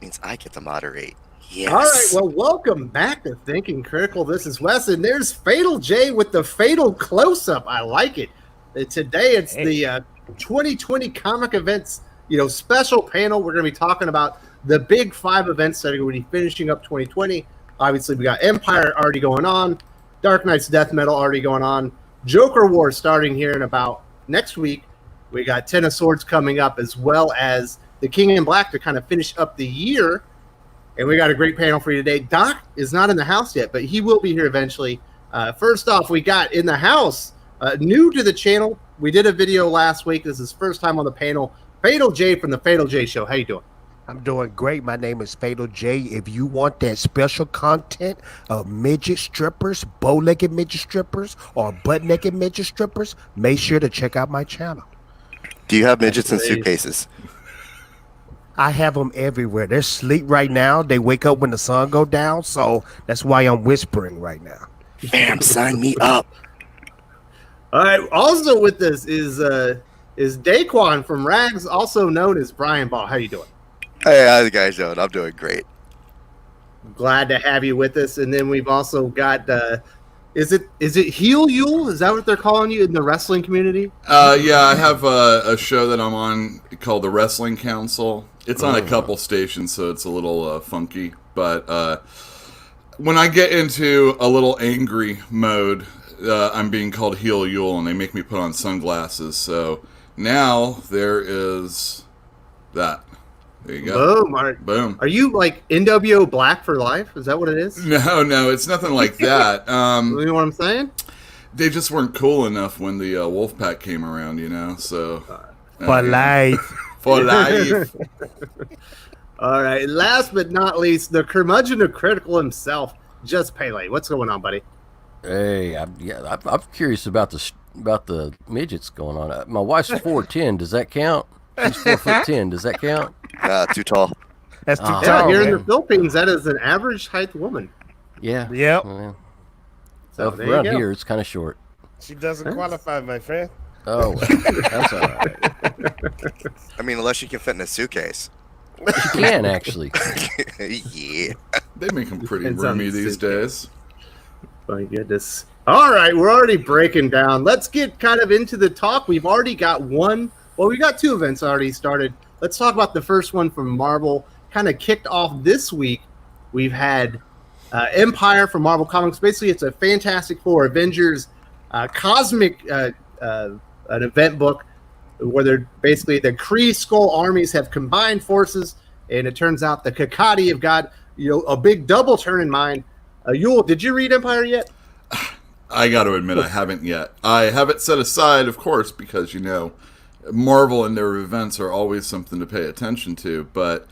Means I get to moderate. Yes. All right, well, welcome back to Thinking Critical. This is Wes, and there's Fatal J with the Fatal Close-Up. I like it. Today, it's the 2020 comic events, special panel. We're going to be talking about the big 5 events that are going to be finishing up 2020. Obviously, we got Empyre already going on, Dark Knight's Death Metal already going on, Joker War starting here in about next week. We got Ten of Swords coming up, as well as the King in Black to kind of finish up the year. And we got a great panel for you today. Doc is not in the house yet, but he will be here eventually. First off, we got in the house, new to the channel. We did a video last week. This is first time on the panel. Fatal J from the Fatal J Show. How you doing? I'm doing great. My name is Fatal J. If you want that special content of midget strippers, bow-legged midget strippers, or butt-naked midget strippers, make sure to check out my channel. Do you have midgets in suitcases? I have them everywhere. They're asleep right now. They wake up when the sun go down, so that's why I'm whispering right now. Bam, sign me up. All right. Also with us is Daquan from Rags, also known as Brian Ball. How you doing? Hey, how you guys doing? I'm doing great. Glad to have you with us. And then we've also got is it Heel Yule? Is that what they're calling you in the wrestling community? Yeah, I have a show that I'm on called the Wrestling Council. It's on a couple stations, so it's a little funky. But when I get into a little angry mode, I'm being called Heel Yule, and they make me put on sunglasses. So now there is that. There you go. Boom. Boom. Are you like NWO Black for life? Is that what it is? No, it's nothing like that. You know what I'm saying? They just weren't cool enough when the Wolfpack came around, so... For life. For life. All right. Last but not least, the curmudgeon of critical himself, Just Pele. What's going on, buddy? Hey, I'm curious about the midgets going on. My wife's 4'10". Does that count? She's 4'10". Does that count? Too tall. That's too tall. Yeah, here in the Philippines, that is an average height woman. Yeah. Yep. Well, So around here, it's kind of short. She doesn't qualify, my friend. Oh, well, that's all right. I mean, unless you can fit in a suitcase. She can, actually. Yeah. They make them pretty It's roomy on these days. My goodness. All right, we're already breaking down. Let's get kind of into the talk. We've already got we got 2 events already started. Let's talk about the first one from Marvel. Kind of kicked off this week. We've had Empyre from Marvel Comics. Basically, it's a Fantastic Four Avengers cosmic an event book where they're basically the Kree-Skrull armies have combined forces, and it turns out the Kakati have got a big double turn in mind. Yule, did you read Empyre yet? I got to admit, I haven't yet. I have it set aside, of course, because, Marvel and their events are always something to pay attention to, but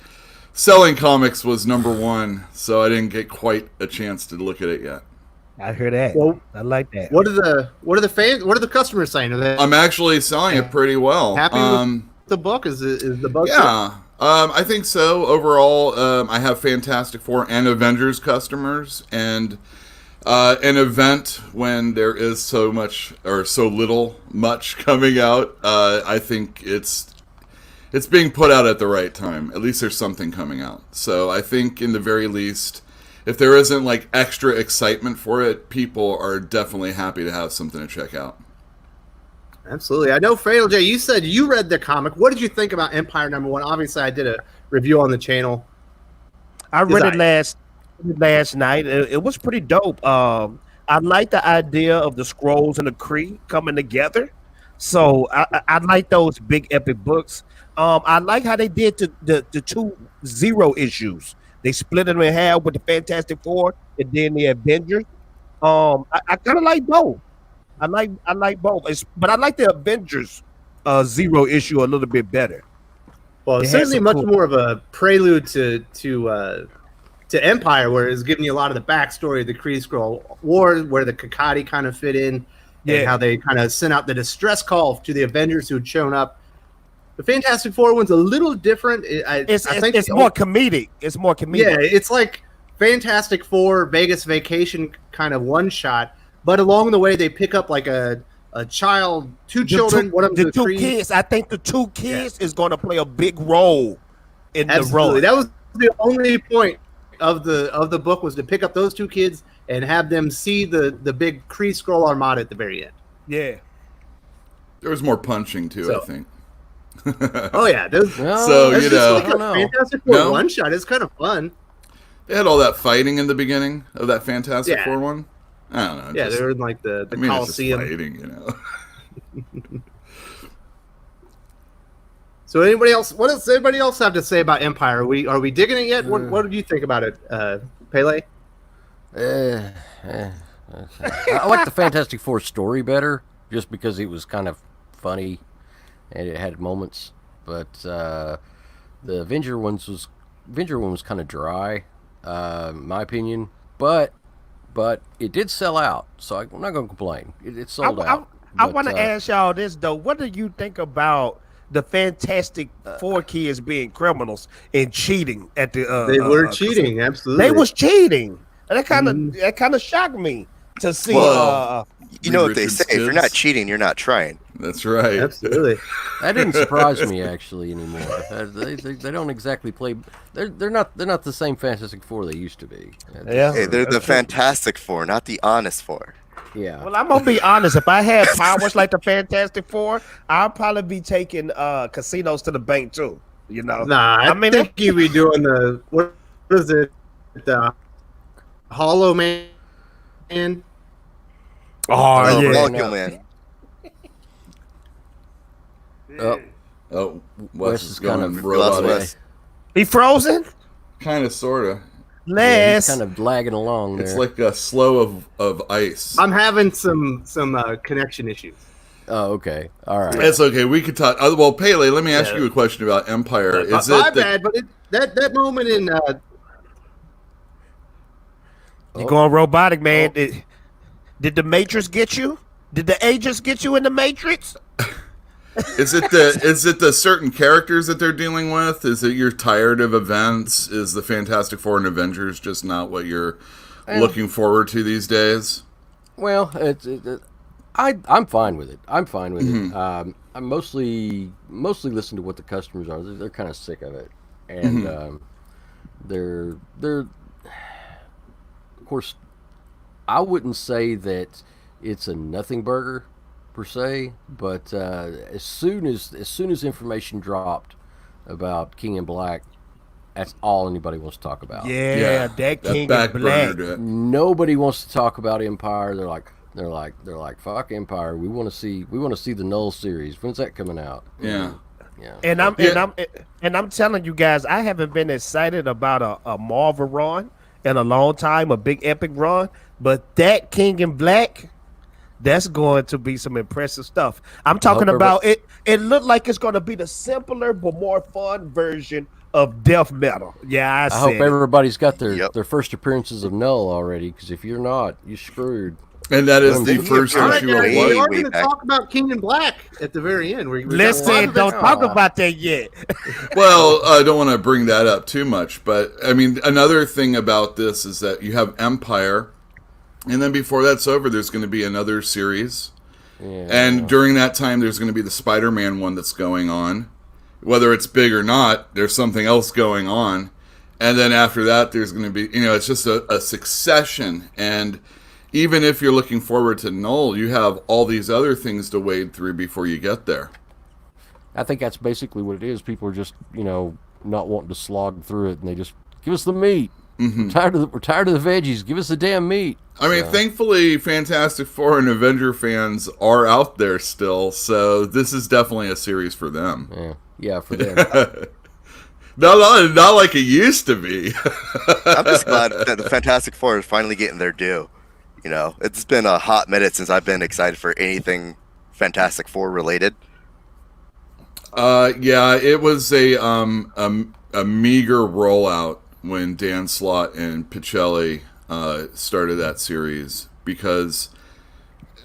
selling comics was number 1, so I didn't get quite a chance to look at it yet. I hear that. Well, I like that. What are the customers saying? Are they I'm actually selling it pretty well. happy with the book? Is the book? Yeah, I think so. Overall, I have Fantastic Four and Avengers customers, and an event when there is so much or so little much coming out, I think it's being put out at the right time. At least there's something coming out. So I think in the very least, if there isn't like extra excitement for it, people are definitely happy to have something to check out. Absolutely. I know, Fatal J, you said you read the comic. What did you think about Empyre #1? Obviously, I did a review on the channel. I read it last night. It was pretty dope. I like the idea of the Skrulls and the Kree coming together. So I like those big epic books. I like how they did the 2 zero issues. They split them in half with the Fantastic Four and then the Avengers. I kind of like both. I like both, but I like the Avengers zero issue a little bit better. Well, it's certainly much more of a prelude to Empyre, where it's giving you a lot of the backstory of the Kree-Skrull War, where the Kakati kind of fit in, and how they kind of sent out the distress call to the Avengers who had shown up. The Fantastic Four one's a little different. I think it's more comedic. It's more comedic. Yeah, it's like Fantastic Four Vegas Vacation kind of one shot, but along the way they pick up like a child, two children, one of them the two kids. I think the 2 kids is going to play a big role in the role. That was the only point of the book was to pick up those two kids and have them see the big Kree-Skrull Armada at the very end. Yeah. There was more punching too, I think. Oh yeah, So that's you just know, like a Fantastic Four No? one shot. It's kind of fun. they had all that fighting in the beginning of that Fantastic Yeah. Four one. I don't know. Yeah, they're in like the I mean, it's just Coliseum. fighting, you know. So anybody else? What does anybody else have to say about Empyre? Are we digging it yet? What did you think about it, Pele? I like the Fantastic Four story better, just because it was kind of funny and it had moments. But the Avenger one was kind of dry, in my opinion. But it did sell out, so I'm not going to complain. It sold out. I want to ask y'all this though. What do you think about the Fantastic Four kids being criminals and cheating at the? They were cheating, absolutely. They was cheating. And that kind of shocked me to see. Well, you know what they Richard's say: if you're kids. not cheating, you're not trying. That's right. Absolutely. That didn't surprise me actually anymore. They don't exactly play. They're not the same Fantastic Four they used to be. Yeah. Hey, they're the Fantastic Four, not the Honest Four. Yeah. Well, I'm gonna be honest. If I had powers like the Fantastic Four, I'd probably be taking casinos to the bank too. You know. Nah, I think you'd be doing the what is it? The Hollow Man. Oh yeah. Molecule Man. Oh, Wes Wes is is kind going of robotic. Wes. He frozen. Kind of, sort of. yeah, Less. he's kind of lagging along there. It's like a slow of ice. I'm having some connection issues. Oh, okay. All right. It's okay. We could talk. Well, Pele, let me ask you a question about Empyre. Is My it the, bad, but that moment in You going robotic, man? Did the Matrix get you? Did the agents get you in the Matrix? is it the certain characters that they're dealing with? Is it you're tired of events? Is the Fantastic Four and Avengers just not what you're looking forward to these days? Well, I'm fine with it. I'm fine with it. I mostly listen to what the customers are. They're kind of sick of it, and they're of course. I wouldn't say that it's a nothing burger per se, but as soon as information dropped about King in Black, that's all anybody wants to talk about. Yeah, that King in Black. backburnered it. Nobody wants to talk about Empyre. They're like fuck Empyre. We want to see the Null series. When's that coming out? Yeah. Yeah. And I'm telling you guys, I haven't been excited about a Marvel run in a long time, a big epic run. But that King in Black, that's going to be some impressive stuff. I'm talking about it. It looked like it's going to be the simpler but more fun version of Death Metal. Yeah, I hope everybody's got their Yep. their first appearances of Null already. Because if you're not, you're screwed. And that is the Didn't you first give us issue a of way- we what? are way going to back. talk about King in Black at the very end. We got a lot Listen, of don't it. talk about that yet. Well, I don't want to bring that up too much, but I mean, another thing about this is that you have Empyre, and then before that's over, there's going to be another series. Yeah. And during that time, there's going to be the Spider-Man one that's going on. Whether it's big or not, there's something else going on. And then after that, there's going to be, it's just a succession. And even if you're looking forward to Null, you have all these other things to wade through before you get there. I think that's basically what it is. People are just, not wanting to slog through it, and they just give us the meat. We're tired of the veggies. Give us the damn meat. I mean, thankfully, Fantastic Four and Avenger fans are out there still, so this is definitely a series for them. Yeah, for them. Not like it used to be. I'm just glad that the Fantastic Four is finally getting their due. It's been a hot minute since I've been excited for anything Fantastic Four related. Yeah, it was a meager rollout when Dan Slott and Pichelli started that series, because,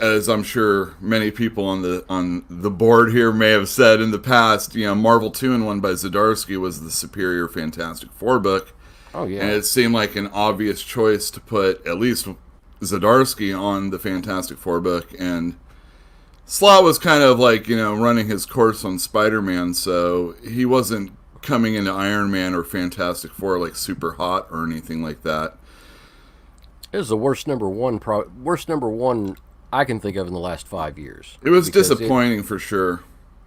as I'm sure many people on the board here may have said in the past, Marvel 2-in-1 by Zdarsky was the superior Fantastic Four book. Oh yeah. And it seemed like an obvious choice to put at least Zdarsky on the Fantastic Four book, and Slott was kind of like, running his course on Spider-Man, so he wasn't coming into Iron Man or Fantastic Four like super hot or anything like that. It was the worst number one I can think of in the last 5 years. It was disappointing for sure.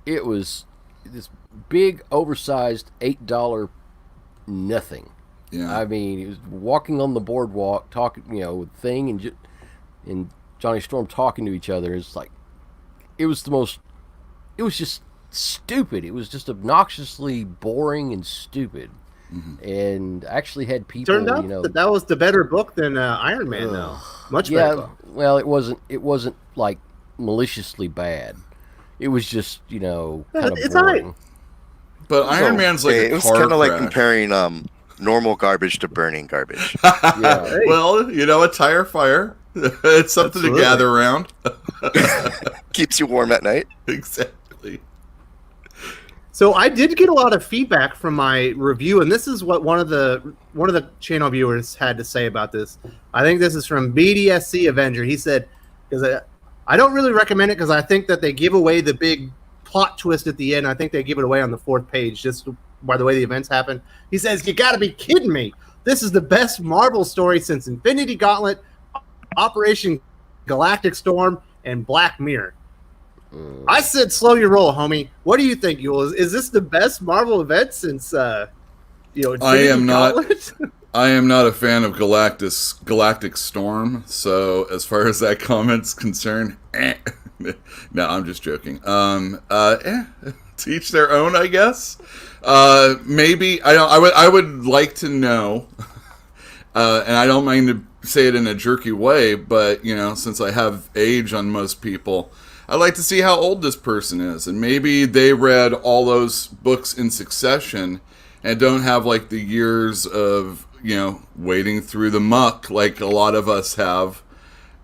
It was this big, oversized $8 nothing. Yeah. I mean, it was walking on the boardwalk, talking, with Thing and Johnny Storm talking to each other. It's like, it was just stupid. It was just obnoxiously boring and stupid. Mm-hmm. And actually had people, turned out that was the better book than Iron Man, though. Much better book. Well, it wasn't like maliciously bad. It was just, kind of boring. Right. But Iron Man's like it was kind of like comparing normal garbage to burning garbage. Yeah. Hey. Well, a tire fire. It's something to gather around. Keeps you warm at night. Exactly. So I did get a lot of feedback from my review, and this is what one of the channel viewers had to say about this. I think this is from BDSC Avenger. He said, because I don't really recommend it because I think that they give away the big plot twist at the end. I think they give it away on the 4th page just by the way the events happen. He says, "You got to be kidding me. This is the best Marvel story since Infinity Gauntlet, Operation Galactic Storm, and Black Mirror." I said, slow your roll, homie. What do you think, Yule? Is this the best Marvel event since, Infinity Gauntlet? I am not a fan of Galactic Storm, so as far as that comment's concerned, no, I'm just joking. To each their own, I guess. Maybe I would like to know, and I don't mind to say it in a jerky way, but since I have age on most people, I'd like to see how old this person is, and maybe they read all those books in succession and don't have like the years of wading through the muck like a lot of us have.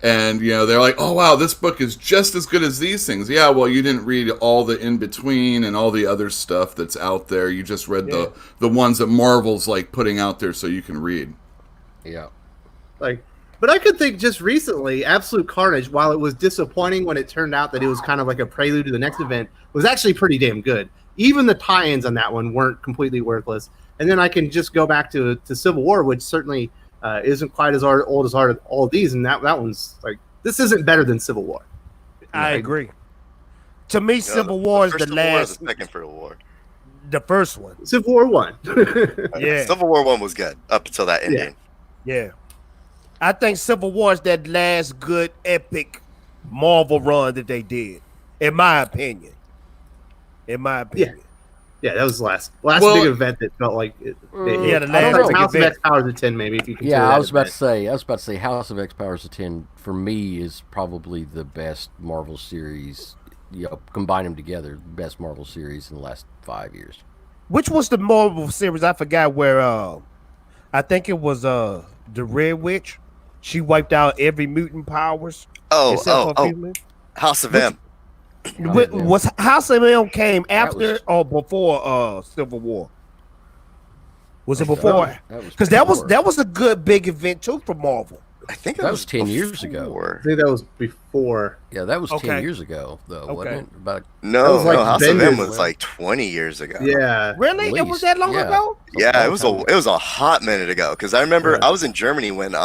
And they're like, oh wow, this book is just as good as these things. Yeah, well, you didn't read all the in between and all the other stuff that's out there. You just read the ones that Marvel's like putting out there so you can read. Yeah. But I could think just recently, Absolute Carnage, while it was disappointing when it turned out that it was kind of like a prelude to the next event, was actually pretty damn good. Even the tie-ins on that one weren't completely worthless. And then I can just go back to Civil War, which certainly isn't quite as old as all of these, and that one's like, this isn't better than Civil War. I agree. To me, Civil War is the last. The second for war. The first one. Civil War 1. Yeah. Civil War 1 was good up until that ending. Yeah. I think Civil War is that last good epic Marvel run that they did, in my opinion. Yeah, that was the last big event that felt like it. The last big House of event. X Powers of 10, maybe, if you consider I was about to say House of X Powers of 10 for me is probably the best Marvel series. Combine them together, best Marvel series in the last 5 years. Which was the Marvel series? I forgot where. I think it was the Red Witch. She wiped out every mutant powers. House of M. Was House of M came after or before Civil War? Was it before? Because that was a good big event too for Marvel. I think that was 10 years ago. I think that was before. Yeah, that was 10 years ago, though, wasn't it? No, House of M was like 20 years ago. Yeah, really? It was that long ago? Yeah, it was a hot minute ago. Because I remember I was in Germany when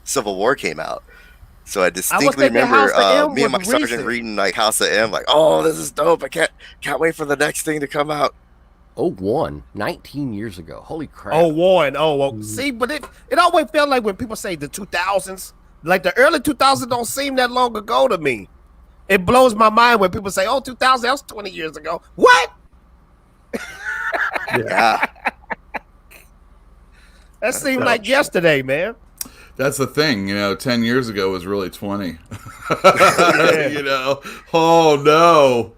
Civil War came out, so I distinctly remember me and my sergeant reading like House of M, like, oh, this is dope. I can't wait for the next thing to come out. 19 years ago. Holy crap. 01. See, but it always felt like when people say the 2000s, like the early 2000s don't seem that long ago to me. It blows my mind when people say, 2000, that was 20 years ago. What? Yeah. That seemed like yesterday, man. That's the thing, 10 years ago was really 20. Oh no.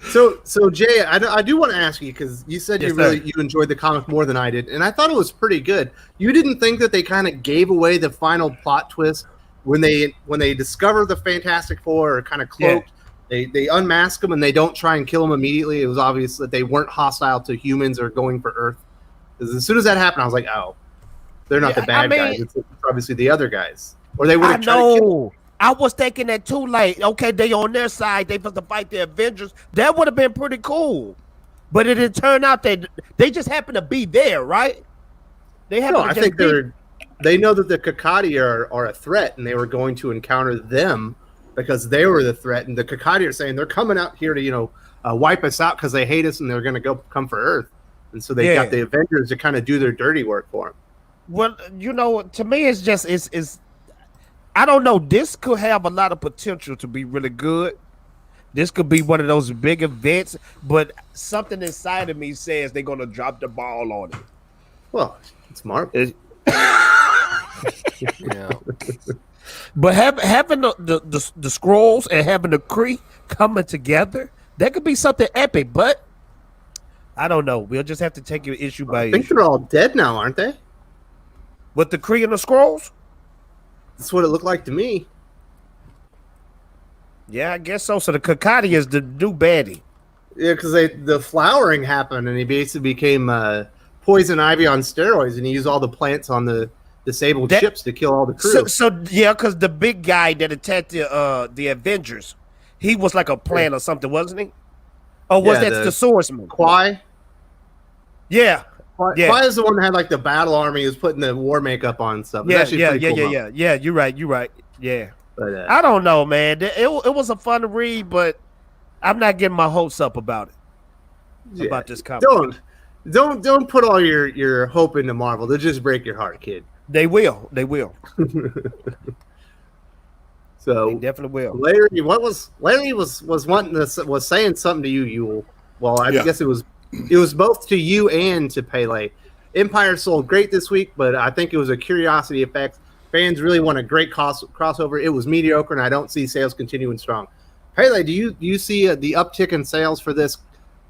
So Jay, I do want to ask you, because you said you enjoyed the comic more than I did, and I thought it was pretty good. You didn't think that they kind of gave away the final plot twist when they discover the Fantastic Four are kind of cloaked? Yeah. They unmask them and they don't try and kill them immediately. It was obvious that they weren't hostile to humans or going for Earth. Because as soon as that happened, I was like, oh, they're not the bad guys. It's obviously the other guys, or they would have tried to kill them. I was thinking that too. Like, okay, they on their side, they supposed to fight the Avengers. That would have been pretty cool. But it didn't turn out that they just happened to be there, right? They happened. I think they know that the Kakati are a threat, and they were going to encounter them because they were the threat. And the Kakati are saying they're coming out here to wipe us out because they hate us and they're going to come for Earth. And so they got the Avengers to kind of do their dirty work for them. Well, to me, it's just I don't know. This could have a lot of potential to be really good. This could be one of those big events, but something inside of me says they're going to drop the ball on it. Well, it's Marvel. Yeah. But having the Skrulls and having the Kree coming together, that could be something epic. But I don't know. We'll just have to take it issue by issue. I think they're all dead now, aren't they? With the Kree and the Skrulls? That's what it looked like to me. Yeah, I guess so. So the Kakati is the new baddie. Yeah, because the flowering happened, and he basically became poison ivy on steroids, and he used all the plants on the disabled ships to kill all the crew. So yeah, because the big guy that attacked the Avengers, he was like a plant or something, wasn't he? Or was that the swordsman? Kwai? Yeah. Kwai is the one that had like the battle army, who's putting the war makeup on and stuff. Yeah. You're right. Yeah. But, I don't know, man. It was a fun read, but I'm not getting my hopes up about it. About this comic. Don't put all your hope into Marvel. They'll just break your heart, kid. They will. So they definitely will. Larry was saying something to you, Yule. Well, I guess it was both to you and to Pele. Empyre sold great this week, but I think it was a curiosity effect. Fans really want a great crossover. It was mediocre, and I don't see sales continuing strong. Pele, do you see the uptick in sales for this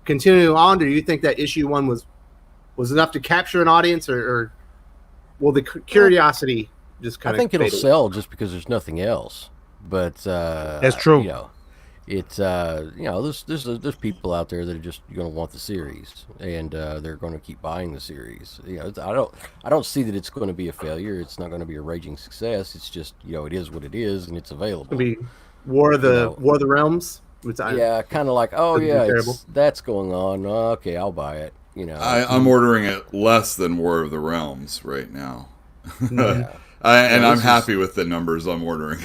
continuing on? Or do you think that issue 1 was enough to capture an audience, or will the curiosity just kind of? I think it'll sell just because there's nothing else. But that's true. There's people out there that are just going to want the series, and they're going to keep buying the series. I don't see that it's going to be a failure. It's not going to be a raging success. It's just it is what it is, and it's available. It'll be War of the Realms. Kind of like that's going on. Okay, I'll buy it. I'm ordering it less than War of the Realms right now. Yeah. I'm happy with the numbers I'm ordering.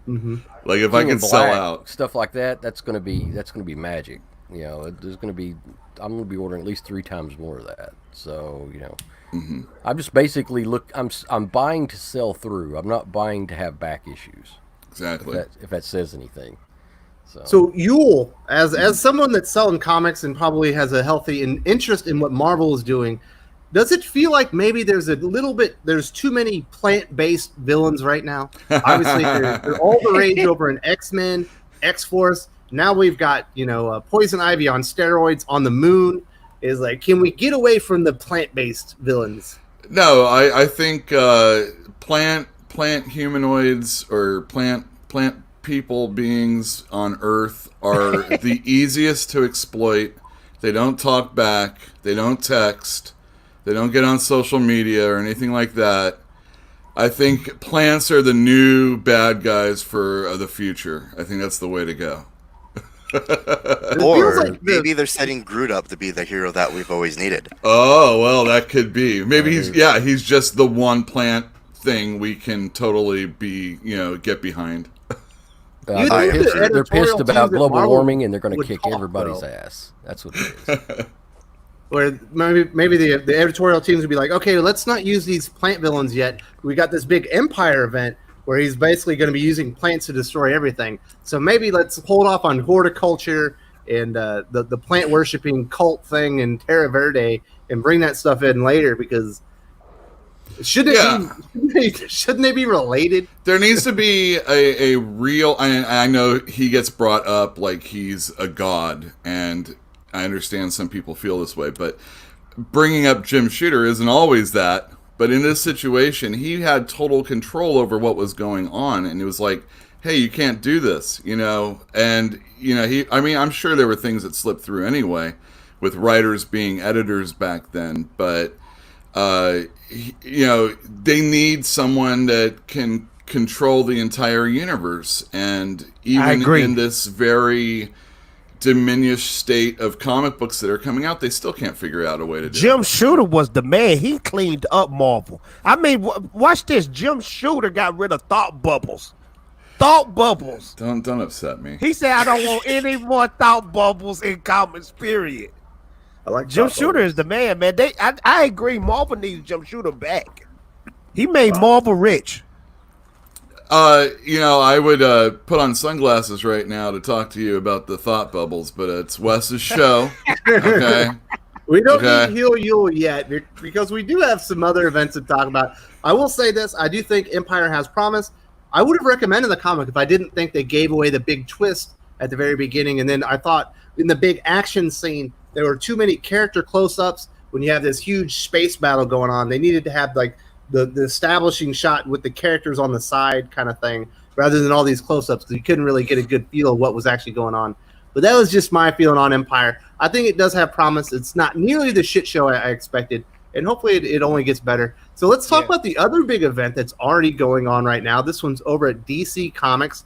Mm-hmm. Like if I can sell out stuff like that, that's gonna be magic. I'm gonna be ordering at least 3 times more of that. So mm-hmm. I'm just basically I'm buying to sell through. I'm not buying to have back issues. Exactly. If that says anything. So Yule, as someone that's selling comics and probably has a healthy interest in what Marvel is doing, does it feel like maybe there's too many plant-based villains right now? Obviously, they're all the rage over an X-Men, X-Force. Now we've got, Poison Ivy on steroids on the moon. Is like, can we get away from the plant-based villains? No, I think plant humanoids or plant people beings on Earth are the easiest to exploit. They don't talk back. They don't text. They don't get on social media or anything like that. I think plants are the new bad guys for the future. I think that's the way to go. Or maybe they're setting Groot up to be the hero that we've always needed. Oh, well, that could be. Maybe he's just the one plant thing we can totally get behind. They're pissed about global warming, and they're going to kick everybody's ass. That's what it is. Or maybe the editorial teams would be like, okay, let's not use these plant villains yet. We got this big Empyre event where he's basically going to be using plants to destroy everything. So maybe let's hold off on horticulture and the plant worshipping cult thing and Terra Verde and bring that stuff in later, because shouldn't they be related? There needs to be a real. I know he gets brought up like he's a god, and I understand some people feel this way, but bringing up Jim Shooter isn't always that. But in this situation, he had total control over what was going on, and it was like, hey, you can't do this, And I'm sure there were things that slipped through anyway, with writers being editors back then, but. They need someone that can control the entire universe, and even in this very diminished state of comic books that are coming out, they still can't figure out a way to do Jim it. Shooter was the man. He cleaned up Marvel. I mean, watch this. Jim Shooter got rid of thought bubbles. Thought bubbles. Don't upset me. He said, I don't want any more thought bubbles in comics, period. I like Jim Shooter is the man, man. I agree. Marvel needs Jim Shooter back. He made Marvel rich. I would put on sunglasses right now to talk to you about the thought bubbles, but it's Wes's show. Okay. We don't need Heal Yule yet because we do have some other events to talk about. I will say this. I do think Empyre has promise. I would have recommended the comic if I didn't think they gave away the big twist at the very beginning. And then I thought in the big action scene, there were too many character close-ups when you have this huge space battle going on. They needed to have like the establishing shot with the characters on the side kind of thing rather than all these close-ups because you couldn't really get a good feel of what was actually going on. But that was just my feeling on Empyre. I think it does have promise. It's not nearly the shit show I expected, and hopefully it only gets better. So let's talk about the other big event that's already going on right now. This one's over at DC Comics.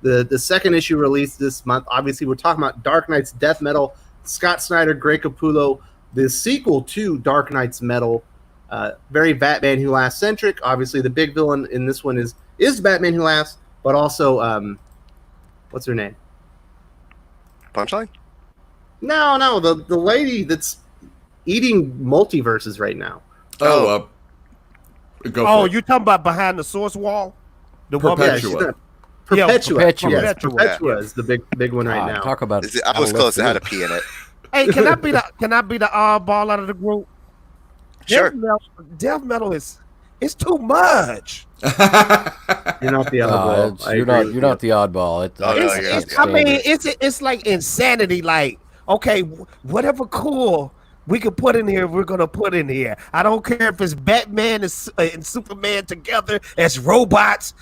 The second issue released this month. Obviously, we're talking about Dark Knight's Death Metal, Scott Snyder, Greg Capullo, the sequel to Dark Knight's Metal. Very Batman Who Laughs centric. Obviously, the big villain in this one is Batman Who Laughs, but also what's her name? Punchline? No, the lady that's eating multiverses right now. Go for it. You talking about behind the source wall? The Perpetua. Perpetua is the big one right now. Talk about it. I was close. It had a P in it. Hey, can I be the oddball out of the group? Sure. Death metal is too much. You're not the oddball. You're not the oddball. It's like insanity. Like, okay, whatever cool we can put in here, we're gonna put in here. I don't care if it's Batman and Superman together as robots.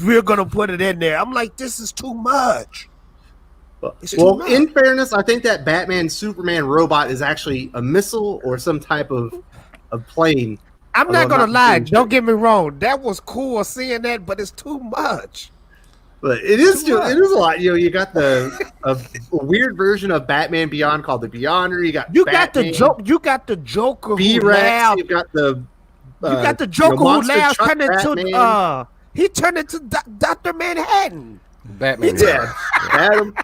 We're gonna put it in there. I'm like, this is too much. Well, in fairness, I think that Batman Superman robot is actually a missile or some type of plane. I'm not gonna lie. Don't get me wrong. That was cool seeing that, but it's too much. But it is a lot. You got a weird version of Batman Beyond called the Beyonder. You got the Joker B-Rex. You got the Joker who laughs turned into he turned into Dr. Manhattan. Batman. Yeah, Adam.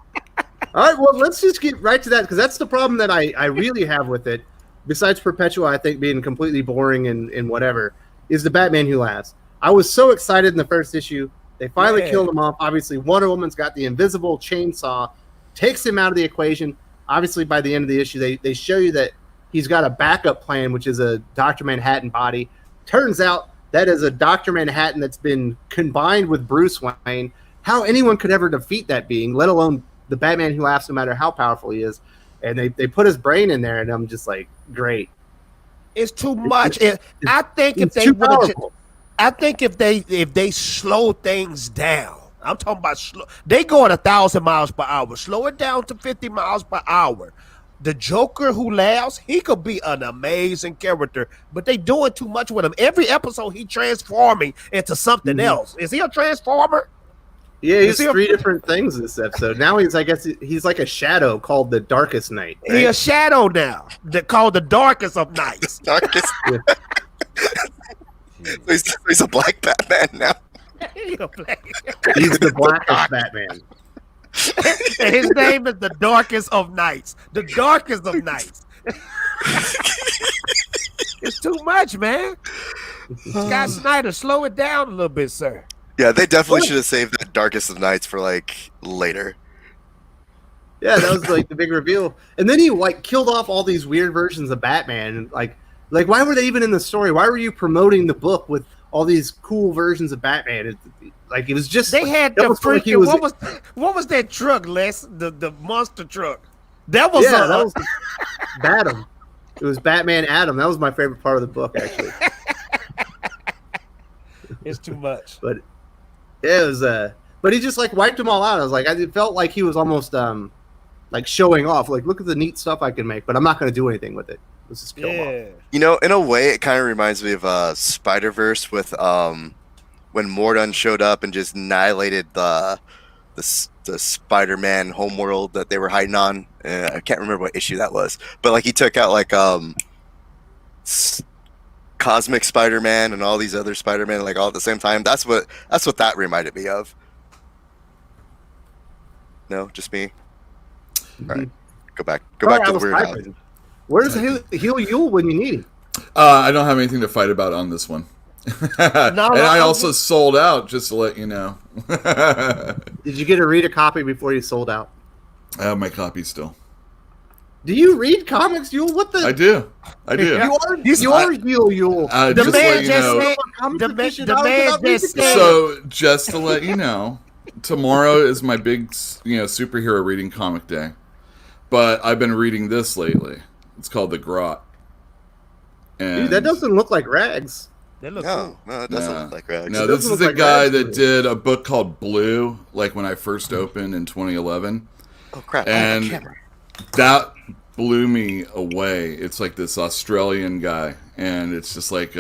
All right, well, let's just get right to that because that's the problem that I really have with it. Besides Perpetua, I think being completely boring and whatever, is the Batman Who Laughs. I was so excited in the first issue. They finally killed him off. Obviously, Wonder Woman's got the invisible chainsaw, takes him out of the equation. Obviously, by the end of the issue, they show you that he's got a backup plan, which is a Dr. Manhattan body. Turns out that is a Dr. Manhattan that's been combined with Bruce Wayne. How anyone could ever defeat that being, let alone the Batman Who Laughs, no matter how powerful he is. And they put his brain in there, and I'm just like, great. It's too much. I think if they slow things down, I'm talking about they going 1,000 miles per hour. Slow it down to 50 miles per hour. The Joker Who Laughs, he could be an amazing character, but they doing too much with him. Every episode, he transforming into something else. Is he a transformer? Yeah, he's three different things this episode. Now I guess he's like a shadow called the Darkest Night. Right? He's a shadow now, called the Darkest of Nights. Darkest. He's a black Batman now. He's the blackest Batman. And his name is the Darkest of Nights. The Darkest of Nights. It's too much, man. Scott Snyder, slow it down a little bit, sir. Yeah, they definitely should have saved that Darkest of Nights for like later. Yeah, that was like the big reveal. And then he like killed off all these weird versions of Batman. And like why were they even in the story? Why were you promoting the book with all these cool versions of Batman? It was just they had the freaking what was that truck, Les? The monster truck. That was that was Batman. It was Batman Adam. That was my favorite part of the book, actually. It's too much. But it was but he just like wiped them all out. I was like, it felt like he was almost like showing off, like, look at the neat stuff I can make, but I'm not going to do anything with it. Let's just kill them off. You know, in a way, it kind of reminds me of Spider-Verse with when Mordun showed up and just annihilated the the Spider-Man homeworld that they were hiding on. I can't remember what issue that was, but like he took out like Cosmic Spider-Man and all these other Spider-Man like all at the same time. That's what that reminded me of. No, just me. All right, go back to the weird house. Where's Heal Yule when you need him? I don't have anything to fight about on this one. And I also sold out, just to let you know. Did you get to read a copy before you sold out? I have my copy still. Do you read comics, Yule? What the? I do. You are Yule. The man just said. So, just to let you know, tomorrow is my big, superhero reading comic day. But I've been reading this lately. It's called The Grot. And dude, that doesn't look like Rags. No, it doesn't look like Rags. No, this is a guy that did a book called Blue, like when I first opened in 2011. Oh, crap. And that blew me away. It's like this Australian guy, and it's just like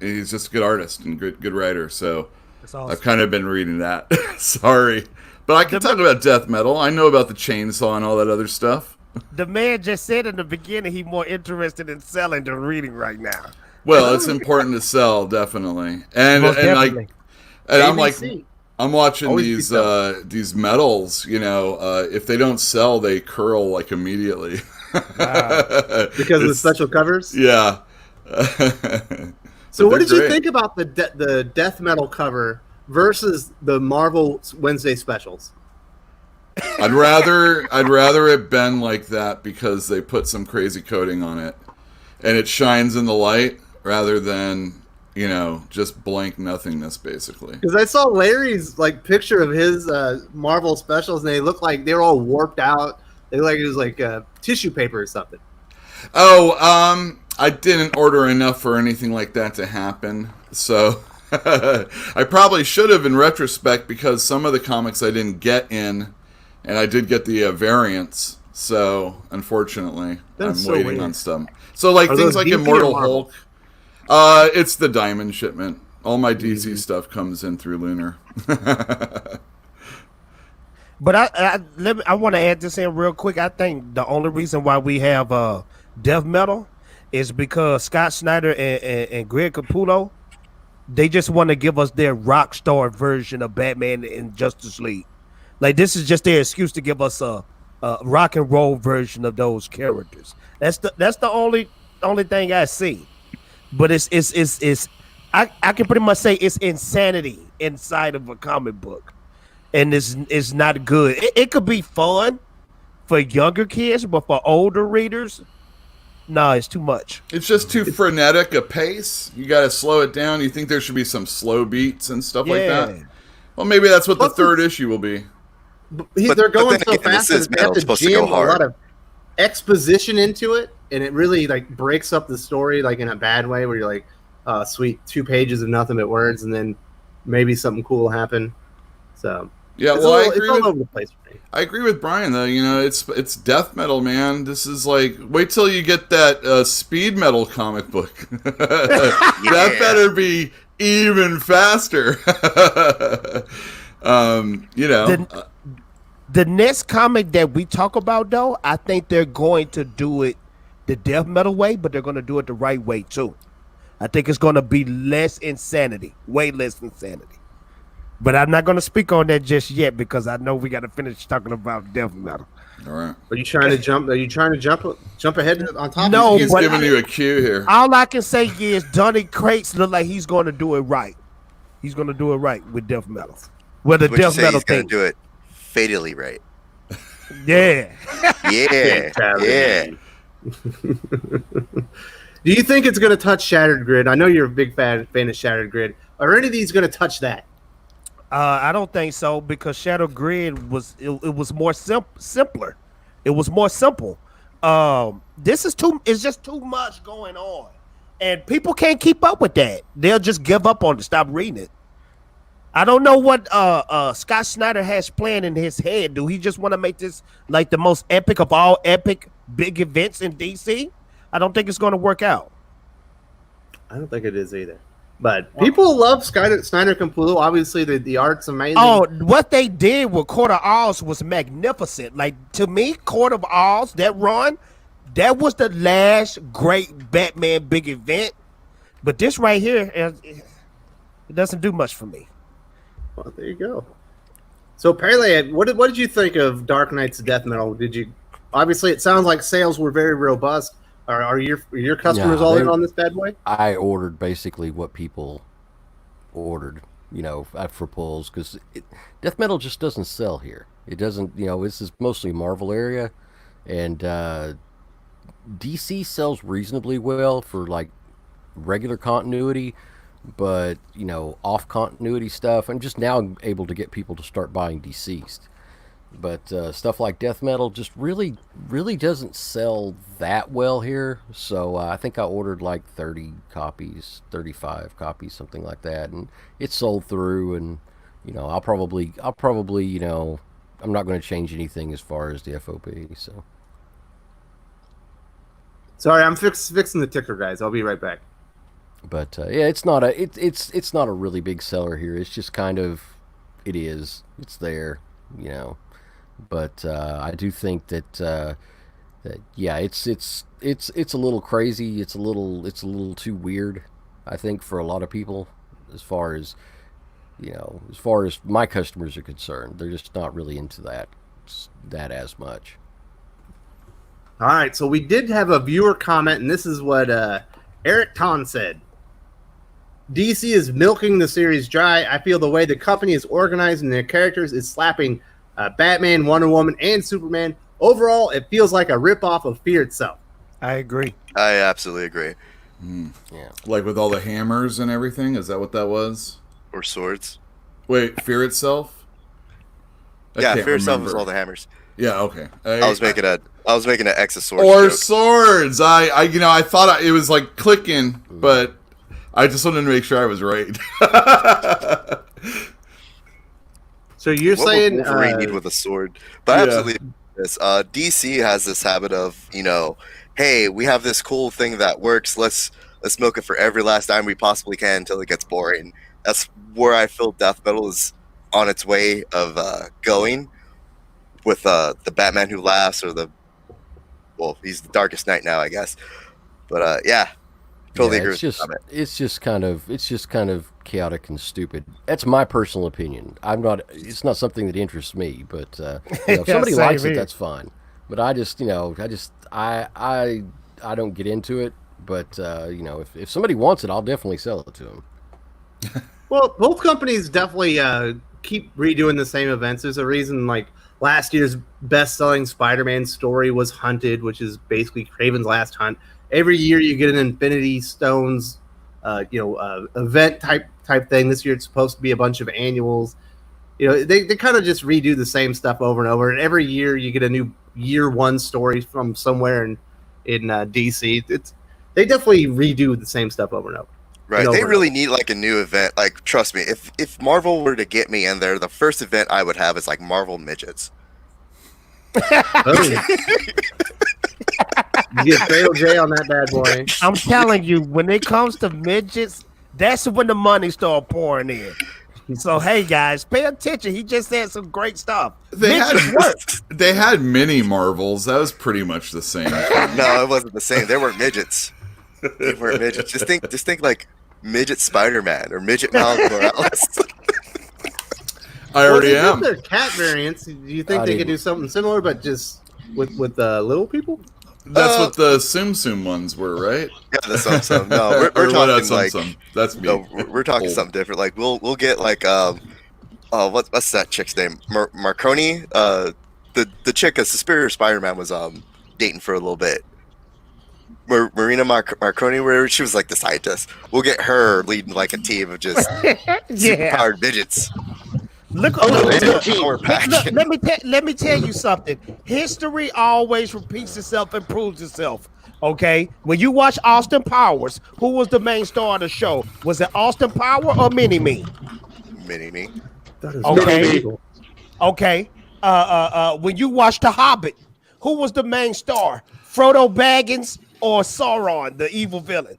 he's just a good artist and good writer. So awesome. I've kind of been reading that. Sorry. But I can talk about death metal. I know about the chainsaw and all that other stuff. The man just said in the beginning he's more interested in selling than reading right now. Well, it's important to sell, definitely. And I'm like, I'm watching these metals. If they don't sell, they curl like immediately. Because of the special covers. Yeah. So, what did you think about the death metal cover versus the Marvel Wednesday specials? I'd rather it been like that because they put some crazy coating on it, and it shines in the light rather than just blank nothingness, basically. Because I saw Larry's picture of his Marvel specials, and they look like they're all warped out. They look like it was like tissue paper or something. Oh, I didn't order enough for anything like that to happen, so I probably should have in retrospect, because some of the comics I didn't get in, and I did get the variants. So unfortunately, I'm waiting on some. So things like Immortal Hulk. It's the Diamond shipment. All my DC stuff comes in through Lunar. But I want to add this in real quick. I think the only reason why we have death metal is because Scott Snyder and Greg Capullo, they just want to give us their rock star version of Batman and Justice League. This is just their excuse to give us a rock and roll version of those characters. That's the only thing I see. But it's I can pretty much say it's insanity inside of a comic book, and it's not good. It could be fun for younger kids, but for older readers, no, it's too much. It's just too frenetic a pace. You got to slow it down. You think there should be some slow beats and stuff like that? Well, maybe that's what the third issue will be. They're going so fast that they have to jam a lot of exposition into it, and it really breaks up the story in a bad way, where you're like, sweet, 2 pages of nothing but words, and then maybe something cool will happen. So yeah, it's all over the place for me. I agree with Brian though. It's death metal, man. This is wait till you get that speed metal comic book. That better be even faster. The next comic that we talk about, though, I think they're going to do it the death metal way, but they're going to do it the right way, too. I think it's going to be less insanity, way less insanity. But I'm not going to speak on that just yet, because I know we got to finish talking about death metal. All right. Are you trying to jump ahead on top? No, he's giving you a cue here. All I can say is Donny Crates look like he's going to do it right. He's going to do it right with death metal. With the death metal thing. He's going to do it fatally right. Yeah. Yeah. Do you think it's going to touch Shattered Grid? I know you're a big fan of Shattered Grid. Are any of these going to touch that? I don't think so, because Shattered Grid was more simpler. It was more simple. It's just too much going on, and people can't keep up with that. They'll just give up on it, stop reading it. I don't know what Scott Snyder has planned in his head. Do he just want to make this the most epic of all epic big events in DC? I don't think it's going to work out. I don't think it is either. But people love Snyder Capullo. Obviously, the art's amazing. Oh, what they did with Court of Owls was magnificent. Like, to me, Court of Owls, that run, that was the last great Batman big event. But this right here, it doesn't do much for me. Well, there you go. So, Pele, what did you think of Dark Knight's Death Metal? Did you? Obviously, it sounds like sales were very robust. Are your customers all in on this bad boy? I ordered basically what people ordered, for pulls, because Death Metal just doesn't sell here. It doesn't, this is mostly Marvel area, and DC sells reasonably well for like regular continuity, but off continuity stuff. I'm just now able to get people to start buying Deceased. But stuff like Death Metal just really doesn't sell that well here. So I think I ordered like 30 copies, 35 copies, something like that, and it sold through. And I'll probably I'm not going to change anything as far as the FOB. So sorry, I'm fixing the ticker, guys. I'll be right back. But yeah, it's not a really big seller here. It's just kind of it's there, But I do think that yeah, it's a little crazy. It's a little too weird, I think, for a lot of people, as far as my customers are concerned. They're just not really into that as much. All right, so we did have a viewer comment, and this is what Eric Ton said. DC is milking the series dry. I feel the way the company is organizing their characters is slapping Batman, Wonder Woman, and Superman. Overall, it feels like a ripoff of Fear itself. I agree. I absolutely agree. Yeah, like with all the hammers and everything. Is that what that was? Or swords. Wait, Fear itself? Fear itself was all the hammers. Yeah, okay. I was making an X of swords. Or joke. swords. I thought it was like clicking, but I just wanted to make sure I was right. So you're saying Wolverine need with a sword, but absolutely this. DC has this habit of hey, we have this cool thing that works. Let's milk it for every last dime we possibly can until it gets boring. That's where I feel Death Metal is on its way of going with the Batman Who Laughs, or he's the Darkest Knight now, I guess. But totally agree. It's just kind of chaotic and stupid. That's my personal opinion. It's not something that interests me, but if somebody likes it, that's fine. But I don't get into it. But if somebody wants it, I'll definitely sell it to them. Well, both companies definitely keep redoing the same events. There's a reason, like last year's best-selling Spider-Man story was Hunted, which is basically Craven's Last Hunt. Every year you get an Infinity Stones, event type thing. This year it's supposed to be a bunch of annuals. They kind of just redo the same stuff over and over. And every year you get a new year one story from somewhere in DC. They definitely redo the same stuff over and over. Right. They really need like a new event. Like, trust me, if Marvel were to get me in there, the first event I would have is like Marvel Midgets. You get Fatal J on that bad boy. I'm telling you, when it comes to midgets, that's when the money start pouring in. So hey guys, pay attention. He just said some great stuff. They had mini Marvels. That was pretty much the same. No, it wasn't the same. They weren't midgets. They weren't midgets. Just think like midget Spider-Man or midget Miles Morales. I already am. Their cat variants. Do you think they could do something similar, but just with little people? That's what the Tsum Tsum ones were, right? Yeah, the Tsum Tsum. No, we're talking like that's me. No, we're talking something different. Like we'll get like what's that chick's name? Marconi. The chick, a Superior Spider-Man was dating for a little bit. Marina Marconi, where she was like the scientist. We'll get her leading like a team of just superpowered midgets. Look, let me tell you something. History always repeats itself and proves itself. Okay, when you watch Austin Powers, who was the main star of the show? Was it Austin Power or Mini Me? Mini Me. Okay. When you watch The Hobbit, who was the main star? Frodo Baggins or Sauron, the evil villain?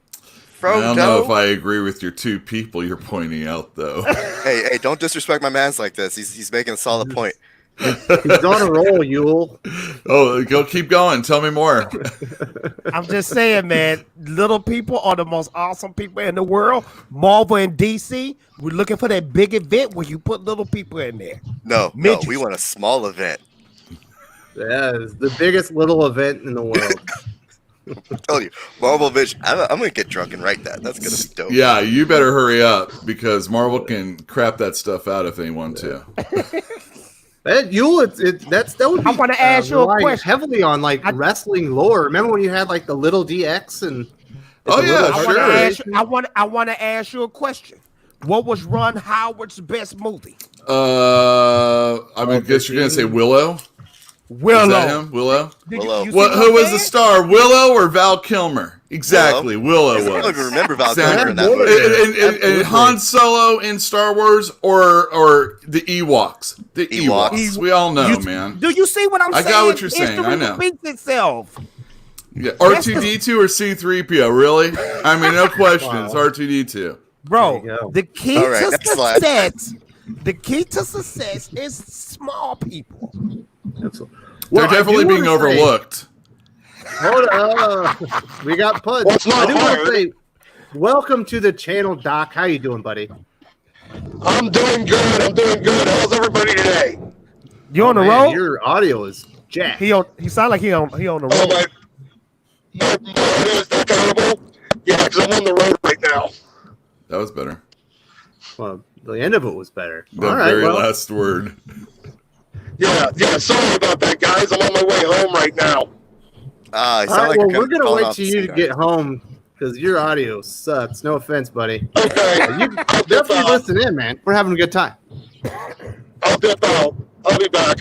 Frodo. I don't know if I agree with your two people you're pointing out, though. Hey, don't disrespect my man's like this. He's making a solid point. He's on a roll, Yule. Oh, go keep going. Tell me more. I'm just saying, man, little people are the most awesome people in the world. Marvel and DC, we're looking for that big event where you put little people in there. No, we want a small event. Yeah, it's the biggest little event in the world. I'm telling you, Marvel Vision. I'm gonna get drunk and write that. That's gonna be dope. Yeah, you better hurry up because Marvel can crap that stuff out if they want to. Yule, that would be. I want to ask you a question. Heavily on wrestling lore. Remember when you had the little DX and? Oh yeah, sure. I want to ask you a question. What was Ron Howard's best movie? I guess you're gonna say Willow. Willow. Is that him? Willow? Willow. Who was the star? Willow or Val Kilmer? Exactly. Willow was. I don't even remember Val Kilmer in that movie. And Han Solo in Star Wars or the Ewoks? The Ewoks. We all know, man. Do you see what I'm saying? I got what you're saying. I know. Repeats itself. Yeah. R2D2 or C3PO? Really? I mean, no question. It's R2D2. Bro, the key to success. The key to success is small people. They're definitely being overlooked. Hold on. We got puds. I do want to say, welcome to the channel, Doc. How you doing, buddy? I'm doing good. How's everybody today? You on the road? Your audio is jacked. He sound like he on the road. My audio is that terrible? Yeah, because I'm on the road right now. That was better. Well, the end of it was better. The very last word. Yeah. Sorry about that, guys. I'm on my way home right now. All right, we're going to wait till you to get home because your audio sucks. No offense, buddy. Okay. You definitely listen in, man. We're having a good time. I'll dip out. I'll be back.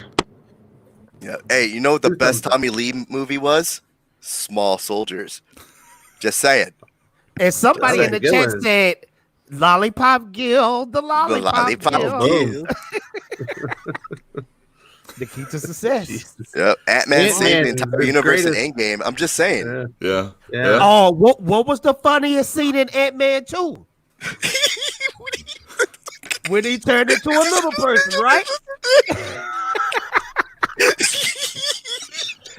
Yeah. Hey, you know what the best Tommy Lee movie was? Small Soldiers. Just saying. And somebody in the chat said, Lollipop Guild, the Lollipop Guild. The key to success. Yep. Ant-Man saved the entire universe in Endgame. I'm just saying. Yeah. Oh, what was the funniest scene in Ant-Man 2? When he turned into a little person, right?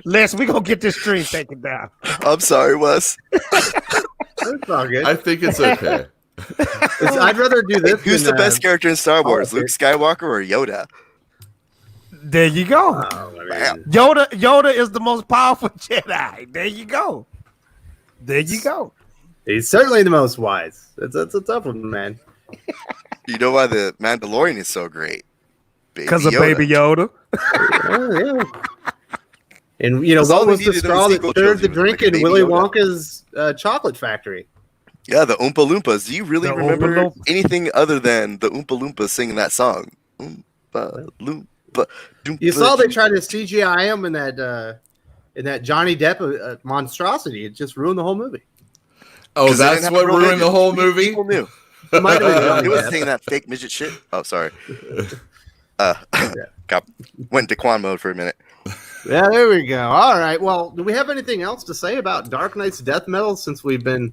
Les, we gonna get this stream taken down. I'm sorry, Wes. It's all good. I think it's okay. I'd rather do this. Who's the best character in Star Wars, Luke Skywalker or Yoda? There you go. Yoda is the most powerful Jedi. There you go. He's certainly the most wise. It's a tough one, man. You know why the Mandalorian is so great? Because of Baby Yoda. Yeah. And what was the straw that stirred the drink in Willy Wonka's chocolate factory? Yeah, the Oompa Loompas. Do you really remember anything other than the Oompa Loompas singing that song? Oompa Loompa. You saw they tried to CGI him in that Johnny Depp monstrosity. It just ruined the whole movie. Oh, that's what ruined the whole movie? People knew. He was singing that fake midget shit. Oh, sorry. Went Daquan mode for a minute. Yeah, there we go. All right. Well, do we have anything else to say about Dark Knight's death metal since we've been?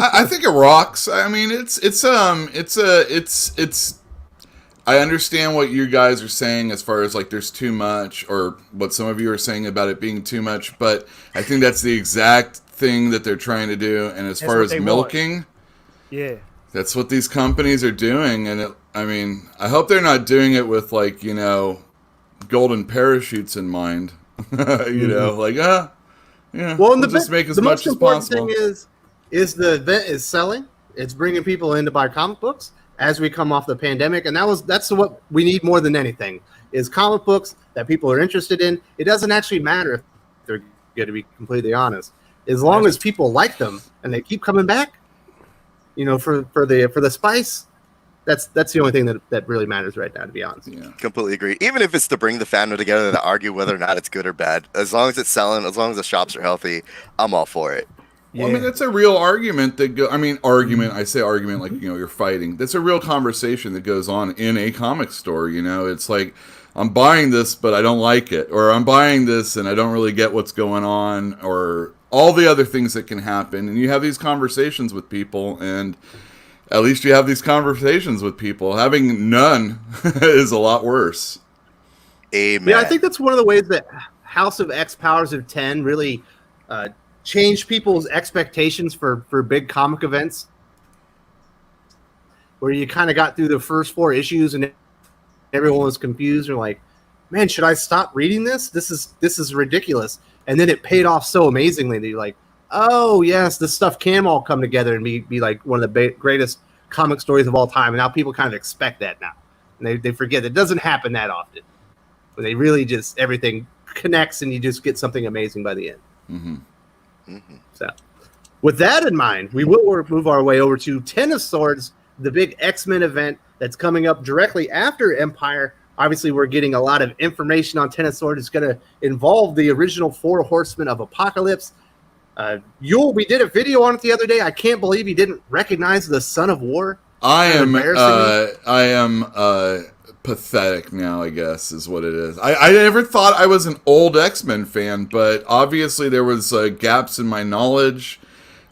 I think it rocks. I mean, it's. I understand what you guys are saying as far as there's too much, or what some of you are saying about it being too much. But I think that's the exact thing that they're trying to do. And as far as milking, that's what these companies are doing. And I hope they're not doing it with golden parachutes in mind. Well, we'll just make as much as possible. The most important thing is the event is selling. It's bringing people in to buy comic books as we come off the pandemic, and that's what we need more than anything is comic books that people are interested in. It doesn't actually matter if they're going to be completely honest, as long as people like them and they keep coming back. For the spice. That's the only thing that really matters right now, to be honest. Yeah. Completely agree. Even if it's to bring the fandom together to argue whether or not it's good or bad, as long as it's selling, as long as the shops are healthy, I'm all for it. Well, yeah. That's a real argument argument. I say argument like you're fighting. That's a real conversation that goes on in a comic store. It's like I'm buying this, but I don't like it, or I'm buying this and I don't really get what's going on, or all the other things that can happen. And you have these conversations with people, and at least you have these conversations with people. Having none is a lot worse. Amen. Yeah, I think that's one of the ways that House of X Powers of 10 really changed people's expectations for big comic events, where you kind of got through the first 4 issues and everyone was confused and like, man, should I stop reading this? This is ridiculous. And then it paid off so amazingly that you're like, oh yes, this stuff can all come together and be like one of the greatest comic stories of all time. And now people kind of expect that now. And they forget that it doesn't happen that often. But they really just, everything connects and you just get something amazing by the end. Mm-hmm. Mm-hmm. So with that in mind, we will move our way over to Ten of Swords, the big X-Men event that's coming up directly after Empyre. Obviously, we're getting a lot of information on Ten of Swords. It's going to involve the original 4 Horsemen of Apocalypse. Yul, we did a video on it the other day. I can't believe you didn't recognize the Son of War. I am pathetic now, I guess, is what it is. I never thought I was an old X-Men fan, but obviously there was gaps in my knowledge.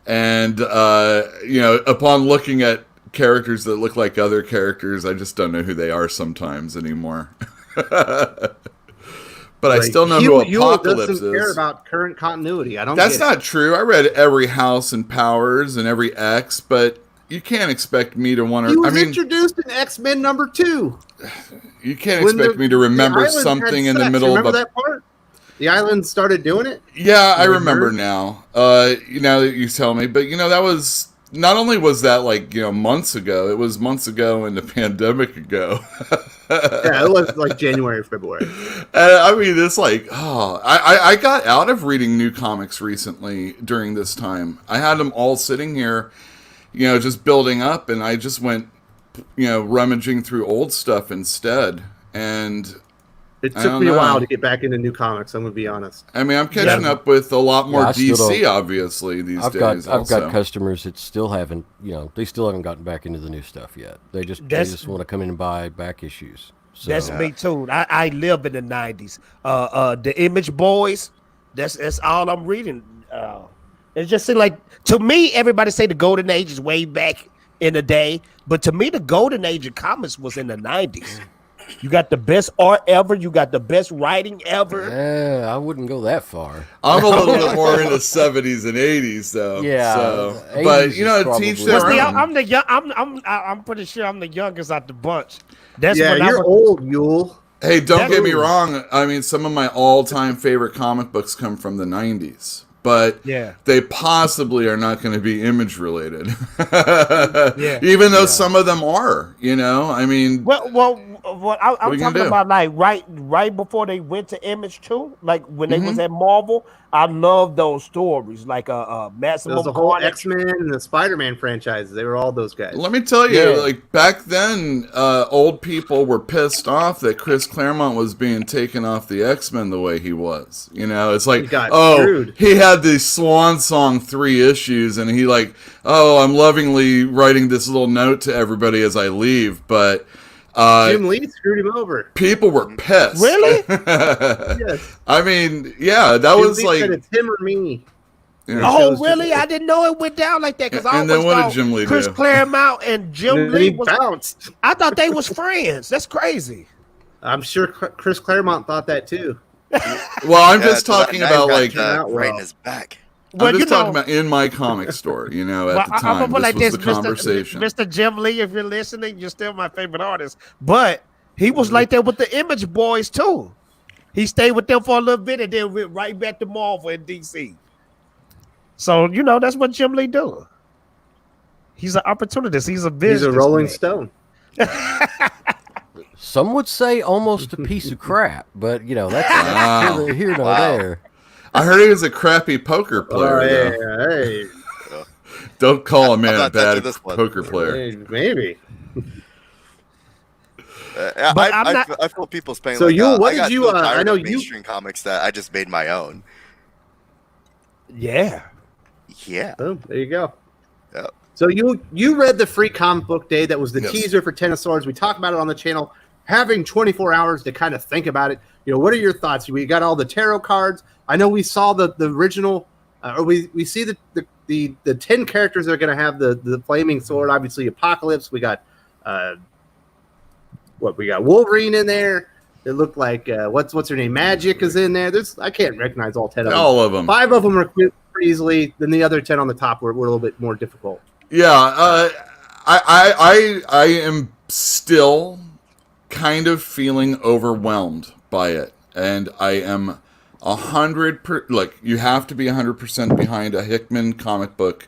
And, upon looking at characters that look like other characters, I just don't know who they are sometimes anymore. But I still know who Apocalypse doesn't is. Care about current continuity. I don't. That's not true. I read every House and Powers and every X, but you can't expect me to want to. He was introduced in X-Men #2. You can't expect me to remember something in the middle of that part. The island started doing it. Yeah, I remember now. Now that you tell me, but that was. Not only was that months ago, it was months ago and the pandemic ago. Yeah, it was like January, February. I mean, it's I got out of reading new comics recently during this time. I had them all sitting here, just building up, and I just went, rummaging through old stuff instead. And it took me a while to get back into new comics, I'm going to be honest. I mean, I'm catching up with a lot more DC, obviously, these days. I've got customers that still haven't, they still haven't gotten back into the new stuff yet. They just want to come in and buy back issues. So. That's me too. I live in the 90s. The Image Boys, that's all I'm reading. It just seems like, to me, everybody say the golden age is way back in the day, but to me, the golden age of comics was in the 90s. You got the best art ever. You got the best writing ever. Yeah, I wouldn't go that far. I'm a little bit more in the 70s and 80s, though. Yeah, so, but teach their own. I'm the young. I'm pretty sure I'm the youngest out the bunch. That's you're old, Yule. Hey, don't get me wrong. I mean, some of my all-time favorite comic books come from the 90s. But they possibly are not going to be image related. Even though some of them are, I mean. Well, I'm talking about like right before they went to Image too, like when they was at Marvel. I love those stories, like Maximum. There's the whole X-Men and the Spider-Man franchises. They were all those guys. Let me tell you, like back then, old people were pissed off that Chris Claremont was being taken off the X-Men the way he was. It's like, screwed. He had these swan song 3 issues, and he I'm lovingly writing this little note to everybody as I leave, but. Jim Lee screwed him over. People were pissed. Really? Yes. I mean, that Jim was Lee said it's him or me. Oh, really? I didn't know it went down like that because I always thought Chris Claremont and Jim Lee was bounced. I thought they was friends. That's crazy. I'm sure Chris Claremont thought that too. Well, I'm just talking about right in his back. I'm just talking about in my comic store, at the time. This was the conversation. Mr. Jim Lee, if you're listening, you're still my favorite artist. But he was like that with the Image Boys, too. He stayed with them for a little bit and then went right back to Marvel in D.C. So, that's what Jim Lee do. He's an opportunist. He's a business. He's a Rolling Stone. Some would say almost a piece of crap, but, that's neither here nor there. I heard he was a crappy poker player. Hey. Don't call a man a bad poker player. Hey, maybe. I feel people spending. So what did you? I know mainstream comics that I just made my own. Yeah. Boom, there you go. Yep. So you read the free comic book day that was the teaser for Ten of Swords. We talked about it on the channel. Having 24 hours to kind of think about it. What are your thoughts? We got all the tarot cards. I know we saw the original We see the 10 characters that are going to have the flaming sword. Obviously, Apocalypse. We got we got Wolverine in there. It looked like what's her name? Magic is in there. I can't recognize all 10 of them. All of them. 5 of them are pretty easily. Then the other 10 on the top were a little bit more difficult. Yeah, I am still kind of feeling overwhelmed by it, and I am 100%. Look, you have to be 100% behind a Hickman comic book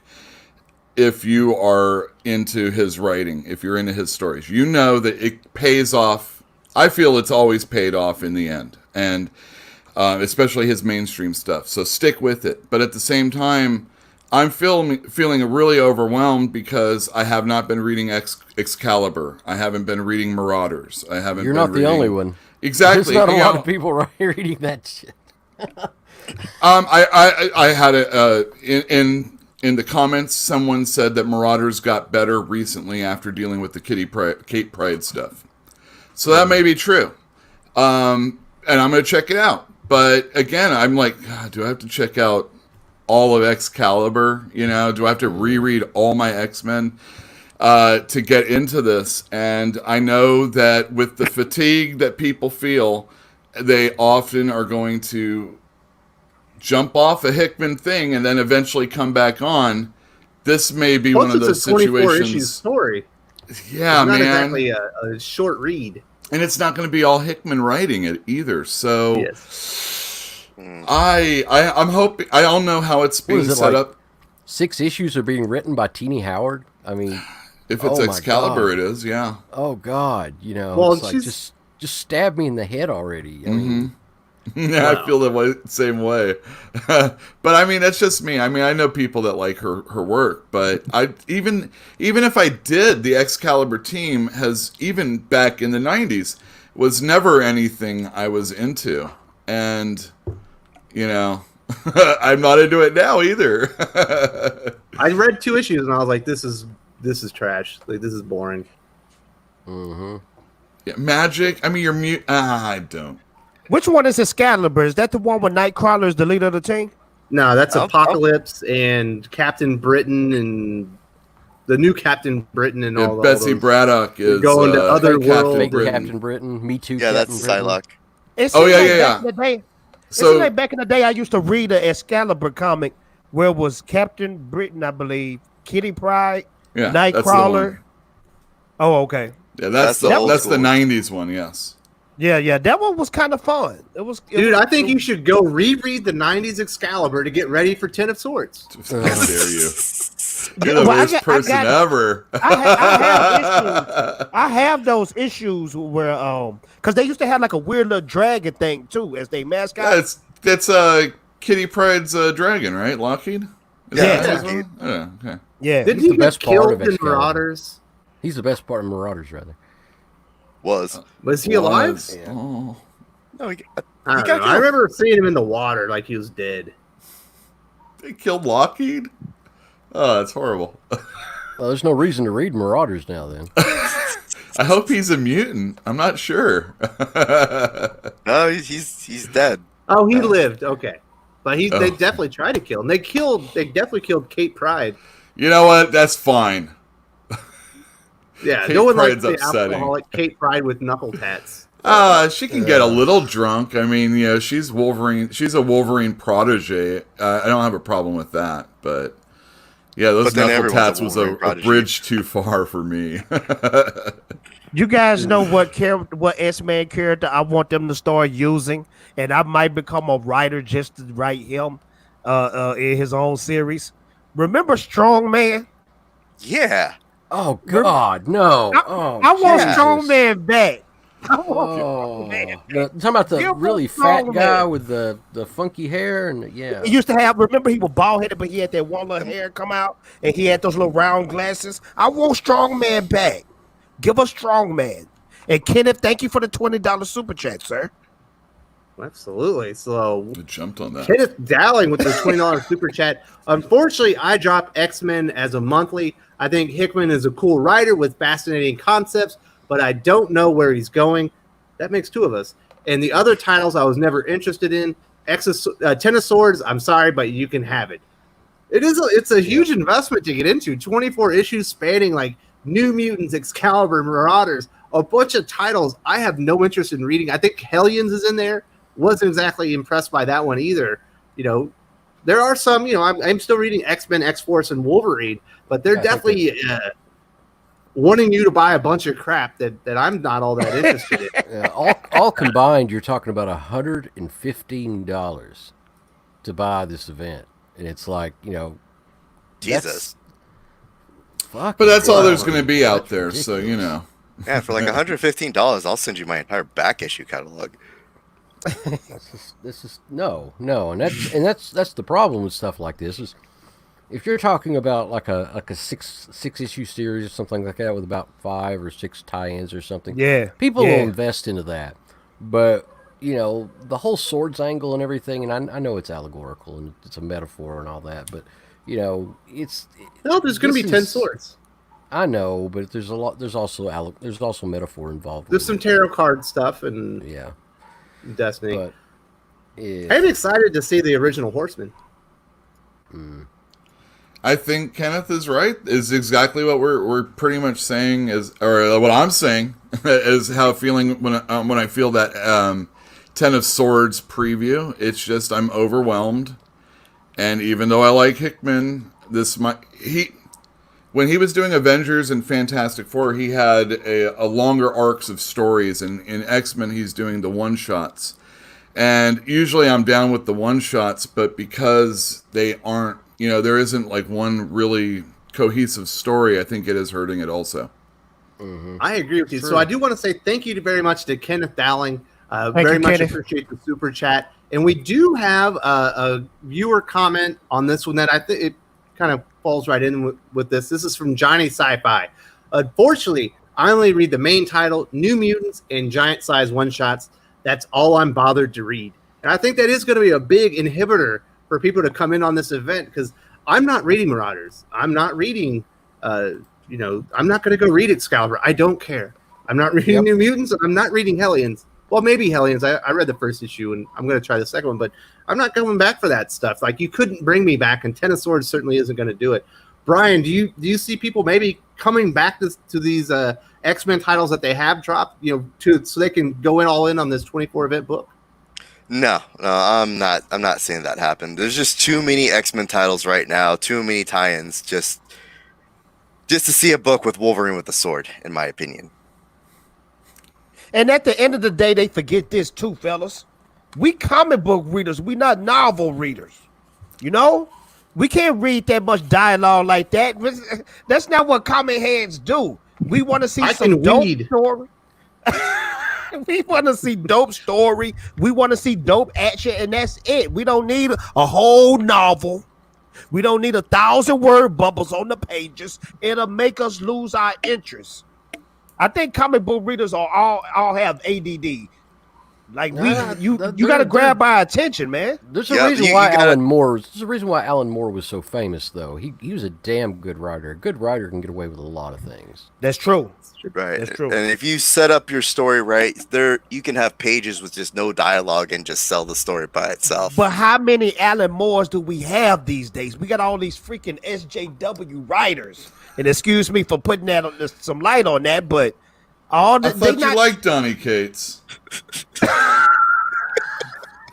if you are into his writing, if you're into his stories. You know that it pays off. I feel it's always paid off in the end, and especially his mainstream stuff. So stick with it. But at the same time, I'm feeling really overwhelmed because I have not been reading Excalibur. I haven't been reading Marauders. I haven't. You're been not the reading... only one. Exactly. There's not a lot of people reading that shit. I had in the comments, someone said that Marauders got better recently after dealing with the Kate Pride stuff. So that may be true. And I'm going to check it out. But again, I'm like, God, do I have to check out all of Excalibur? You know, do I have to reread all my X-Men to get into this? And I know that with the fatigue that people feel, they often are going to jump off a Hickman thing and then eventually come back on. This may be one of those situations. It's a 24-issue story. Yeah, it's not man. Exactly a short read. And it's not going to be all Hickman writing it either. So yes. I'm hoping. I don't know how it's being set up. 6 issues are being written by Teenie Howard. I mean, if it's Excalibur, it is. Yeah. Oh God, you know. Well, it's like just stab me in the head already. I mean, yeah, wow. I feel the same way. But I mean, that's just me. I mean, I know people that like her work, but even if I did, the Excalibur team has, even back in the 90s, was never anything I was into. And, you know, I'm not into it now either. I read 2 issues and I was like, this is trash. Like, this is boring. Mm-hmm. Yeah, Magic. I mean, you're mute. I don't. Which one is Excalibur? Is that the one with Nightcrawler is the leader of the team? No, that's Apocalypse and Captain Britain and the new Captain Britain and all. Betsy all those. Braddock is going to other world. Captain Britain. Me too. Yeah, Captain that's Britain. Psylocke. Yeah. So back in the day, I used to read an Excalibur comic where it was Captain Britain, I believe, Kitty Pryde, Nightcrawler. Oh, okay. Yeah, that's the 90s one. Yes. Yeah, that one was kind of fun. Dude, I think you should go reread the 90s Excalibur to get ready for 10 of Swords. How dare you? You're the worst person ever. I have those issues where because they used to have like a weird little dragon thing too as they mascot. Yeah, it's Kitty Pryde's dragon, right? Lockheed? Yeah. Okay. Yeah. Did he get killed in Marauders? He's the best part of Marauders, rather. Was he alive? Yeah. Oh. No, he got I remember seeing him in the water like he was dead. They killed Lockheed? Oh, that's horrible. Well, there's no reason to read Marauders now, then. I hope he's a mutant. I'm not sure. No, he's dead. Oh, he lived. Okay. But they definitely tried to kill him. They definitely killed Kate Pryde. You know what? That's fine. Yeah, Kate no one likes Pryde's the alcoholic Kate Pryde with knuckle tats. She can get a little drunk. I mean, you know, she's Wolverine. She's a Wolverine protege. I don't have a problem with that. But yeah, those knuckle tats was a bridge too far for me. You guys know what S-Man character I want them to start using, and I might become a writer just to write him in his own series. Remember Strongman? Yeah. Oh God, no! I want Strongman back. Talking about the really fat guy with the funky hair and He used to have. Remember, he was bald headed, but he had that one little hair come out, and he had those little round glasses. I want Strongman back. Give us Strongman. And Kenneth, thank you for the $20 super chat, sir. Absolutely. So I jumped on that. Kenneth Dowling with the $20 super chat. Unfortunately, I dropped X-Men as a monthly. I think Hickman is a cool writer with fascinating concepts, but I don't know where he's going. That makes 2 of us. And the other titles I was never interested in. Ten of Swords, I'm sorry, but you can have it. It's a huge investment to get into. 24 issues spanning like New Mutants, Excalibur, Marauders, a bunch of titles I have no interest in reading. I think Hellions is in there. Wasn't exactly impressed by that one either. There are some, I'm still reading X-Men, X-Force, and Wolverine, but they're definitely wanting you to buy a bunch of crap that I'm not all that interested in. All combined, you're talking about $115 to buy this event. And it's like, Jesus. But that's all there's going to be out there, ridiculous. So Yeah, for like $115, I'll send you my entire back issue catalog. This is no, and that's the problem with stuff like this is if you're talking about like a six issue series or something like that with about 5 or 6 tie-ins or something, people will invest into that. But the whole swords angle and everything, and I know it's allegorical and it's a metaphor and all that, but there's going to be 10 swords. I know, but there's a lot. There's also metaphor involved. There's some tarot card stuff and Destiny. But I'm excited to see the original Horseman. I think Kenneth is right. Is exactly what we're pretty much saying or what I'm saying is how I'm feeling when I feel that 10 of Swords preview. It's just I'm overwhelmed, and even though I like Hickman, when he was doing Avengers and Fantastic Four, he had a longer arcs of stories, and in X-Men he's doing the one-shots. And usually I'm down with the one-shots, but because they aren't, there isn't like one really cohesive story, I think it is hurting it also. Mm-hmm. I agree with you. True. So I do want to say thank you very much to Kenneth Dowling. Very much appreciate the super chat. And we do have a viewer comment on this one that I think it kind of falls right in with this. This is from Johnny Sci-Fi. Unfortunately, I only read the main title, New Mutants, and giant size one-shots. That's all I'm bothered to read. And I think that is going to be a big inhibitor for people to come in on this event because I'm not reading Marauders. I'm not reading, I'm not going to go read Excalibur. I don't care. I'm not reading New Mutants, and I'm not reading Hellions. Well, maybe Hellions. I read the first issue, and I'm going to try the second one, but I'm not going back for that stuff. Like, you couldn't bring me back, and Ten of Swords certainly isn't going to do it. Brian, do you see people maybe coming back to these X-Men titles that they have dropped, so they can go all in on this 24 event book? No, I'm not seeing that happen. There's just too many X-Men titles right now, too many tie-ins just to see a book with Wolverine with a sword, in my opinion. And at the end of the day, they forget this too, fellas. We comic book readers. We not novel readers. We can't read that much dialogue like that. That's not what comic heads do. We want to see some dope story. We want to see dope story. We want to see dope action, and that's it. We don't need a whole novel. We don't need 1,000-word bubbles on the pages. It'll make us lose our interest. I think comic book readers all have ADD. Like you got to grab our attention, man. There's a reason why Alan Moore. There's a reason why Alan Moore was so famous, though. He was a damn good writer. A good writer can get away with a lot of things. That's true. Right. That's true. And if you set up your story right, you can have pages with just no dialogue and just sell the story by itself. But how many Alan Moores do we have these days? We got all these freaking SJW writers. And excuse me for putting some light on that, but I thought you liked Donny Cates.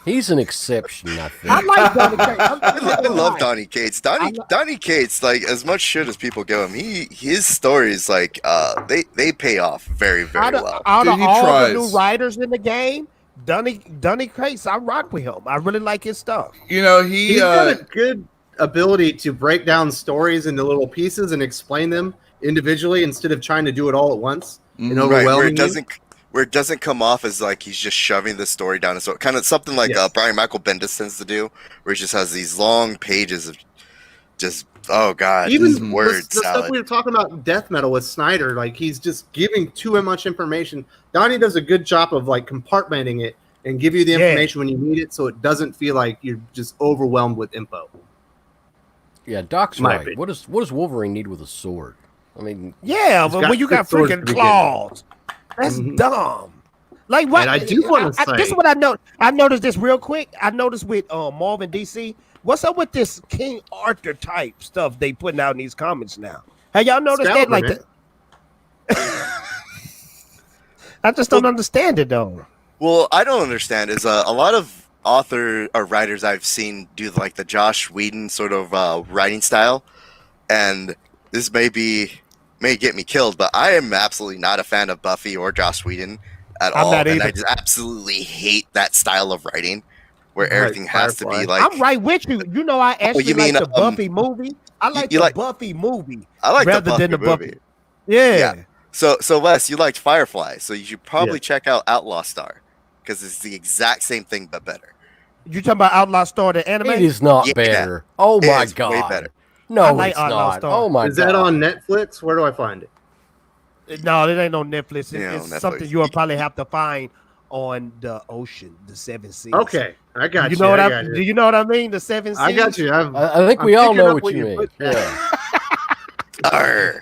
He's an exception, I think. I like Donny Cates. I love Donny Cates. Donny Cates, like, as much shit as people give him, his stories, like, they pay off very, very well. Out of all the new writers in the game, Donny Cates, I rock with him. I really like his stuff. He's got a good ability to break down stories into little pieces and explain them individually instead of trying to do it all at once and overwhelming where it doesn't come off as like he's just shoving the story down his throat. Kind of something like Brian Michael Bendis tends to do, where he just has these long pages of just, oh God, even word the stuff we were talking about Death Metal with Snyder, like he's just giving too much information. Donnie does a good job of like compartmenting it and give you the information when you need it, so it doesn't feel like you're just overwhelmed with info. Yeah, Doc's right. What does Wolverine need with a sword? I mean, but when you got freaking claws, that's dumb. Like what? And I do want to say this is what I know. I noticed this real quick. I noticed with Marvel and DC. What's up with this King Arthur type stuff they putting out in these comics now? Have y'all noticed that? Like I just don't understand it though. Well, I don't understand is a lot of author or writers I've seen do like the Josh Whedon sort of writing style, and this may get me killed, but I am absolutely not a fan of Buffy or Josh Whedon at all, and I just absolutely hate that style of writing where everything has to be like. I'm right with you. You know, I actually like the Buffy movie. I like the Buffy movie. I like rather the Buffy than the movie. Buffy. Yeah. So Wes, you liked Firefly, so you should probably check out Outlaw Star because it's the exact same thing but better. You talking about Outlaw Star the anime? It is not better. Oh my god. Way better. No, it's not. Star. Oh my god. Is that on Netflix? Where do I find it? No, it ain't on Netflix. It's Netflix. something you'll probably have to find on the ocean, the 7 seas. Okay, I got you. Do you know what I mean? The 7 seas. I got you. I think we all know what you mean. Yeah.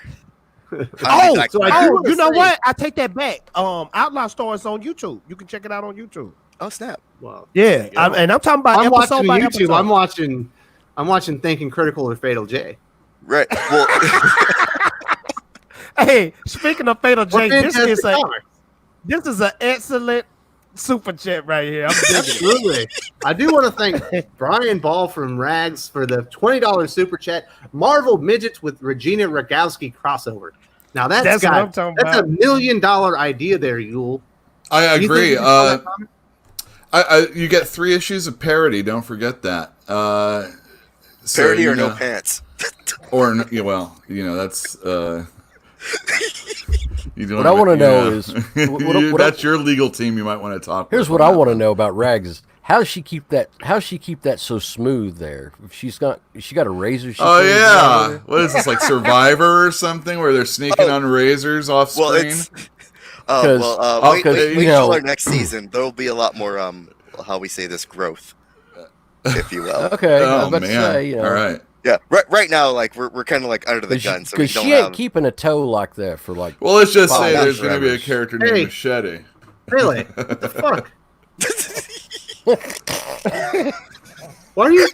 You know what? I take that back. Outlaw Star is on YouTube. You can check it out on YouTube. Oh snap! Well, yeah, and I'm talking about episode by YouTube. episode. I'm watching Thinking Critical or Fatal J. Right. Well, hey, speaking of Fatal J, this is an excellent super chat right here. I'm Absolutely. I do want to thank Brian Ball from Rags for the $20 super chat. Marvel Midgets with Regina Rogowski crossover. Now that's a $1 million idea there, Yule. I agree. You get 3 issues of parody. Don't forget that. Parody or no pants. Or that's. What I want to know is that's your legal team. You might want to talk. Here's what I want to know about Rags: is how does she keep that so smooth there? If she got a razor. Oh yeah, what is this, like Survivor or something where they're sneaking on razors off screen? Wait till our next season. There'll be a lot more how we say this, growth, if you will. Okay. Oh man. All right. Yeah, right now, like we're kind of like under the gun, so because she ain't keeping a toe like that for like. Well, let's just say there's going to be a character named Machete. Really? What the fuck? Why are you?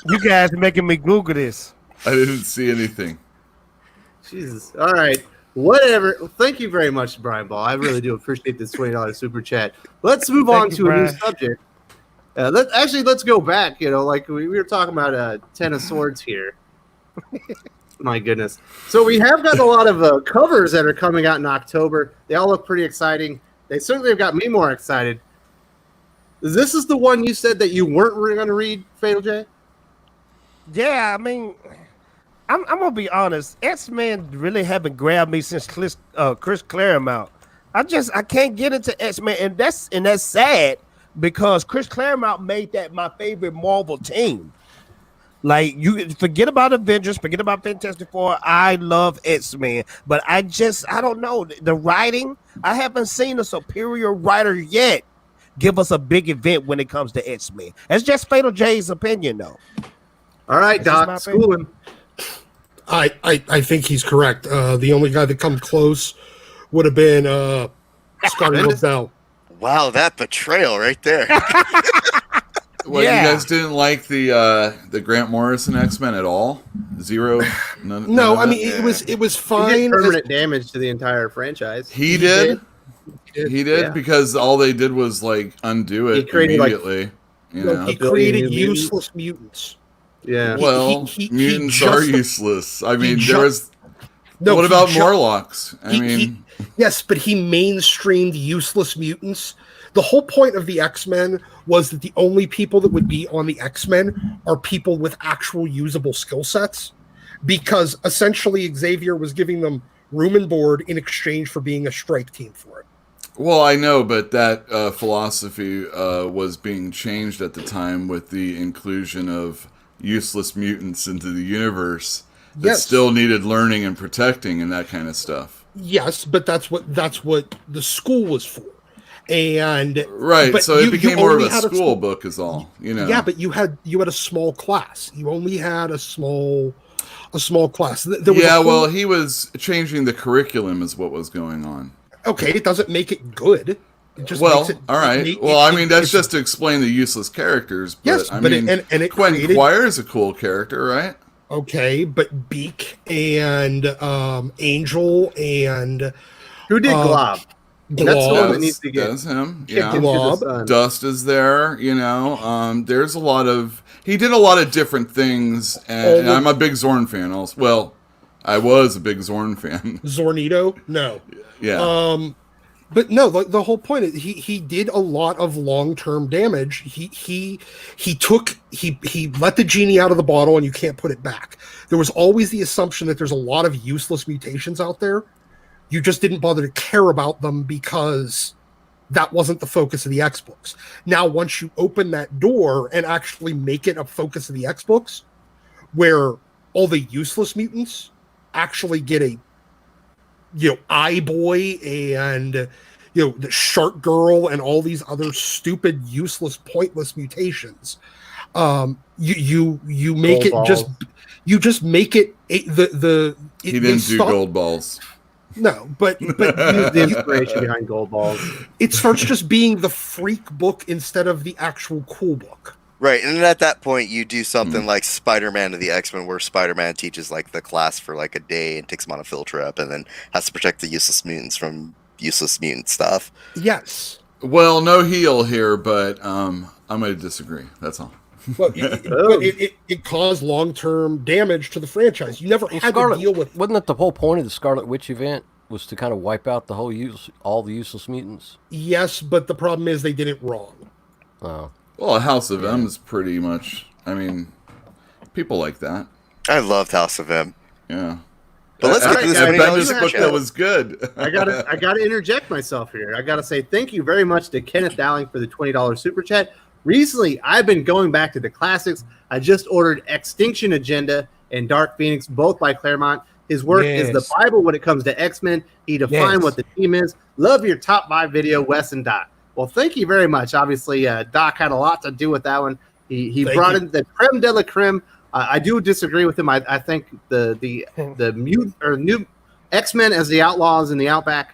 You guys making me Google this. I didn't see anything. Jesus. All right. Whatever. Thank you very much, Brian Ball. I really do appreciate this $20 super chat. Let's move on to a new subject. Let's go back. Like we were talking about Ten of Swords here. My goodness. So we have got a lot of covers that are coming out in October. They all look pretty exciting. They certainly have got me more excited. This is the one you said that you weren't going to read, Fatal J? Yeah, I mean, I'm going to be honest. X-Men really haven't grabbed me since Chris Claremont. I can't get into X-Men, and that's sad. Because Chris Claremont made that my favorite Marvel team. Like, you forget about Avengers, forget about Fantastic Four. I love X-Men, but I don't know. The writing, I haven't seen a superior writer yet give us a big event when it comes to X-Men. That's just Fatal J's opinion, though. All right, Doc, school him. I think he's correct. The only guy that come close would have been Scotty Lobdell. Wow, that betrayal right there. You guys didn't like the Grant Morrison X-Men at all? Zero? No, I mean it was fine. He did permanent damage to the entire franchise. He did because all they did was like undo it immediately. He created useless mutants. Yeah. Well, mutants are useless. I mean, there was. No, what about Morlocks? Yes, but he mainstreamed useless mutants. The whole point of the X-Men was that the only people that would be on the X-Men are people with actual usable skill sets, because essentially Xavier was giving them room and board in exchange for being a strike team for it. Well, I know, but that philosophy was being changed at the time with the inclusion of useless mutants into the universe that still needed learning and protecting and that kind of stuff. Yes, but that's what the school was for. And right, so it became more of a school book is all, Yeah, but you had a small class. You only had a small class. He was changing the curriculum is what was going on. Okay, it doesn't make it good. It just well, makes it, all right. Well, I mean, that's just to explain the useless characters. But, yes, I but mean, it Quentin created, Quire is a cool character, right? okay, but Beak and Angel and Who did Glob? That's the one that needs to get. That's him. kicked Yeah. into the Glob. sun. Dust is there, you know. There's a lot of he did a lot of different things, and I'm a big Zorn fan. Also, well, I was a big Zorn fan. Zornito, no, Yeah. but no. The whole point is he did a lot of long-term damage. He let the genie out of the bottle, and you can't put it back. There was always the assumption that there's a lot of useless mutations out there. You just didn't bother to care about them because that wasn't the focus of the X books. Now, once you open that door and actually make it a focus of the X books, where all the useless mutants actually get a, Eye Boy and, the Shark Girl and all these other stupid, useless, pointless mutations, you make Gold it just, balls. you just make it he didn't do gold balls. No, but Use the inspiration behind Gold Balls. it starts just being the freak book instead of the actual cool book. Right, and at that point, you do something like Spider-Man of the X-Men, where Spider-Man teaches like the class for like a day and takes them on a field trip, and then has to protect the useless mutants from useless mutant stuff. Yes. Well, no heel here, but I'm going to disagree. That's all. But it caused long-term damage to the franchise. You never had to deal with. Wasn't that the whole point of the Scarlet Witch event? Was to kind of wipe out the whole all the useless mutants? Yes, but the problem is they did it wrong. Oh. Well, House of M is pretty much. I mean, people like that. I loved House of M. Yeah. But let's get to this Bendis book that was good. I gotta interject myself here. I gotta say thank you very much to Kenneth Dowling for the $20 super chat. Recently, I've been going back to the classics. I just ordered Extinction Agenda and Dark Phoenix, both by Claremont. His work is the Bible when it comes to X-Men. He defined what the team is. Love your top 5 video, Wes and Doc. Well, thank you very much. Obviously, Doc had a lot to do with that one. He brought in the creme de la creme. I do disagree with him. I think the mutant or new X-Men as the Outlaws in the Outback,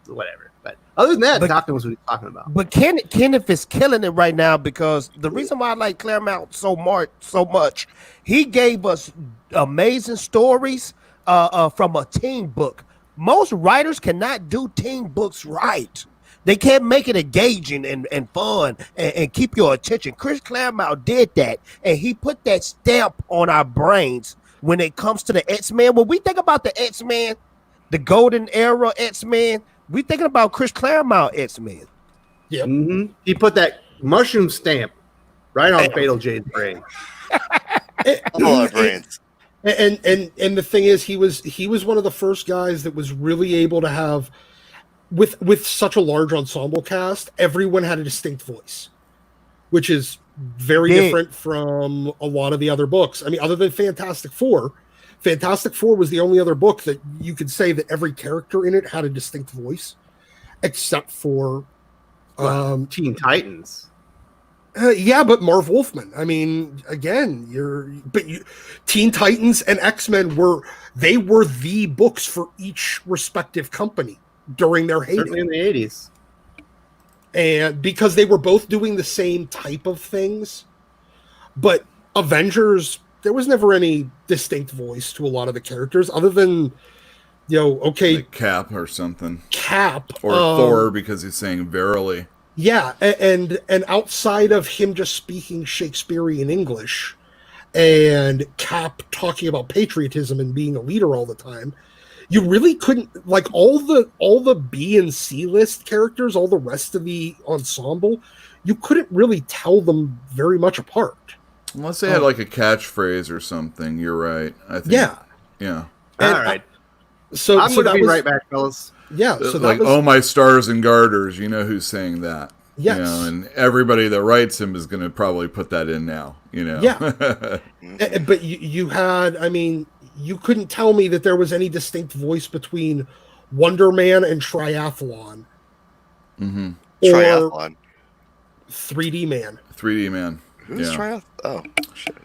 whatever. But other than that, Doc knows what he's talking about. But Kenneth is killing it right now, because the reason why I like Claremont so much, he gave us amazing stories from a teen book. Most writers cannot do teen books right. They can't make it engaging and fun and keep your attention. Chris Claremont did that, and he put that stamp on our brains when it comes to the X-Men. When we think about the X-Men, the golden era X-Men, we thinking about Chris Claremont X-Men. Yeah. Mm-hmm. He put that mushroom stamp right on Fatal Jade's brain. All our brains. And the thing is, he was one of the first guys that was really able to have, with such a large ensemble cast, everyone had a distinct voice, which is very different from a lot of the other books. I mean, other than Fantastic Four was the only other book that you could say that every character in it had a distinct voice, except for Teen Titans. But Marv Wolfman. I mean, again, Teen Titans and X-Men were the books for each respective company during their heyday. Certainly in the 80s. And because they were both doing the same type of things. But Avengers, there was never any distinct voice to a lot of the characters other than, like Cap or something. Cap. Or Thor, because he's saying verily. Yeah, and outside of him just speaking Shakespearean English and Cap talking about patriotism and being a leader all the time, you really couldn't, like, all the B and C list characters, all the rest of the ensemble, you couldn't really tell them very much apart. Unless they had like a catchphrase or something. You're right. I think. Yeah. All right. So I'm going to be right back, fellas. Yeah. So like, oh my stars and garters. You know who's saying that? Yes. And everybody that writes him is going to probably put that in now. Yeah. But you had, I mean, you couldn't tell me that there was any distinct voice between Wonder Man and Triathlon. Mm-hmm. Triathlon. 3D Man. 3D Man. Who's Triathlon? Oh, shit.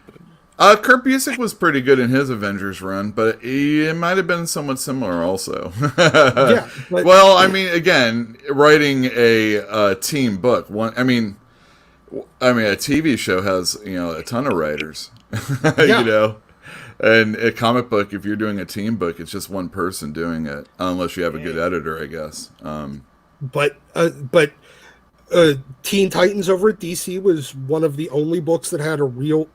Kurt Busiek was pretty good in his Avengers run, but it might have been somewhat similar also. Yeah. But, well, I mean, again, writing a team book. A TV show has a ton of writers. Yeah. And a comic book, if you're doing a team book, it's just one person doing it, unless you have a good editor, I guess. But Teen Titans over at DC was one of the only books that had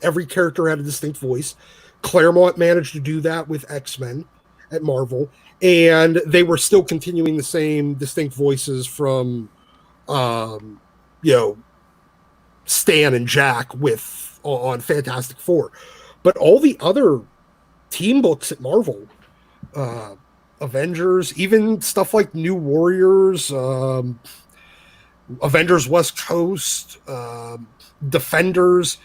every character had a distinct voice. Claremont managed to do that with X-Men at Marvel, and they were still continuing the same distinct voices from, Stan and Jack on Fantastic Four. But all the other team books at Marvel, Avengers, even stuff like New Warriors, Avengers West Coast, Defenders,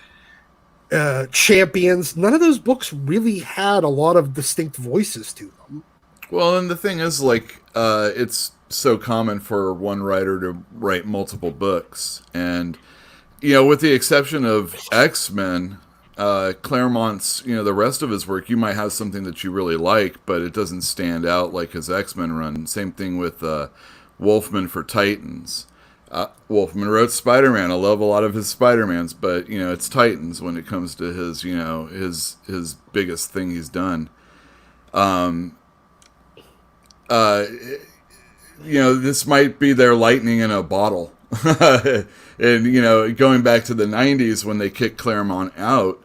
Champions, none of those books really had a lot of distinct voices to them. Well, and the thing is, it's so common for one writer to write multiple books. And, with the exception of X-Men, Claremont's, the rest of his work, you might have something that you really like, but it doesn't stand out like his X-Men run. Same thing with Wolfman for Titans. Wolfman wrote Spider-Man. I love a lot of his Spider-Mans, but it's Titans when it comes to his his biggest thing he's done. This might be their lightning in a bottle. And going back to the 90s when they kicked Claremont out,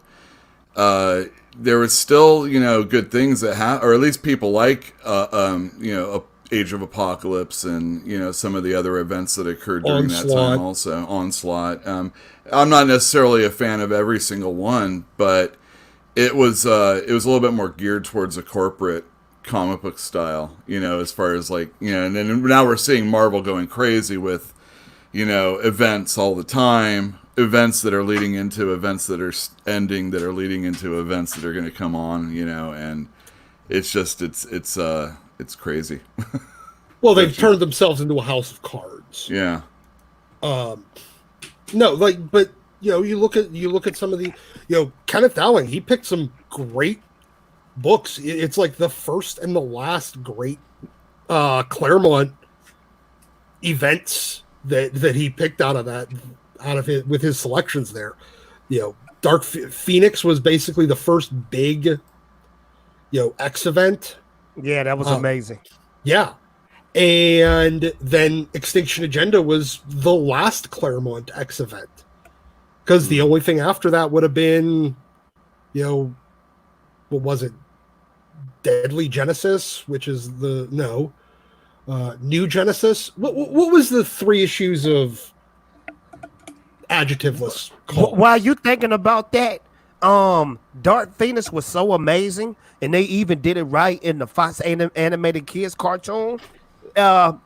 there was still good things that or at least people like Age of Apocalypse and some of the other events that occurred during that time. Also Onslaught. I'm not necessarily a fan of every single one, but it was a little bit more geared towards a corporate comic book style, as far as and then now we're seeing Marvel going crazy with events all the time, events that are leading into events that are ending, that are leading into events that are going to come on, and it's just it's crazy. Well, they've turned themselves into a house of cards. Yeah. No, but you look at some of the, Kenneth Dowling, he picked some great books. It's like the first and the last great Claremont events that he picked out of it with his selections there. Dark Phoenix was basically the first big X event. Yeah, that was amazing. Yeah. And then Extinction Agenda was the last Claremont X event. Because the only thing after that would have been, what was it? Deadly Genesis, which is New Genesis. What was the 3 issues of adjectiveless called? While you thinking about that, Dark Phoenix was so amazing, and they even did it right in the Fox animated kids cartoon. But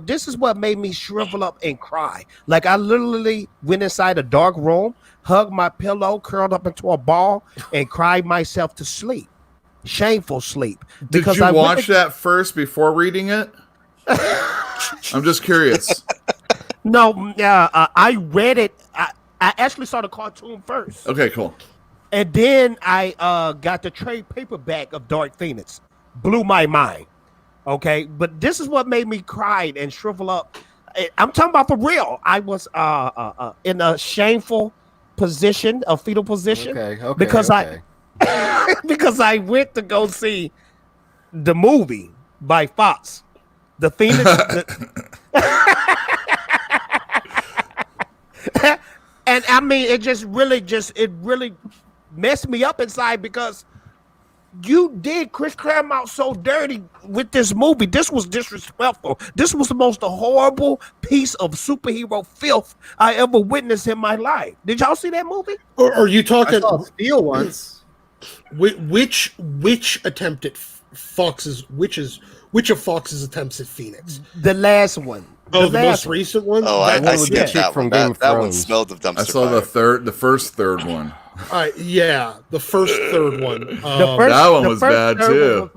this is what made me shrivel up and cry. Like I literally went inside a dark room, hugged my pillow, curled up into a ball, and cried myself to sleep. Shameful sleep. Did you watch that first before reading it? I'm just curious. No, I read it. I actually saw the cartoon first. Okay, cool. And then I got the trade paperback of Dark Phoenix. Blew my mind. Okay, but this is what made me cry and shrivel up. I'm talking about for real. I was in a shameful position, a fetal position. Okay. Because I went to go see the movie by Fox, the Phoenix. And I mean, it really messed me up inside because you did Chris Claremont so dirty with this movie. This was disrespectful. This was the most horrible piece of superhero filth I ever witnessed in my life. Did y'all see that movie? Or are you talking? I saw Steel once. Which attempt at Fox's? Which of Fox's attempts at Phoenix? The last one. The most recent one. Oh, I skipped that one. That one smelled of dumpster. I saw the first third one. Yeah, the first third one. That one was bad too.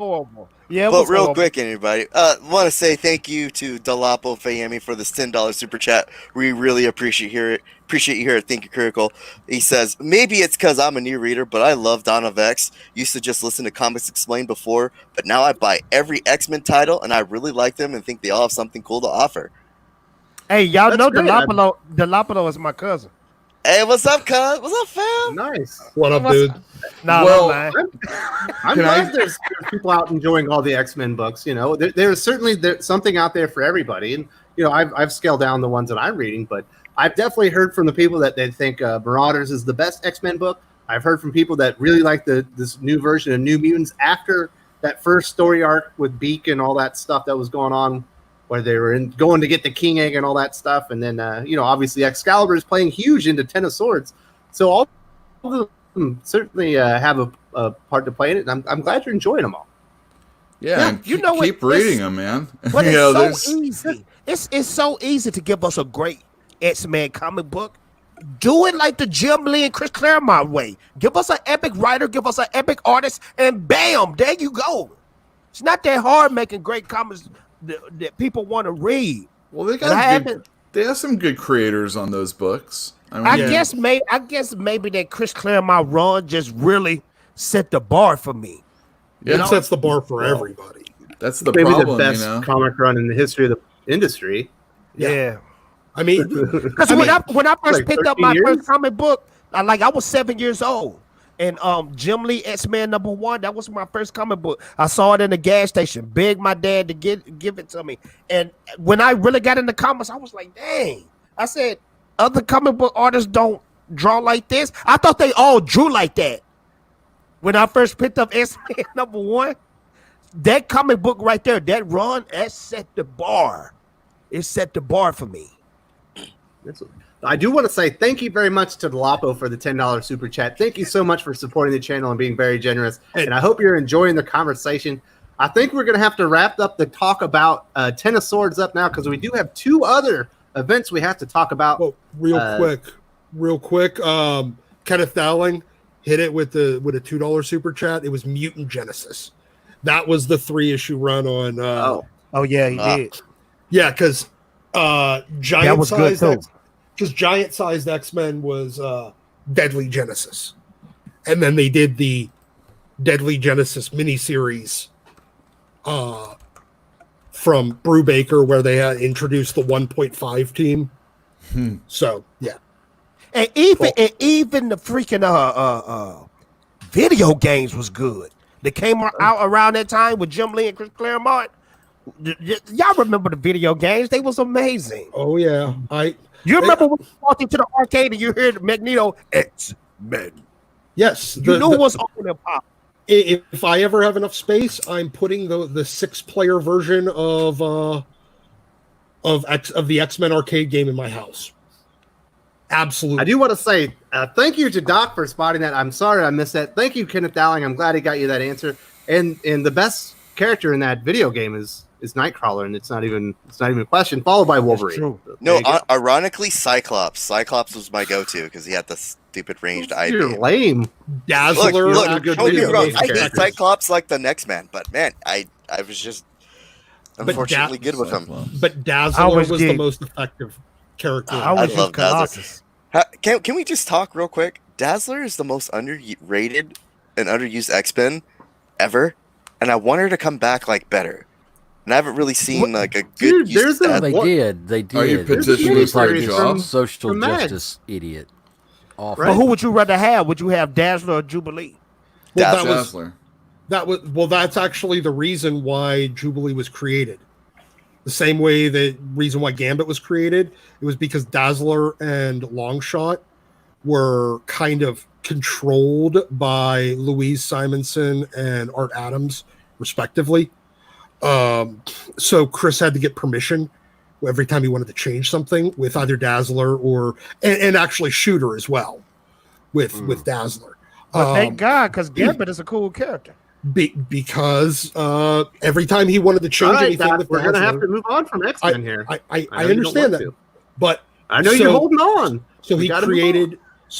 Yeah, but real quick, anybody, want to say thank you to Dalapo Fayemi for this $10 super chat. We really appreciate Appreciate you here. Thank you, Critical. He says, maybe it's because I'm a new reader, but I love Dawn of X. Used to just listen to Comics Explained before, but now I buy every X-Men title, and I really like them and think they all have something cool to offer. Hey, y'all know Delapolo is my cousin. Hey, what's up, cuz? What's up, fam? Nice. What up, dude? Nah, Well, I'm glad there's people out enjoying all the X-Men books. You know, there's certainly something out there for everybody. And, you know, I've scaled down the ones that I'm reading, but I've definitely heard from the people that they think Marauders is the best X-Men book. I've heard from people that really like this new version of New Mutants after that first story arc with Beak and all that stuff that was going on, where they were going to get the King Egg and all that stuff. And then, you know, obviously Excalibur is playing huge into Ten of Swords. So all of them certainly have a part to play in it. And I'm glad you're enjoying them all. Yeah, and you know keep reading them, man. But You it's know, so easy. It's so easy to give us a great X-Men comic book. Do it like the Jim Lee and Chris Claremont way. Give us an epic writer, give us an epic artist, and bam, there you go. It's not that hard making great comics that people want to read. Well, they have some good creators on those books. I guess maybe that Chris Claremont run just really set the bar for me. Yeah, it sets the bar for everybody. That's the Maybe problem, the best comic run in the history of the industry. Yeah. I mean, because when I first picked up my first comic book, I was 7 years old, and Jim Lee X-Men #1, that was my first comic book. I saw it in the gas station, begged my dad to give it to me, and when I really got into comics, I was like, dang! I said, other comic book artists don't draw like this. I thought they all drew like that. When I first picked up X-Men #1, that comic book right there, that run, that set the bar. It set the bar for me. I do want to say thank you very much to Lapo for the $10 super chat. Thank you so much for supporting the channel and being very generous. And I hope you're enjoying the conversation. I think we're going to have to wrap up the talk about Ten of Swords up now because we do have two other events we have to talk about. Well, real quick. Kenneth Dowling hit it with a $2 super chat. It was Mutant Genesis. That was the 3-issue run on. Oh yeah, he did. Yeah, because giant-sized X-Men was Deadly Genesis. And then they did the Deadly Genesis miniseries from Brubaker where they had introduced the 1.5 team. So, yeah. And even the freaking video games was good. They came out around that time with Jim Lee and Chris Claremont. Y'all remember the video games? They was amazing. Oh yeah, you remember when you walked into the arcade and you heard Magneto X-Men? Yes, you knew it was on and pop. If I ever have enough space, I'm putting the 6-player version of the X-Men arcade game in my house. Absolutely. I do want to say thank you to Doc for spotting that. I'm sorry I missed that. Thank you, Kenneth Dowling. I'm glad he got you that answer. And the best character in that video game is Nightcrawler, and it's not even a question. Followed by Wolverine. No, ironically, Cyclops. Cyclops was my go-to because he had the stupid ranged ID. You're lame. Dazzler. Look, I hate Cyclops like the next man, but man, I was just unfortunately good with him. But Dazzler was the most effective character. I love Dazzler. Can we just talk real quick? Dazzler is the most underrated and underused X-Men ever, and I want her to come back like better. And I haven't really seen like a good. They did. Are you petitioning for a job? Social justice idiot. Awful. But who would you rather have? Would you have Dazzler or Jubilee? Well, Dazzler. That's actually the reason why Jubilee was created. The same way the reason why Gambit was created, it was because Dazzler and Longshot were kind of controlled by Louise Simonson and Art Adams, respectively. So Chris had to get permission every time he wanted to change something with either Dazzler and actually Shooter as well with Dazzler. But thank God, because Gambit is a cool character. Because every time he wanted to change anything with we're Dazzler, going to have to move on from X-Men here. I understand that, but I know you're holding on. So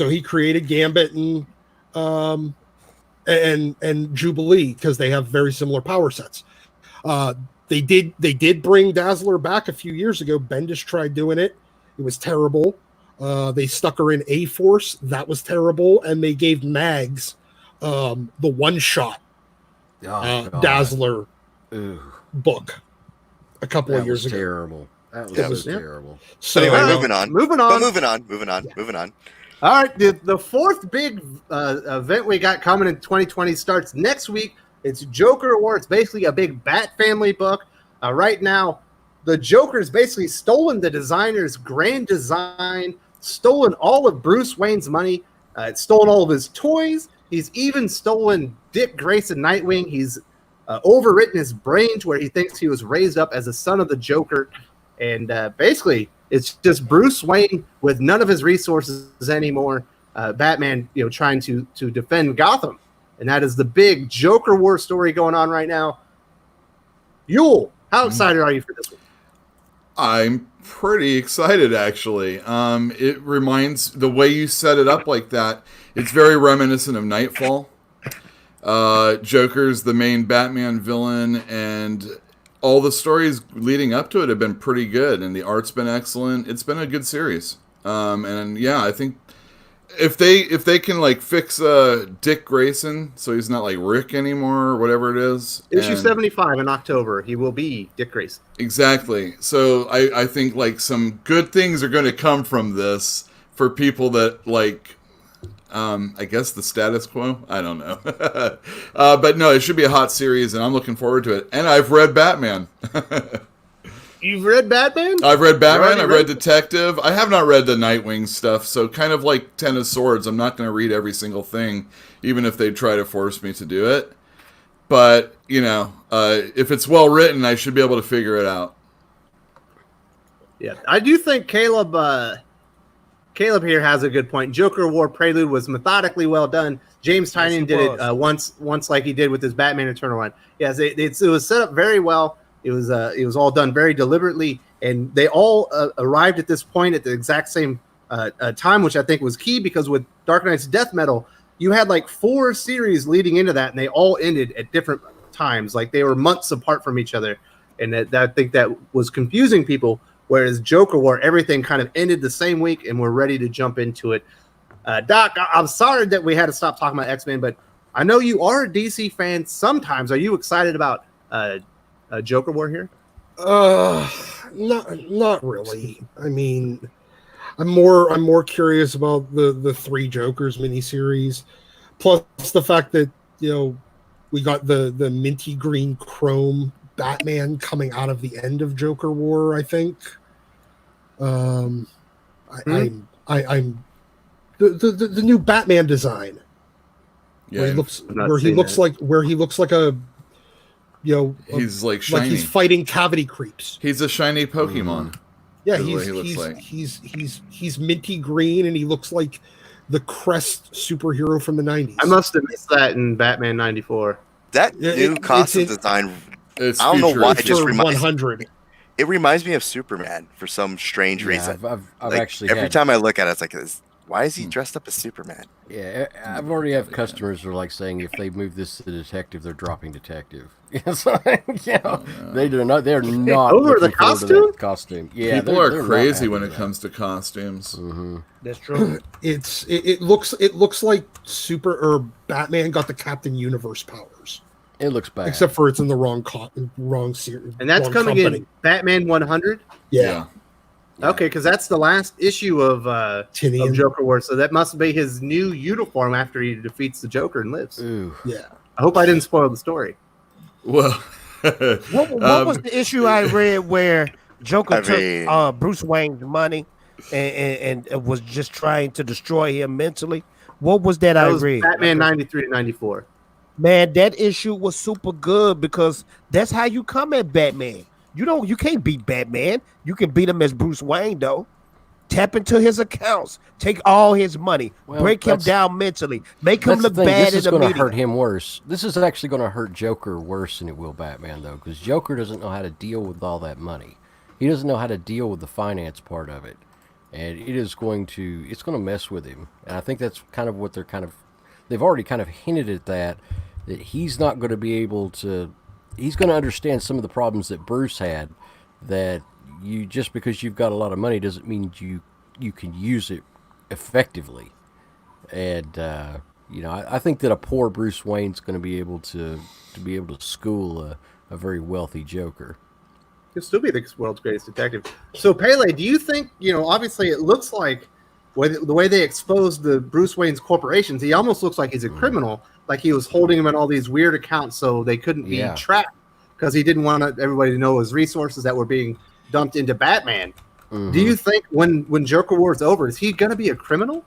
he created Gambit and Jubilee because they have very similar power sets. They did bring Dazzler back a few years ago. Bendis tried doing it. It was terrible. They stuck her in A-Force. That was terrible. And they gave Mags the one-shot Dazzler book a couple of years ago. Terrible. That was terrible. So anyway, moving on. Moving on. All right, the fourth big event we got coming in 2020 starts next week. It's Joker War. It's basically a big Bat Family book. Right now, the Joker's basically stolen the designer's grand design, stolen all of Bruce Wayne's money, stolen all of his toys. He's even stolen Dick Grayson Nightwing. He's overwritten his brain to where he thinks he was raised up as a son of the Joker. And basically, it's just Bruce Wayne with none of his resources anymore. Batman, trying to defend Gotham. And that is the big Joker War story going on right now. Yule, how excited are you for this one? I'm pretty excited, actually. It reminds, the way you set it up like that, it's very reminiscent of Nightfall. Joker's the main Batman villain, and all the stories leading up to it have been pretty good, and the art's been excellent. It's been a good series. And yeah, I think if they can like fix Dick Grayson so he's not like Rick anymore or whatever it is. Issue 75 in October, he will be Dick Grayson. Exactly. So I think like some good things are going to come from this for people that like, I guess the status quo. I don't know. But no, it should be a hot series and I'm looking forward to it. And I've read Batman. You've read Batman? I've read Batman. I've read Detective. I have not read the Nightwing stuff. So kind of like Ten of Swords, I'm not going to read every single thing, even if they try to force me to do it. But, if it's well written, I should be able to figure it out. Yeah, I do think Caleb here has a good point. Joker War Prelude was methodically well done. James Tynion did it once like he did with his Batman Eternal run. Yes, it was set up very well. It was all done very deliberately, and they all arrived at this point at the exact same time, which I think was key because with Dark Knight's Death Metal, you had like 4 series leading into that, and they all ended at different times. Like they were months apart from each other, and I think that was confusing people. Whereas Joker War, everything kind of ended the same week, and we're ready to jump into it. Doc, I'm sorry that we had to stop talking about X-Men, but I know you are a DC fan sometimes. Are you excited about Joker War here? Not really. I mean, I'm more curious about the Three Jokers miniseries, plus the fact that we got the minty green chrome Batman coming out of the end of Joker War. I think. I'm the new Batman design. Yeah, where he looks like a. He's like shiny. Like he's fighting cavity creeps. He's a shiny Pokemon. Yeah, he's minty green, and he looks like the Crest superhero from the 90s. I must have missed that in Batman 94. That new costume design, I don't know why, it just reminds 100. It reminds me of Superman for some strange reason. I've actually every time I look at it, it's like, why is he dressed up as Superman? Yeah, I've already have customers who are like saying if they move this to detective, they're dropping detective. It's like, they're not over the costume. Yeah, people are crazy when it comes to costumes. Mm-hmm. That's true. It looks like Batman got the Captain Universe powers. It looks bad, except for it's in the wrong series, and that's coming in Batman 100. Yeah. Okay, because that's the last issue of Joker War, so that must be his new uniform after he defeats the Joker and lives. Ooh. Yeah. I hope I didn't spoil the story. Well, what was the issue I read where Joker took Bruce Wayne's money and was just trying to destroy him mentally? What was that I read? Batman 93 to 94. Man, that issue was super good because that's how you come at Batman. You can't beat Batman. You can beat him as Bruce Wayne, though. Tap into his accounts, take all his money, break him down mentally, make him look bad in the media. This is going to hurt him worse. This is actually going to hurt Joker worse than it will Batman, though, because Joker doesn't know how to deal with all that money. He doesn't know how to deal with the finance part of it, and it's going to mess with him. And I think that's kind of what they've already kind of hinted at that he's not going to be able to. He's going to understand some of the problems that Bruce had, that just because you've got a lot of money doesn't mean you can use it effectively. And I think that a poor Bruce Wayne's going to be able to school a very wealthy Joker. He'll still be the world's greatest detective. So, Pele, do you think, obviously it looks like the way they exposed the Bruce Wayne's corporations, he almost looks like he's a criminal, like he was holding them in all these weird accounts so they couldn't be tracked because he didn't want everybody to know his resources that were being dumped into Batman. Mm-hmm. Do you think when Joker War is over, is he going to be a criminal?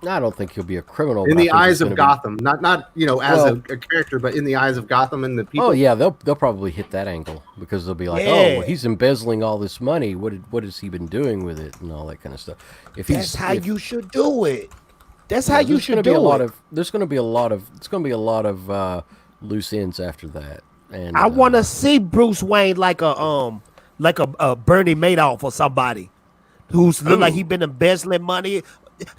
I don't think he'll be a criminal in the eyes of Gotham, not as a character, but in the eyes of Gotham and the people. Oh yeah, they'll probably hit that angle because they'll be like, oh, he's embezzling all this money. What has he been doing with it and all that kind of stuff. That's how you should do it. That's how you should do it. There's going to be a lot of loose ends after that. And I want to see Bruce Wayne like a Bernie Madoff or somebody who's look like he been embezzling money.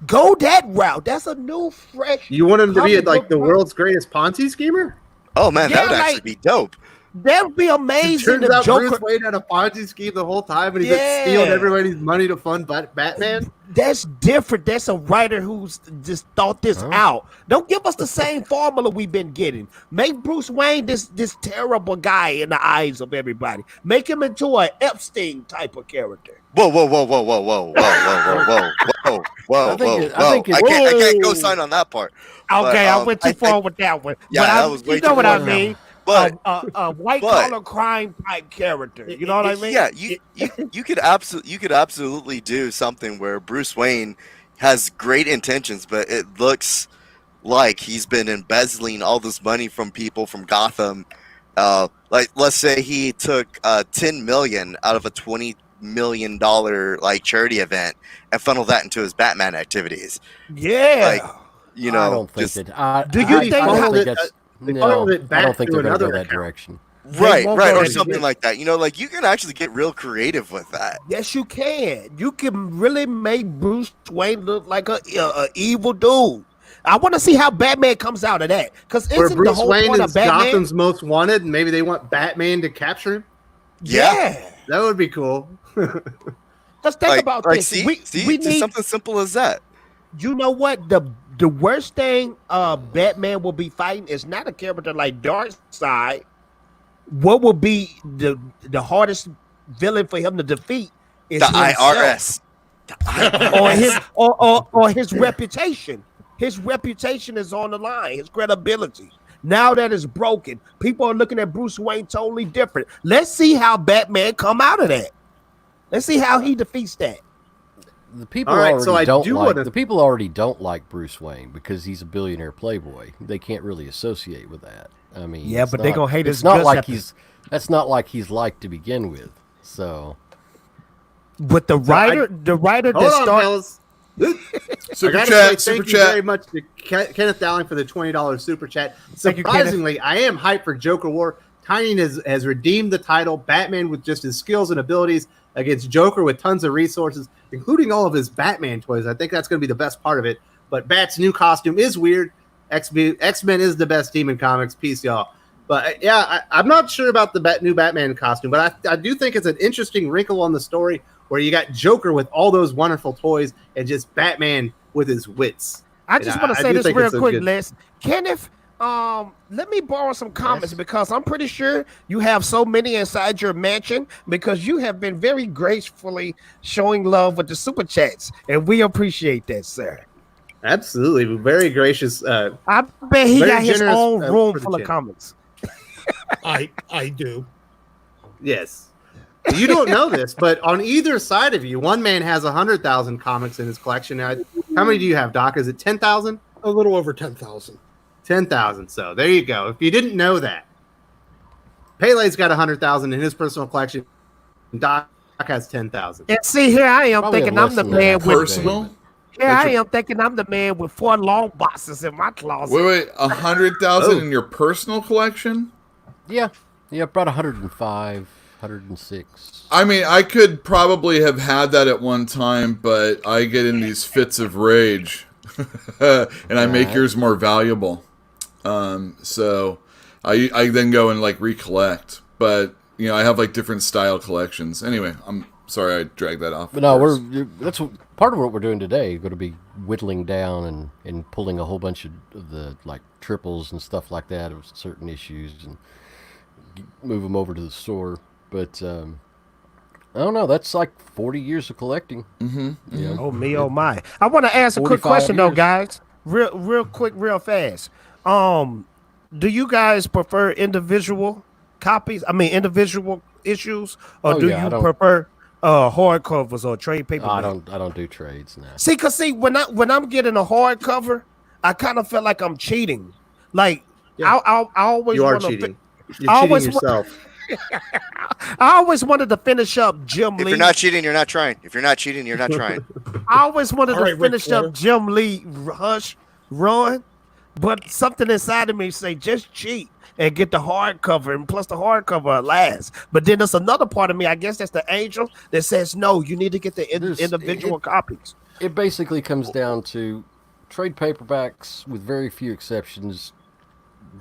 Go that route. That's a new, fresh. You want him to be like the world's greatest Ponzi schemer? Oh man, that would actually be dope. That would be amazing. Turns out Joker... Bruce Wayne had a Ponzi scheme the whole time, and he's stealing everybody's money to fund Batman. That's different. That's a writer who's just thought this out. Don't give us the same formula we've been getting. Make Bruce Wayne this terrible guy in the eyes of everybody. Make him into an Epstein type of character. Whoa! I can't go sign on that part. Okay, I went too far with that one. Yeah, that was way too far. You know what I mean? But a white collar crime type character. You know what I mean? Yeah, you could absolutely do something where Bruce Wayne has great intentions, but it looks like he's been embezzling all this money from people from Gotham. Like let's say he took $10 million out of a $20 million charity event and funnel that into his Batman activities. Yeah, I don't think that. Do you think I don't think they're going to go that direction. Right, or something like that. Like you can actually get real creative with that. Yes, you can. You can really make Bruce Wayne look like a evil dude. I want to see how Batman comes out of that because isn't Bruce the whole Wayne point is of Batman Gotham's most wanted, and maybe they want Batman to capture him. Yeah. That would be cool. Let's think about this. We need something simple as that. You know what? The worst thing Batman will be fighting is not a character like Darkseid. What will be the hardest villain for him to defeat is the IRS. or his reputation. His reputation is on the line. His credibility. Now that it's broken, people are looking at Bruce Wayne totally different. Let's see how Batman come out of that. Let's see how he defeats that. The people the people already don't like Bruce Wayne because he's a billionaire playboy. They can't really associate with that. I mean, but they're gonna hate his. It's not like that's not like he's liked to begin with. So, but the writer that starts. Super chat. Thank you very much to Kenneth Dowling for the $20 super chat. Surprisingly, I am hyped for Joker War. Tynion has redeemed the title. Batman with just his skills and abilities against Joker with tons of resources, including all of his Batman toys. I think that's going to be the best part of it. But Bat's new costume is weird. X-Men is the best team in comics. Peace, y'all. But I'm not sure about the new Batman costume, but I do think it's an interesting wrinkle on the story where you got Joker with all those wonderful toys and just Batman with his wits. I just want to say this real quick, Les. Kenneth, let me borrow some comments because I'm pretty sure you have so many inside your mansion because you have been very gracefully showing love with the super chats, and we appreciate that, sir. Absolutely. Very gracious. I bet he got his own room full of comments. I do. Yes. You don't know this, but on either side of you, one man has 100,000 comics in his collection. Now, how many do you have, Doc? Is it 10,000? A little over 10,000. 10,000. So there you go. If you didn't know that, Pele's got 100,000 in his personal collection. Doc has 10,000. And see, here I am thinking I'm the man with personal. Here I am thinking I'm the man with 4 long boxes in my closet. Wait, 100,000 in your personal collection? Yeah, about 105. 106. I mean, I could probably have had that at one time, but I get in these fits of rage, and I make yours more valuable. So I then go and recollect. But I have different style collections. Anyway, I'm Sorry, I dragged that off. But no, that's part of what we're doing today. Going to be whittling down and pulling a whole bunch of the like triples and stuff like that of certain issues and move them over to the store. But I don't know. That's like 40 years of collecting. Mm-hmm. Yeah. Oh me, oh my! I want to ask a quick question though, guys. Real quick, real fast. Do you guys prefer individual copies? I mean, individual issues, or do you prefer hardcovers or trade paper? I don't do trades now. See, when I'm getting a hardcover, I kind of feel like I'm cheating. Like I always you are cheating. You're cheating yourself. I always wanted to finish up Jim Lee. If you're not cheating, you're not trying. If you're not cheating, you're not trying. I always wanted to finish up Jim Lee Hush run, but something inside of me say just cheat and get the hardcover, and plus the hardcover lasts. But then there's another part of me, I guess that's the angel, that says no, you need to get the individual copies. It basically comes down to trade paperbacks, with very few exceptions,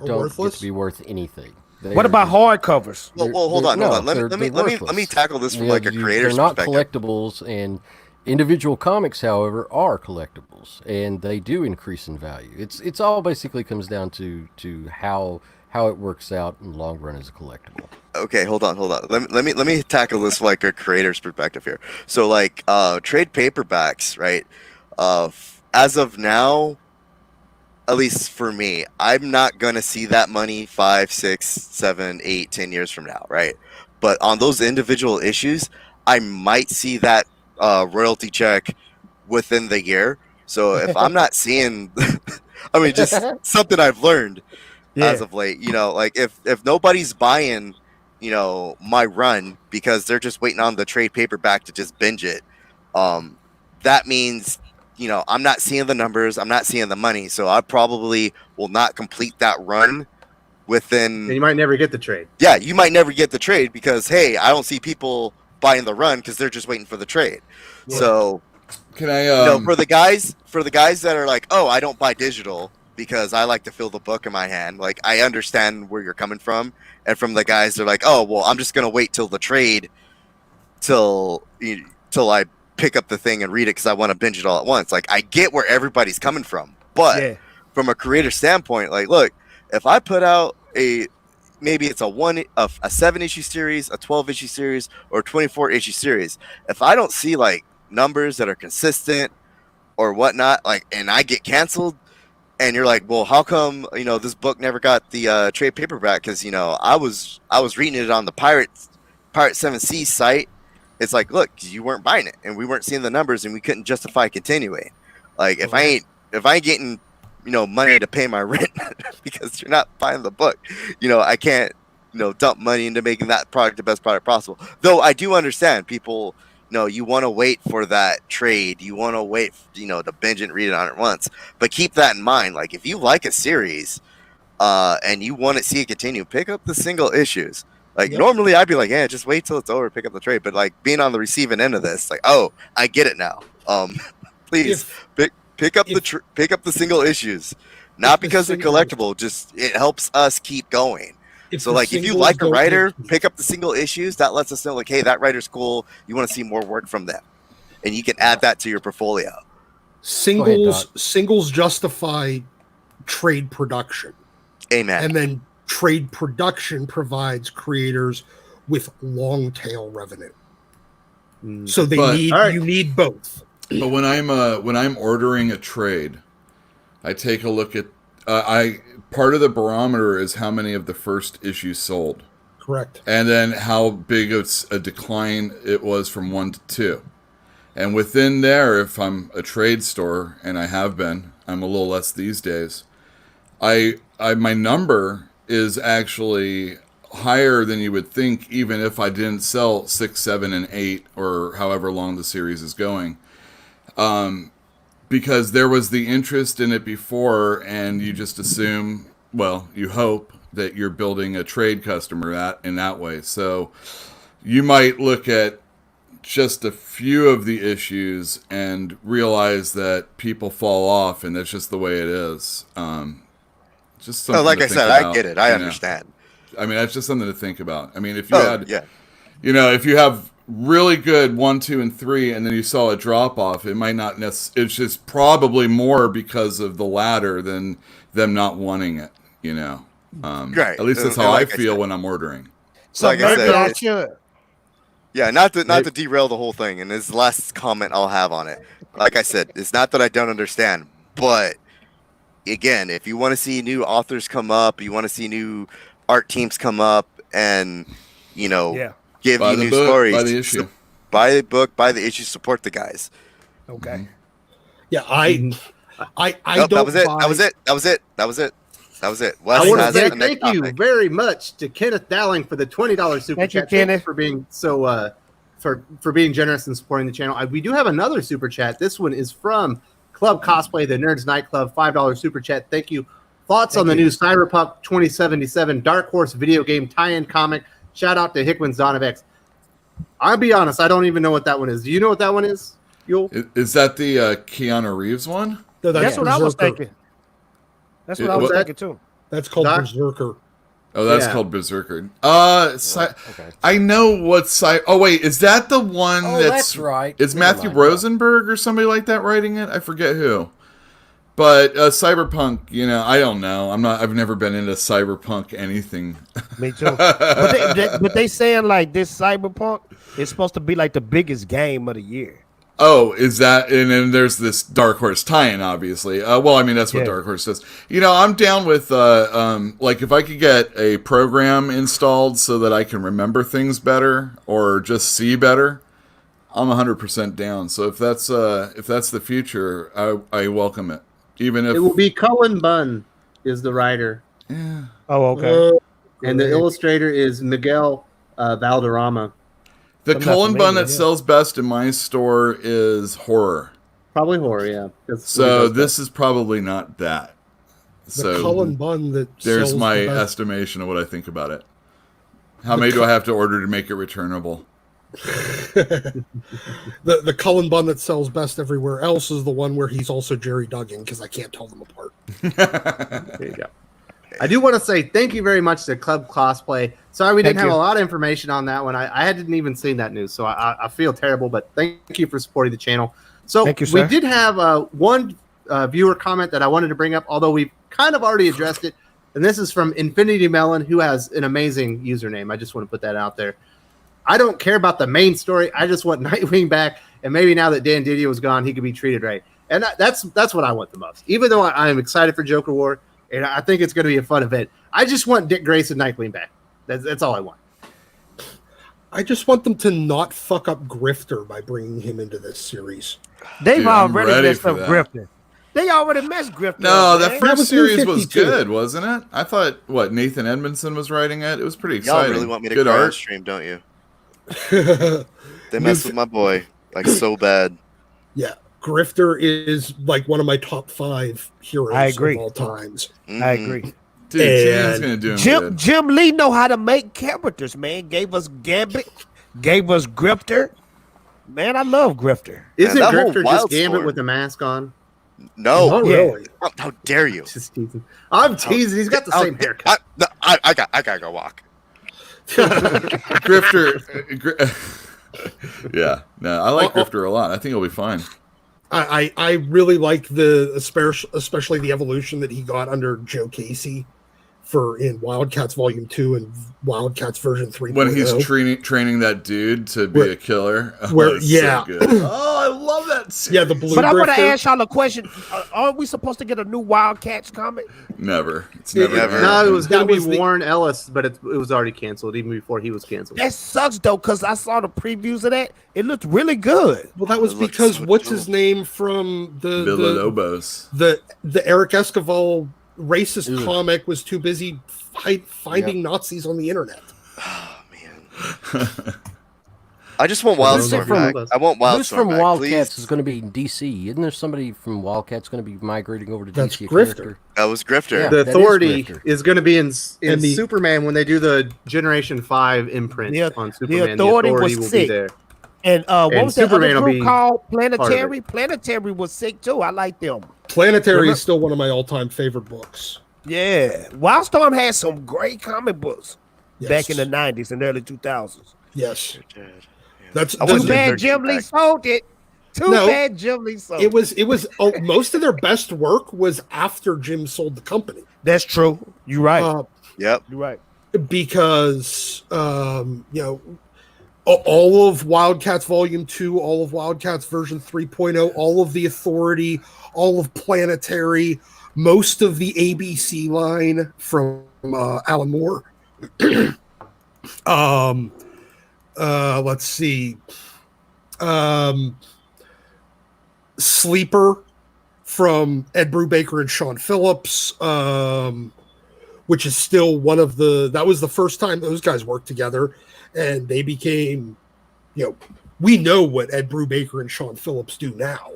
don't get to be worth anything. What about hardcovers? Well, hold on. Let me tackle this from like a creator's perspective. They're not collectibles, and individual comics, however, are collectibles, and they do increase in value. It's all basically comes down to how it works out in the long run as a collectible. Okay, hold on. Let me tackle this from like a creator's perspective here. So like trade paperbacks, right? As of now, at least for me, I'm not gonna see that money 5, 6, 7, 8, 10 years from now, right? But on those individual issues, I might see that royalty check within the year. So if I'm not seeing, I mean, just something I've learned as of late, like if nobody's buying, my run because they're just waiting on the trade paperback to just binge it, that means, I'm not seeing the numbers, I'm not seeing the money, so I probably will not complete that run within. And you might never get the trade. Yeah, you might never get the trade because, hey, I don't see people buying the run because they're just waiting for the trade. Yeah. So, can I? For the guys that are like, oh, I don't buy digital because I like to feel the book in my hand. Like, I understand where you're coming from, and from the guys that are like, oh, well, I'm just gonna wait till the trade, till I pick up the thing and read it because I want to binge it all at once. Like, I get where everybody's coming from, but from a creator standpoint, like, look, if I put out maybe it's a 7-issue series, a 12-issue series, or a 24-issue series, if I don't see like numbers that are consistent or whatnot, like, and I get canceled, and you're like, well, how come this book never got the trade paperback? Because I was reading it on the Pirate 7C site. It's like, look, you weren't buying it, and we weren't seeing the numbers, and we couldn't justify continuing. Like, if I ain't getting money to pay my rent because you're not buying the book, I can't dump money into making that product the best product possible. Though I do understand people, you want to wait for that trade, you want to wait to binge and read it on it once, but keep that in mind. Like, if you like a series and you want to see it continue, pick up the single issues. Like, normally I'd be like, yeah, just wait till it's over, pick up the trade. But like, being on the receiving end of this, like, oh, I get it now. Please pick up the single issues, not because they're collectible. Just it helps us keep going. So like, if you like a writer, pick up the single issues. That lets us know, like, hey, that writer's cool. You want to see more work from them, and you can add that to your portfolio. Singles justify trade production. Amen. And then trade production provides creators with long tail revenue. So you need both. But when I'm ordering a trade, I take a look at part of the barometer is how many of the first issues sold. Correct. And then how big of a decline it was from 1 to 2. And within there, if I'm a trade store, and I have been, I'm a little less these days, my number is actually higher than you would think, even if I didn't sell 6, 7, and 8, or however long the series is going. Because there was the interest in it before, and you just assume, well, you hope that you're building a trade customer in that way. So you might look at just a few of the issues and realize that people fall off, and that's just the way it is. Just something like to I think said, about, I get it. I understand. I mean, that's just something to think about. I mean, if you if you have really good 1, 2, and 3, and then you saw a drop off, it might not necessarily. It's just probably more because of the latter than them not wanting it. You know, Right. At least that's how I feel when I'm ordering. So Like I maybe said, I should. Yeah, not to derail the whole thing, and this is the last comment I'll have on it. Like I said, it's not that I don't understand, but again, if you want to see new authors come up, you want to see new art teams come up, and give Buy you the new book, stories, buy the issue. buy the book, buy the issue, support the guys. Okay. Yeah, I Nope, don't. that was it. buy- That was it. That was it. That was it. That was it. I Wes want to has say the next thank you topic. very much to Kenneth Dowling for the $20 super Thank you, chat. Thank you Kenneth. for being so for being generous and supporting the channel. We do have another super chat. This one is from Club Cosplay, the Nerds Nightclub, $5 super chat. Thank you. Thoughts on the new Cyberpunk 2077 Dark Horse video game tie-in comic? Shout out to Hickman's Dawn of X. I'll be honest, I don't even know what that one is. Do you know what that one is, Yul? Is that the Keanu Reeves one? No, That's what I was Berserker. thinking. That's what I was thinking too. That's called Doc? Berserker. Oh, that's Yeah. called Berserker. Okay. I know what Oh wait, is that the one Oh, that's right. Is Never Matthew mind. Rosenberg or somebody like that writing it? I forget who. But Cyberpunk, I don't know. I've never been into Cyberpunk anything. Me too. But they saying like this Cyberpunk is supposed to be like the biggest game of the year. Oh, is that? And then there's this Dark Horse tie-in, obviously. Well, I mean, that's what Yeah. Dark Horse does. I'm down with, like, if I could get a program installed so that I can remember things better or just see better, I'm 100% down. So if that's the future, I welcome it. Even if It will be Cullen Bunn is the writer, yeah. Oh, okay. and the illustrator is Miguel Valderrama. The I'm not Cullen familiar, bun that yeah. sells best in my store is horror. Probably horror, yeah. So this is probably not that. The So Cullen bun that there's sells my the best. estimation of what I think about it. How many do I have to order to make it returnable? the Cullen bun that sells best everywhere else is the one where he's also Jerry Duggan because I can't tell them apart. There you go. I do want to say thank you very much to Club Cosplay. Sorry we didn't Thank have you. a lot of information on that one. I hadn't even seen that news, so I feel terrible, but thank you for supporting the channel. So Thank you, we sir. did have one viewer comment that I wanted to bring up, although we've kind of already addressed it, and this is from Infinity Melon, who has an amazing username. I just want to put that out there. I don't care about the main story. I just want Nightwing back, and maybe now that Dan Didio is gone, he could be treated right. And that's what I want the most. Even though I'm excited for Joker War, and I think it's going to be a fun event, I just want Dick Grayson Nightwing back. That's all I want. I just want them to not fuck up Grifter by bringing him into this series. They've Dude, I'm already ready messed for up that. Grifter. They already messed Grifter. No, up, that man. first was series New was 52. good, wasn't it? I thought, Nathan Edmondson was writing it? It was pretty Y'all exciting. really want me to good cry on art. stream, don't you? Yeah, They messed with my boy like so bad. Grifter is like one of my top 5 heroes I agree. of all times. I Mhm. agree. Dude, Tim's going to do him good. Jim Lee know how to make characters, man. Gave us Gambit, gave us Grifter. Man, I love Grifter. Isn't that whole Grifter just Wildstorm- Gambit with a mask on? No, Not yeah. really. how dare you? Just teasing. I'm teasing. He's got the same haircut. I gotta go walk. Grifter. Yeah. No, I like Grifter a lot. I think he'll be fine. I really like especially the evolution that he got under Joe Casey in Wildcats Volume 2 and Wildcats version 3.0. When he's training that dude to be a killer. Oh, where- it's yeah. So good. Oh, I love that series. Yeah, the blue But I want to Grifter. ask y'all a question. Aren't we supposed to get a new Wildcats comic? Never. It's never. Never. No, it was going to That was be the- Warren Ellis, but it was already canceled even before he was canceled. That sucks, though, because I saw the previews of that. It looked really good. Well, that was It looks because so what's cool. his name from Villalobos. the Eric Esquivel racist Ugh. comic was too busy finding Nazis on the internet. Oh man. I just want Who's Wildstorm from- back. I want Who's Wildstorm from back, Wildcats please. is going to be in DC? Isn't there somebody from Wildcats going to be migrating over to That's DC? Grifter. Character? That was Grifter. Yeah. The that is Authority Grifter. is going to be in And the- Superman when they do the Generation 5 imprint The- on the Superman. Authority was will be sick. there. And what And was that Superman other will group be called? part of Planetary? it. Planetary was sick, too. I like them. Planetary Remember- is still one of my all-time favorite books. Yeah. Wildstorm had some great comic books Yes. back in the 90s and early 2000s. Yes. That's too bad Jim Lee sold it. Too bad Jim Lee sold it. It was most of their best work was after Jim sold the company. That's true. You're right. Yep. You're right. Because all of Wildcats Volume 2, all of Wildcats version 3.0, all of the Authority, all of Planetary, most of the ABC line from Alan Moore. Let's see. Sleeper from Ed Brubaker and Sean Phillips, which is still that was the first time those guys worked together, and they became, we know what Ed Brubaker and Sean Phillips do now.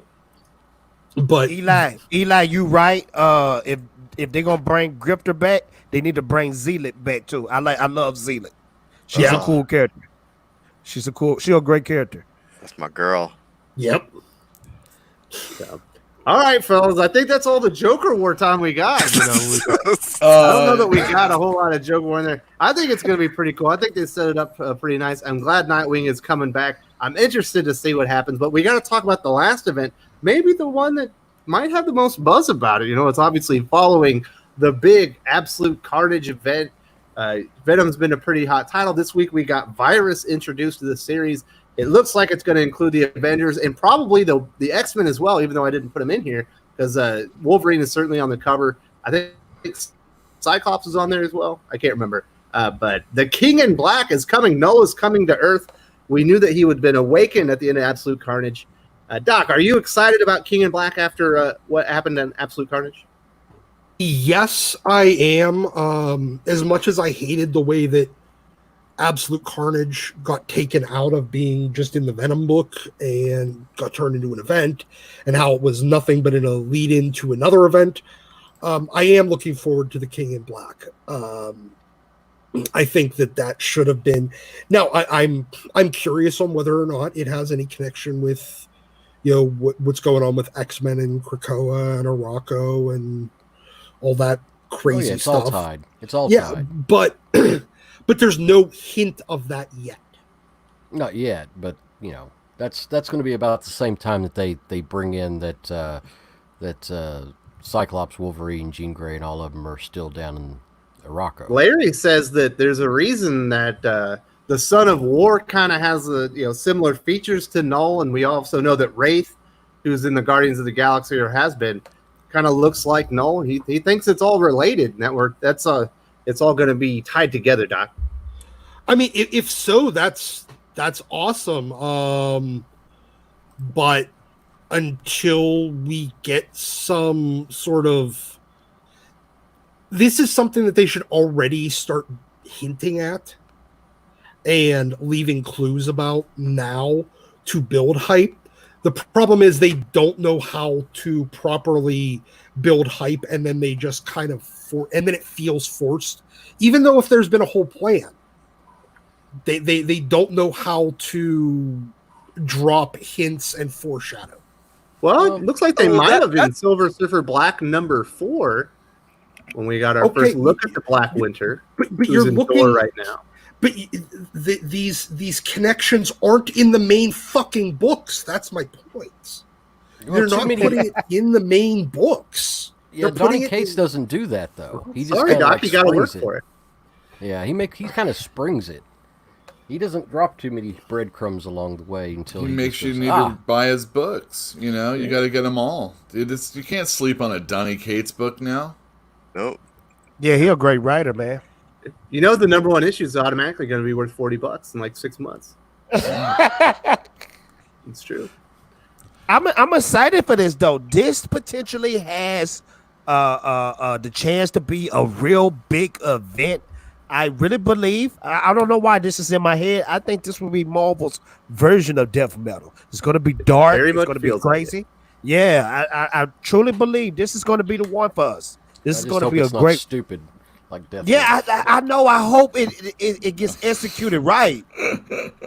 But Eli, you right. If they're gonna bring Grifter back, they need to bring Zealot back too. I love Zealot. She's a cool character. She's a great character. That's my girl. Yep. So. All right, fellas. I think that's all the Joker War time we got. I don't know that we got a whole lot of Joker War in there. I think it's going to be pretty cool. I think they set it up pretty nice. I'm glad Nightwing is coming back. I'm interested to see what happens, but we got to talk about the last event. Maybe the one that might have the most buzz about it. It's obviously following the big Absolute Carnage event. Venom's been a pretty hot title. This week we got Virus introduced to the series. It looks like it's going to include the Avengers and probably the X-Men as well, even though I didn't put them in here, because Wolverine is certainly on the cover. I think Cyclops is on there as well. I can't remember. But the King in Black is coming. Nola's coming to Earth. We knew that he would have been awakened at the end of Absolute Carnage. Doc, are you excited about King in Black after what happened in Absolute Carnage? Yes, I am. As much as I hated the way that Absolute Carnage got taken out of being just in the Venom book and got turned into an event, and how it was nothing but a lead into another event, I am looking forward to the King in Black. I think that should have been. Now, I'm curious on whether or not it has any connection with, what's going on with X-Men and Krakoa and Arakko and all that crazy stuff. It's all tied. But there's no hint of that yet. Not yet, but that's going to be about the same time that they bring in that Cyclops, Wolverine, Jean Grey, and all of them are still down in Arakko. Larry says that there's a reason that the Son of War kind of has similar features to Null, and we also know that Wraith, who's in the Guardians of the Galaxy or has been, kind of looks like Null. He thinks it's all related. It's all going to be tied together, Doc. I mean, if so, that's awesome. But until we get some sort of, this is something that they should already start hinting at and leaving clues about now to build hype. The problem is they don't know how to properly build hype, and then they just kind of and then it feels forced, even though if there's been a whole plan. They don't know how to drop hints and foreshadow. Well, it looks like they might have in Silver Surfer Black #4 when we got our first look at the Black Winter. But you're looking Thor right now. But these connections aren't in the main fucking books. That's my point. They're not putting it in the main books. Yeah, Donny Cates doesn't do that though. He just Doc, you got to work for it. Yeah, he kind of springs it. He doesn't drop too many breadcrumbs along the way until he makes you need to buy his books. You got to get them all. You can't sleep on a Donny Cates book now. Nope. Yeah, he's a great writer, man. The #1 issue is automatically going to be worth $40 in like 6 months. It's true. I'm excited for this though. This potentially has the chance to be a real big event. I really believe. I don't know why this is in my head. I think this will be Marvel's version of Death Metal. It's going to be dark. It's going to be crazy. Yeah, I truly believe this is going to be the one for us. This is going to be a great stupid. Like Death I know. I hope it gets executed right.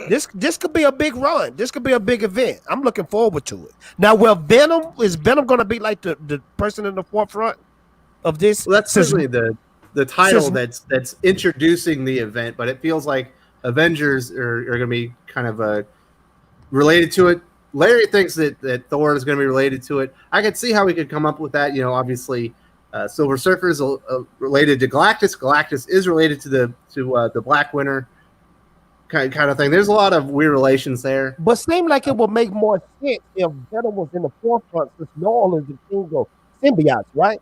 This could be a big run. This could be a big event. I'm looking forward to it. Now, is Venom going to be like the person in the forefront of this? Well, that's certainly the title that's introducing the event, but it feels like Avengers are going to be kind of related to it. Larry thinks that Thor is going to be related to it. I could see how we could come up with that. Obviously, Silver Surfer is related to Galactus. Galactus is related to the Black Winter kind of thing. There's a lot of weird relations there. But seemed like it would make more sense if Venom was in the forefront, since Null is the king of symbiotes, right?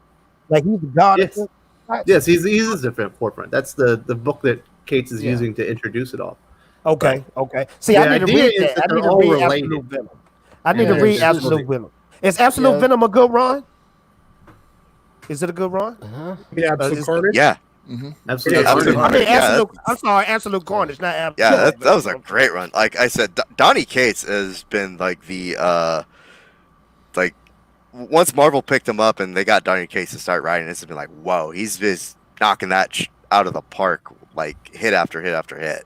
Like he's the god. Yes, yes, he's the forefront. That's the book that Cates is using to introduce it all. Okay. See, I need to read that. I need to read Absolute Venom. I need to read Absolute Venom. Is Absolute Venom a good run? Is it a good run? Yeah, Absolute Carnage. Yeah. Mm-hmm. Absolutely. I'm sorry, Absolute Carnage, not Absolute. Yeah, that was a great run. Like I said, Donny Cates has been like the once Marvel picked him up and they got Donny Cates to start writing, it's been like, whoa, he's just knocking that out of the park, like hit after hit after hit.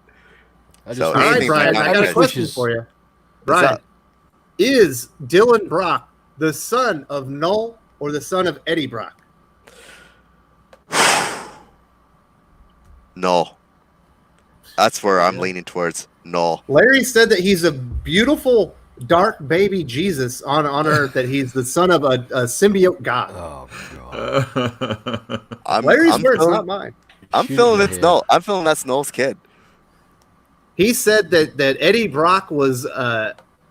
All right, Brian, I got a question for you. Brian, is Dylan Brock the son of Null or the son of Eddie Brock? Null. That's where I'm leaning towards. Null. Larry said that he's a beautiful dark baby Jesus on Earth, that he's the son of a symbiote god. Oh God. Larry's words, not mine. I'm feeling it's Null. I'm feeling that's Null's kid. He said that Eddie Brock was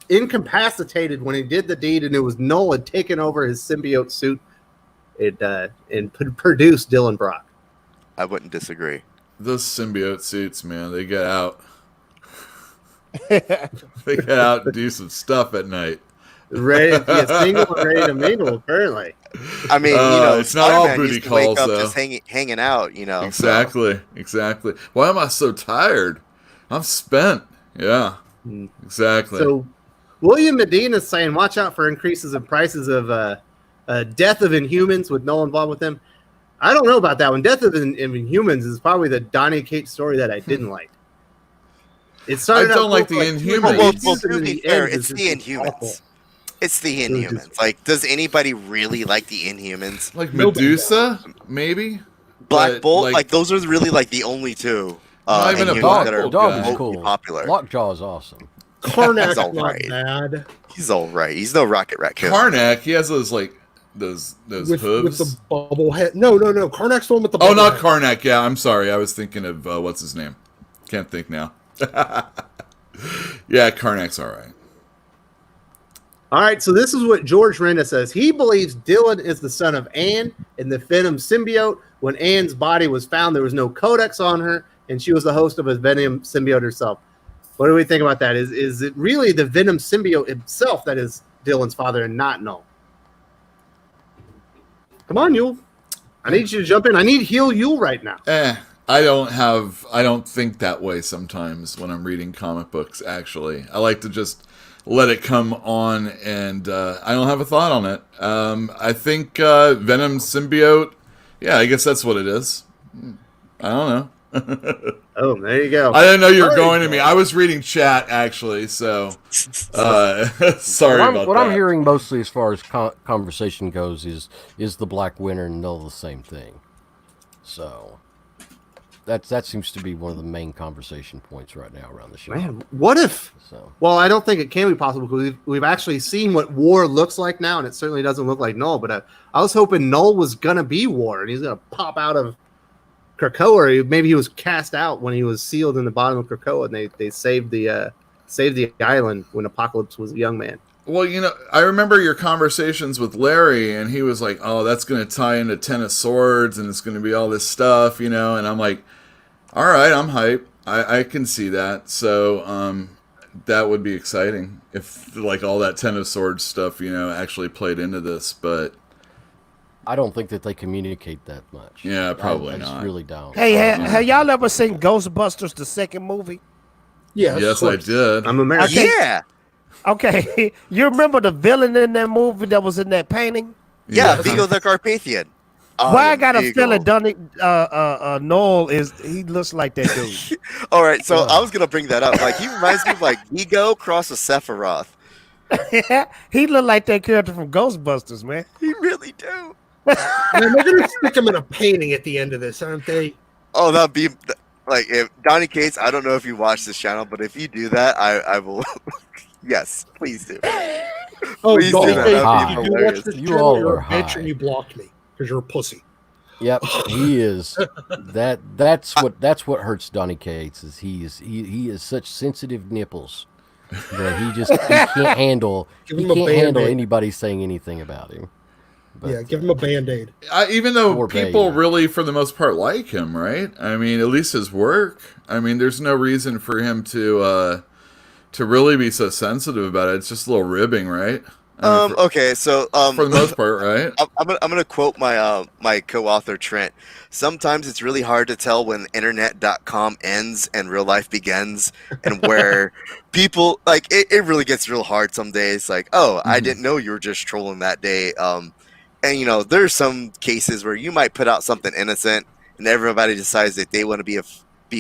incapacitated when he did the deed, and it was Null had taken over his symbiote suit and produced Dylan Brock. I wouldn't disagree. Those symbiote suits, man, they get out. They get out and do some stuff at night. Ready to be a single and ready to mingle, apparently. I mean, it's not all booty calls, wake up though. just hanging out, Exactly. Why am I so tired? I'm spent. Yeah, exactly. So, William Medina is saying, watch out for increases in prices of Death of Inhumans with Null involved with them. I don't know about that one. Death of Inhumans is probably the Donny Cates story that I didn't like. It started. I don't like the Inhumans. Well, to be fair, it's the Inhumans. It's the Inhumans. Like, does anybody really like the Inhumans? Like Medusa, maybe. Black Bolt, like those are really like the only two. Not even a Dog that is cool. Popular. Lockjaw is awesome. Karnak's all not right. bad. He's all right. He's no Rocket Raccoon. Karnak, he has those hooves. With the bubble head. No. Karnak's the one with the bubble not head. Karnak. Yeah, I'm sorry. I was thinking of what's his name. Can't think now. Yeah, Karnak's all right. All right, so this is what George Renda says. He believes Dylan is the son of Anne in the Venom symbiote. When Anne's body was found, there was no codex on her, and she was the host of a Venom symbiote herself. What do we think about that? Is it really the Venom symbiote himself that is Dylan's father and not Null? Come on, Yule. I need you to jump in. I need Heal Yule right now. I don't think that way sometimes when I'm reading comic books, actually. I like to just let it come on, and I don't have a thought on it. I think Venom symbiote, yeah, I guess that's what it is. I don't know. Oh, there you go. I didn't know you were going to me. I was reading chat, actually, so sorry about that. What I'm hearing mostly as far as conversation goes is the Black Winter and Null the same thing. So that seems to be one of the main conversation points right now around the show. Man, what if? Well, I don't think it can be possible because we've actually seen what War looks like now, and it certainly doesn't look like Null. But I was hoping Null was gonna be War, and he's gonna pop out of Krakoa, or maybe he was cast out when he was sealed in the bottom of Krakoa, and they saved the island when Apocalypse was a young man. Well, I remember your conversations with Larry, and he was like, "Oh, that's going to tie into Ten of Swords, and it's going to be all this stuff," and I'm like, "All right, I'm hyped. I can see that." So that would be exciting if like all that Ten of Swords stuff, actually played into this, but I don't think that they communicate that much. Yeah, probably I not. just really don't. Hey, have y'all ever seen Ghostbusters, the second movie? Yeah, yes, I did. I'm American. Yeah. Okay, you remember the villain in that movie that was in that painting? Yeah, Vigo the Carpathian. Why I got a feeling Noel he looks like that dude. All right, so I was gonna bring that up. Like he reminds me of like Vigo cross with Sephiroth. He looked like that character from Ghostbusters, man. He really do. Man, they're gonna stick him in a painting at the end of this, aren't they? Oh, that'd be like if Donny Cates. I don't know if you watch this channel, but if you do that, I will. Yes, please do. Oh, Please Donnie do that. Cates, That'd be if you watch hilarious. this You channel, all you're are a bitch high. and you blocked me because you're a pussy. Yep, he is. That's what hurts Donnie Cates is he is such sensitive nipples that he can't handle Give him a Band-Aid. anybody saying anything about him. But, Yeah, give him a Band-Aid. Even though Poor people baby. really, for the most part, like him, right? I mean, at least his work. I mean, there's no reason for him to really be so sensitive about it. It's just a little ribbing, right? I mean, Okay, so for the most part, right? I'm gonna quote my my co-author Trent. Sometimes it's really hard to tell when internet.com ends and real life begins, and where people like it really gets real hard some days. Like, oh, I didn't know you were just trolling that day. And you know, there's some cases where you might put out something innocent, and everybody decides that they want to be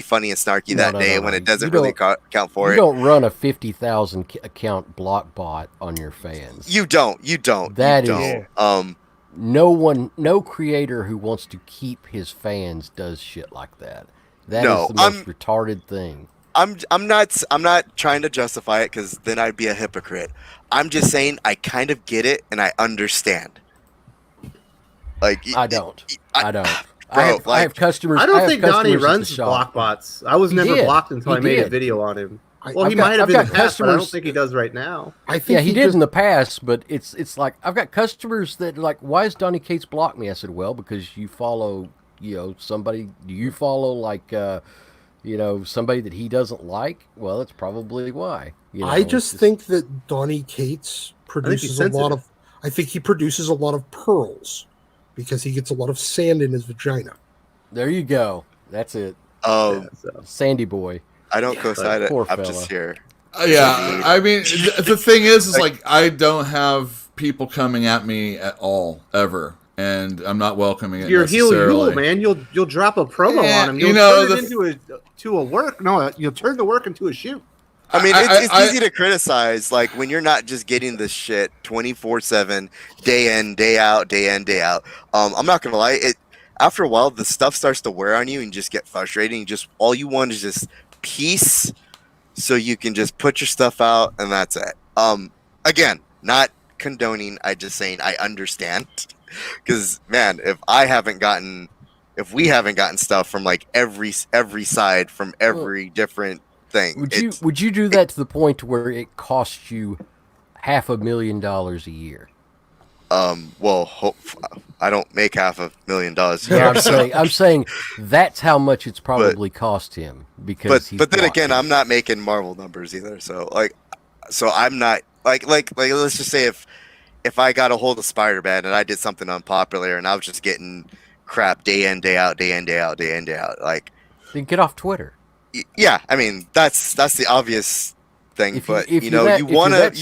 funny and snarky that day when it doesn't really count for You it. don't run a 50,000 account block bot on your fans. You don't. That you is- don't. No creator who wants to keep his fans does shit like that. That is the most retarded thing. I'm not trying to justify it because then I'd be a hypocrite. I'm just saying I kind of get it and I understand. Like I don't. Bro, I have customers. I don't think Donnie customers at runs the block shop. bots. I was He never did. blocked until He I made a did. video on him. Well, I've he got- might have I've in got the past, but I don't customers- think he does right now. I think Yeah, he did in the past, but it's like I've got customers that are like, why is Donnie Cates block me? I said, well, because you follow, somebody. Do you follow like, somebody that he doesn't like? Well, that's probably why. I just think that Donnie Cates produces a lot sensitive. of. I think he produces a lot of pearls because he gets a lot of sand in his vagina. There you go. That's it. Oh, Sandy boy. I don't co-sign it. Poor I'm fella. just here. Yeah, I mean, the thing is like I don't have people coming at me at all ever, and I'm not welcoming it. You're necessarily. heel, man. You'll drop a promo Yeah, on him. you You'll know, turn it into a work. No, you'll turn the work into a shoot. I mean, it's easy to criticize, like when you're not just getting this shit 24/7, day in, day out, day in, day out. I'm not gonna lie, after a while the stuff starts to wear on you and you just get frustrated. And just all you want is just peace, so you can just put your stuff out and that's it. Again, not condoning. I just saying I understand, because man, if we haven't gotten stuff from like every side from every different thing. Would you do that to the point to where it costs you $500,000 a year? Well, I don't make $500,000 a No, year. I'm saying that's how much it's probably cost him because. But then again, I'm not making Marvel numbers either. So I'm not like let's just say if I got a hold of Spider-Man and I did something unpopular and I was just getting crap day in, day out, day in, day out, day in, day out, like. Then get off Twitter. Yeah, I mean that's the obvious thing, but you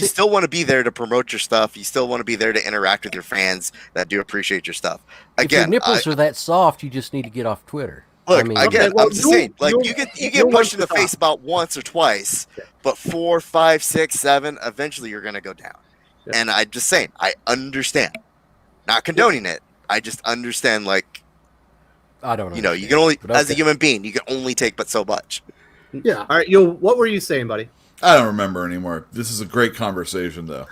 still want to be there to promote your stuff. You still want to be there to interact with your fans that do appreciate your stuff. Again, if your nipples are that soft, you just need to get off Twitter. Look, I mean, I'm just saying, like you you'll get punched in the like face about once or twice, but 4, 5, 6, 7, eventually you're gonna go down. Yeah. And I'm just saying, I understand, not condoning it. I just understand, like. I don't know. You can only, as a human being, you can only take but so much. Yeah. All right. What were you saying, buddy? I don't remember anymore. This is a great conversation, though.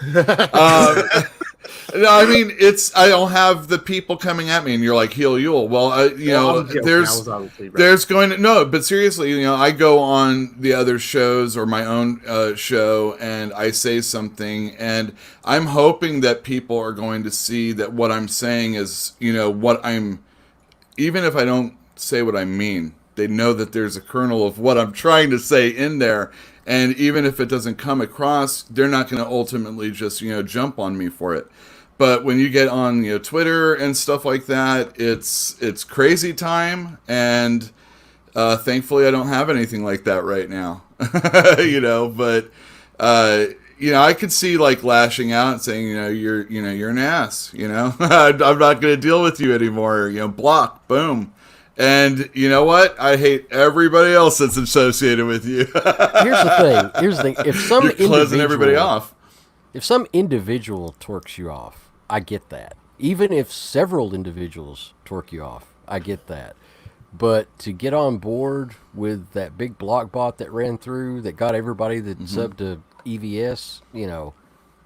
No, I mean, I don't have the people coming at me, and you're like, heel Yule. Well, there's going to, no, but seriously, I go on the other shows or my own show, and I say something, and I'm hoping that people are going to see that what I'm saying is, what I'm, even if I don't say what I mean, they know that there's a kernel of what I'm trying to say in there. And even if it doesn't come across, they're not going to ultimately just, jump on me for it. But when you get on, Twitter and stuff like that, it's crazy time. And thankfully I don't have anything like that right now, but I could see like lashing out and saying, you're an ass, I'm not going to deal with you anymore, block, boom. And you know what? I hate everybody else that's associated with you. Here's the thing. If some You're closing everybody off. If some individual torques you off, I get that. Even if several individuals torque you off, I get that. But to get on board with that big block bot that ran through, that got everybody that subbed to EVS,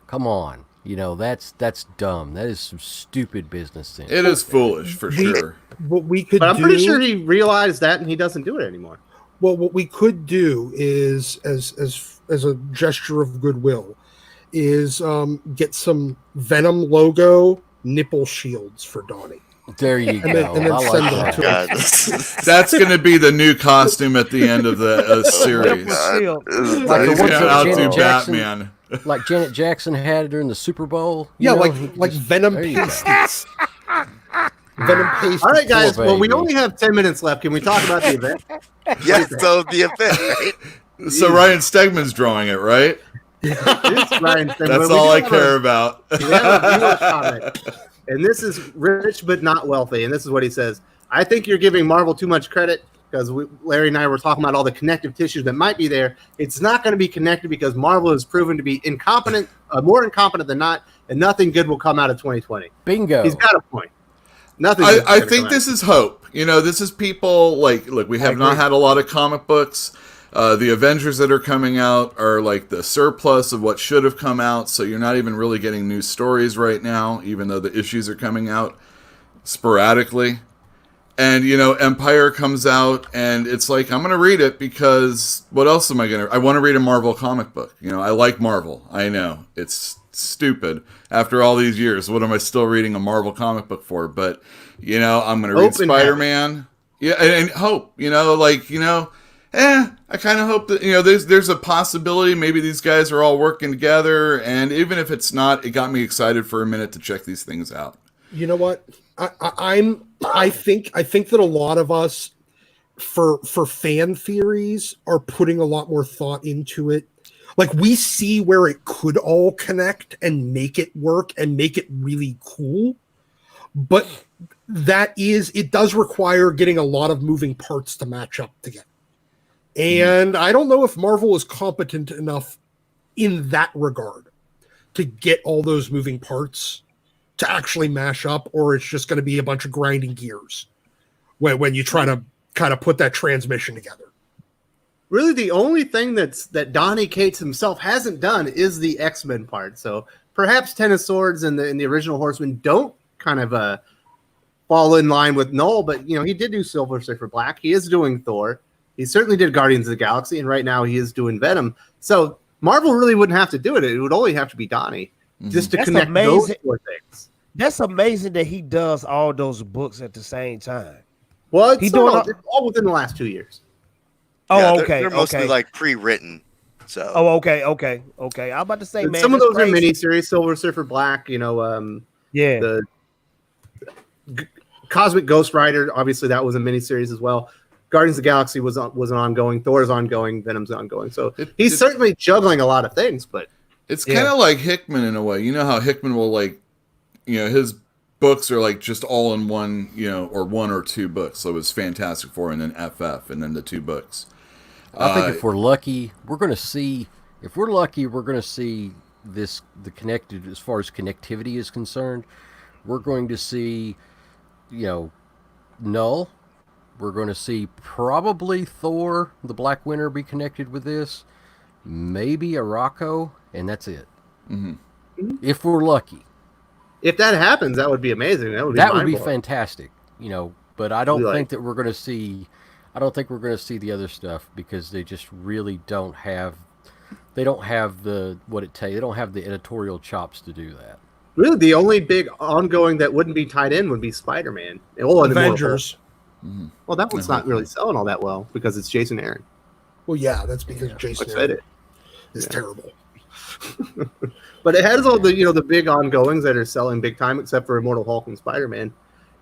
come on. That's dumb. That is some stupid business sense. It is foolish for sure. What we could But I'm pretty sure he realized that and he doesn't do it anymore. Well, what we could do is, as a gesture of goodwill, is get some Venom logo nipple shields for Donnie. There you go. And then I send like them that. to us. That's going to be the new costume at the end of the series. Like the He's ones going that out to Janet Jackson, Batman. like Janet Jackson had during the Super Bowl. Yeah, you know, like Venom there you go. pasties. Venom pasties. All right, guys. Poor Well, we baby. only have 10 minutes left. Can we talk about the event? Yes, so the event, right? So Ryan Stegman's drawing it, right? It's Ryan Stegman. That's We all do I have care a- about. We have a viewer comment, and this is rich but not wealthy. And this is what he says: I think you're giving Marvel too much credit because Larry and I were talking about all the connective tissues that might be there. It's not going to be connected because Marvel has proven to be incompetent, more incompetent than not, and nothing good will come out of 2020. Bingo. He's got a point. Nothing. I think this is hope. This is people look, we have not had a lot of comic books. The Avengers that are coming out are like the surplus of what should have come out, so you're not even really getting new stories right now, even though the issues are coming out sporadically. And, Empyre comes out, and it's like, I'm going to read it because what else am I going to... I want to read a Marvel comic book. I like Marvel. I know. It's stupid. After all these years, what am I still reading a Marvel comic book for? But, I'm going to read Spider-Man. Yeah, and hope. I kind of hope that, there's a possibility maybe these guys are all working together, and even if it's not, it got me excited for a minute to check these things out. You know what? I think that a lot of us, for fan theories, are putting a lot more thought into it. Like, we see where it could all connect and make it work and make it really cool, but it does require getting a lot of moving parts to match up together. And I don't know if Marvel is competent enough in that regard to get all those moving parts to actually mash up, or it's just going to be a bunch of grinding gears when you try to kind of put that transmission together. Really, the only thing that Donny Cates himself hasn't done is the X-Men part. So perhaps Ten of Swords and the original Horsemen don't kind of fall in line with Null, but he did do Silver Surfer Black. He is doing Thor. He certainly did Guardians of the Galaxy, and right now he is doing Venom. So Marvel really wouldn't have to do it. It would only have to be Donny just to connect those four things. That's amazing that he does all those books at the same time. Well, it's all within the last 2 years. Oh, Yeah, okay. They're mostly okay. like pre-written. So. Oh, okay. I'm about to say, man, Some of those crazy. are miniseries. Silver Surfer Black, Yeah. The Cosmic Ghost Rider, obviously that was a miniseries as well. Guardians of the Galaxy was an ongoing. Thor's ongoing. Venom's ongoing. So he's certainly juggling a lot of things, but it's kind of like Hickman in a way. You know how Hickman will his books are like just all in one, or one or two books. So it was Fantastic Four and then FF and then the two books. I think if we're lucky, we're going to see. If we're lucky, we're going to see the connected as far as connectivity is concerned. We're going to see, Null. We're going to see probably Thor, the Black Winter, be connected with this. Maybe Araco, and that's it. Mm-hmm. If we're lucky. If that happens, that would be amazing. That would be fantastic. But I don't think that we're going to see. I don't think we're going to see the other stuff because they just really don't have. They don't have the They don't have the editorial chops to do that. Really, the only big ongoing that wouldn't be tied in would be Spider-Man. Avengers. Mm-hmm. Well, that one's not really selling all that well because it's Jason Aaron. Well, yeah, that's because Jason Aaron is terrible. But it has all the big ongoings that are selling big time, except for Immortal Hulk and Spider-Man.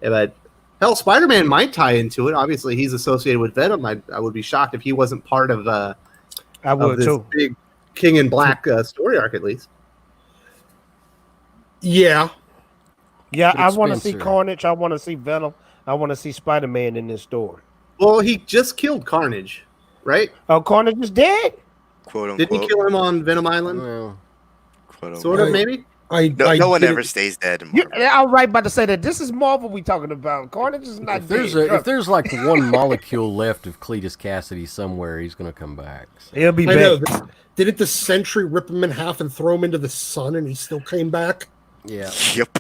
But hell, Spider-Man might tie into it. Obviously, he's associated with Venom. I would be shocked if he wasn't part of I would this too. big King in Black story arc, at least. Yeah. I want to see Carnage. I want to see Venom. I want to see Spider-Man in this story. Well, he just killed Carnage, right? Oh, Carnage is dead? Quote unquote. Didn't he kill him on Venom Island? Well, quote unquote. Sort of, maybe? No one ever stays dead in Marvel. I was right about to say that this is Marvel we talking about. Carnage is not dead. If there's like one molecule left of Cletus Cassidy somewhere, he's going to come back. He'll be back. Didn't the Sentry rip him in half and throw him into the sun, and he still came back? Yeah. Yep.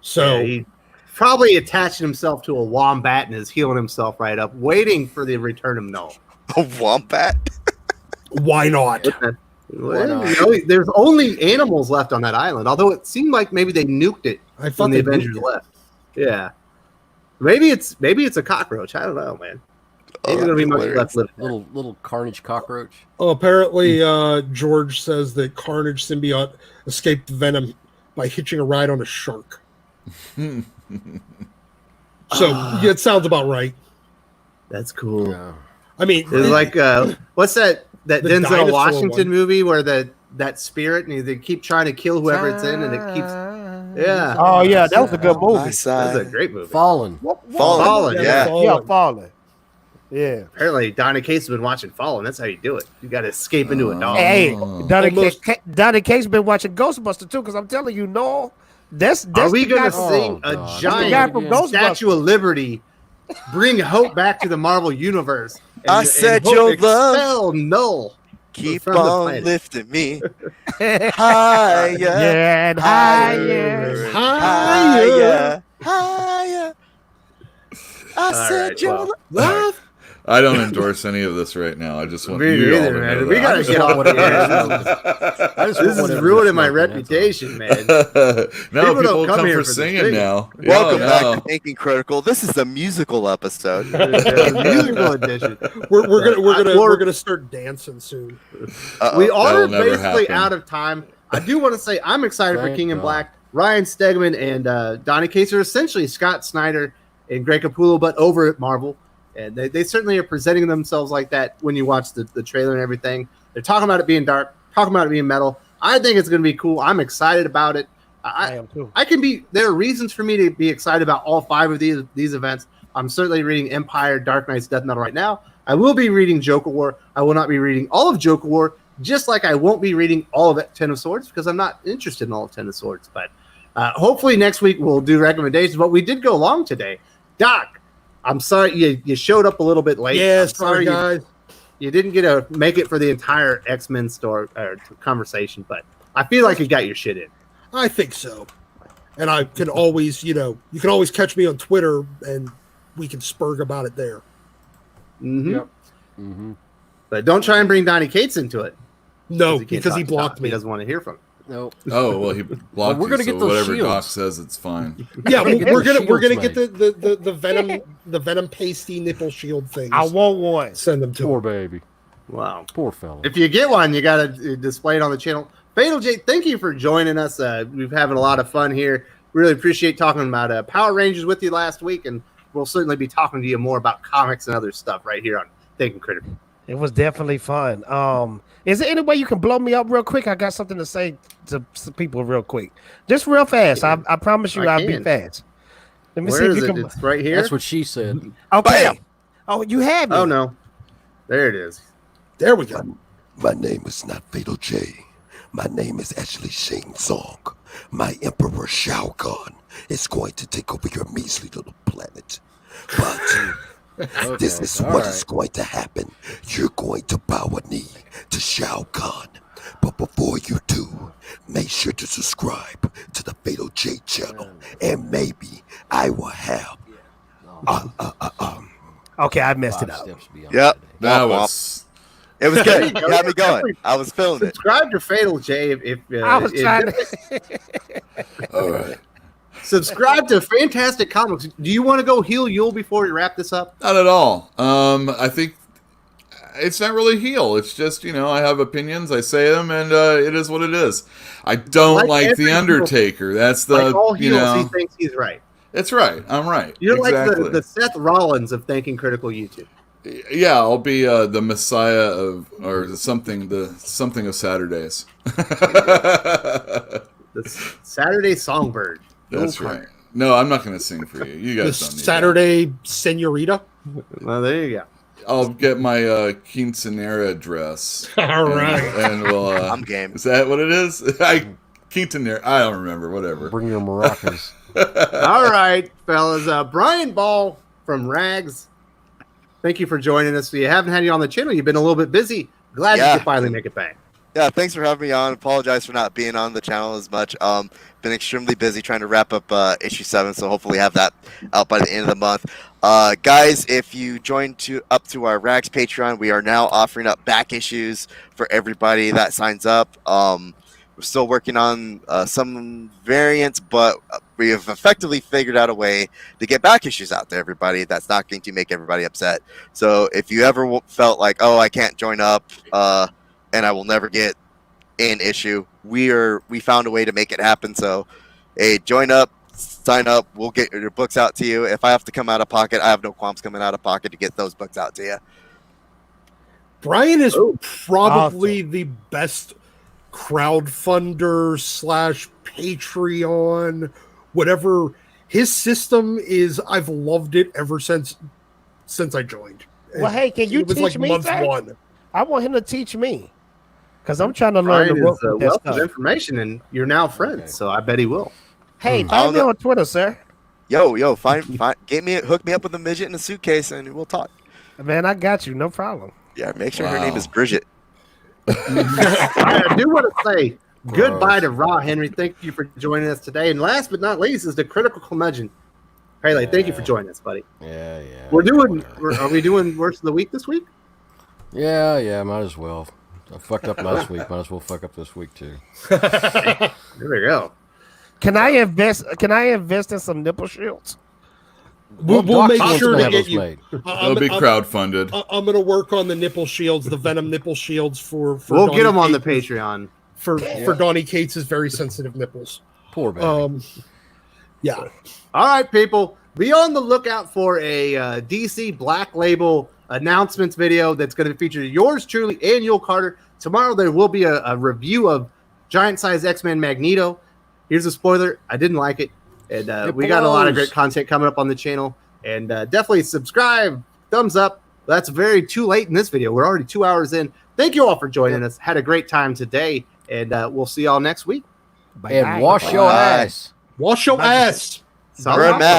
So he probably attached himself to a wombat and is healing himself right up, waiting for the return of Null. A wombat? Why not? There's only animals left on that island, although it seemed like maybe they nuked it when the Avengers left. Yeah. Maybe it's a cockroach. I don't know, man. Maybe there'll be much left living. Little Carnage cockroach. Oh, apparently George says that Carnage symbiote escaped Venom by hitching a ride on a shark. So it sounds about right. That's cool. Yeah. I mean, it's like what's that Denzel Washington movie where that spirit and they keep trying to kill whoever it's in and it keeps Oh yeah, that was a good movie. That was a great movie. Fallen. Yeah, Fallen. Yeah. Apparently, Donny Cates has been watching Fallen. That's how you do it. You got to escape into a dog. Hey, Donny Cates been watching Ghostbusters too, because I'm telling you, no, that's Are we going to see a giant Statue of Liberty bring hope back to the Marvel universe? I said your love. Null. Keep on lifting me higher, and higher. I said your love. I don't endorse any of this right now. I just want you all to know we got to get on with it. This is ruining my reputation, man. No, people come for singing now. Welcome back to Thinking Critical. This is the musical episode. Musical edition. We're gonna start dancing soon. We are basically out of time. I do want to say I'm excited for King and Black. Ryan Stegman and Donny Cates are essentially Scott Snyder and Greg Capullo, but over at Marvel. And they certainly are presenting themselves like that when you watch the trailer and everything. They're talking about it being dark, talking about it being metal. I think it's going to be cool. I'm excited about it. I am too. There are reasons for me to be excited about all 5 of these events. I'm certainly reading Empyre, Dark Knight's Death Metal right now. I will be reading Joker War. I will not be reading all of Joker War, just like I won't be reading all of Ten of Swords because I'm not interested in all of Ten of Swords. But hopefully next week we'll do recommendations. But we did go long today. Doc, I'm sorry you showed up a little bit late. Yeah, sorry guys. You didn't get to make it for the entire X-Men conversation, but I feel like you got your shit in. I think so. And I can always, you can always catch me on Twitter and we can spurg about it there. Mm-hmm. Yep. Mm-hmm. But don't try and bring Donny Cates into it. No, because he blocked me. He doesn't want to hear from it. No. Oh well, he blocked we're gonna you, get so those whatever shields. Doc says, it's fine. Yeah, we're gonna get the Venom pasty nipple shield things. I want one. Send them to Poor him. baby. Wow, poor fella. If you get one, you gotta display it on the channel. Fatal J, thank you for joining us. We've having a lot of fun here. Really appreciate talking about Power Rangers with you last week, and we'll certainly be talking to you more about comics and other stuff right here on Thinking Critical. It was definitely fun. Is there any way you can blow me up real quick? I got something to say to some people real quick. Just real fast. I promise you I'll be fast. Let me see if you can. It's right here. That's what she said. Okay. Bam. Oh, you have me. Oh, no. There it is. There we go. My name is not Fatal J. My name is actually Shane Song. My Emperor Shao Kahn is going to take over your measly little planet. But this is what is going to happen. You're going to bow a knee to Shao Kahn. But before you do, make sure to subscribe to the Fatal J channel. And maybe I will have... Okay, I messed it up. Yep. That was... It was good. You got me going. I was feeling it. Subscribe to Fatal J if I was trying to... All right. Subscribe to Fantastic Comics. Do you want to go heal Yule before we wrap this up? Not at all. I think it's not really heal. It's just, I have opinions. I say them, and it is what it is. I don't like The Undertaker. That's the, like all heels, he thinks he's right. It's right. I'm right. You're exactly. Like the Seth Rollins of Thinking Critical YouTube. Yeah, I'll be the Messiah of, or something, something of Saturdays. The Saturday Songbird. That's right. No, I'm not going to sing for you. You guys don't need Saturday Senorita. Well, there you go. I'll get my quinceanera dress. All right. And we'll... I'm game. Is that what it is? Quintanilla. I don't remember. Whatever. Bring your maracas. All right, fellas. Brian Ball from Rags. Thank you for joining us. We haven't had you on the channel. You've been a little bit busy. Glad you could finally make it back. Yeah, thanks for having me on. Apologize for not being on the channel as much. Been extremely busy trying to wrap up issue 7, so hopefully have that out by the end of the month. Guys, if you join up to our Rags Patreon, we are now offering up back issues for everybody that signs up. We're still working on some variants, but we have effectively figured out a way to get back issues out to everybody that's not going to make everybody upset. So if you ever felt like, oh, I can't join up, and I will never get an issue, we found a way to make it happen. So, hey, join up, sign up. We'll get your books out to you. If I have to come out of pocket, I have no qualms coming out of pocket to get those books out to you. Brian is probably the best crowdfunder / Patreon, whatever his system is. I've loved it ever since I joined. Well, hey, can you teach me? Month sir? 1. I want him to teach me. Because I'm trying to learn the ropes. A wealth of information, and you're now friends, so I bet he will. Hey, find me on Twitter, sir. Yo, hook me up with a midget in a suitcase, and we'll talk. Man, I got you, no problem. Yeah, make sure her name is Bridget. I do want to say goodbye to Raw Henry. Thank you for joining us today. And last but not least is the Critical Curmudgeon. Haley, thank you for joining us, buddy. Yeah. Are we doing worst of the week this week? Yeah, might as well. I fucked up last week. Might as well fuck up this week too. There we go. Can I invest in some nipple shields? We'll make sure to get you. It'll be crowdfunded. I'm going to work on the nipple shields, the Venom nipple shields for we'll Donnie get them on the Cates, Patreon for Donnie Cates' very sensitive nipples. Poor baby. Yeah. All right, people. Be on the lookout for a DC Black Label announcements video that's going to feature yours truly and Yul Carter. Tomorrow there will be a review of Giant Size X-Men Magneto. Here's a spoiler. I didn't like it. And we got a lot of great content coming up on the channel. And definitely subscribe, thumbs up. That's very too late in this video. We're already 2 hours in. Thank you all for joining us. Had a great time today. And we'll see y'all next week. And wash your ass. Wash your ass. Wear a mask.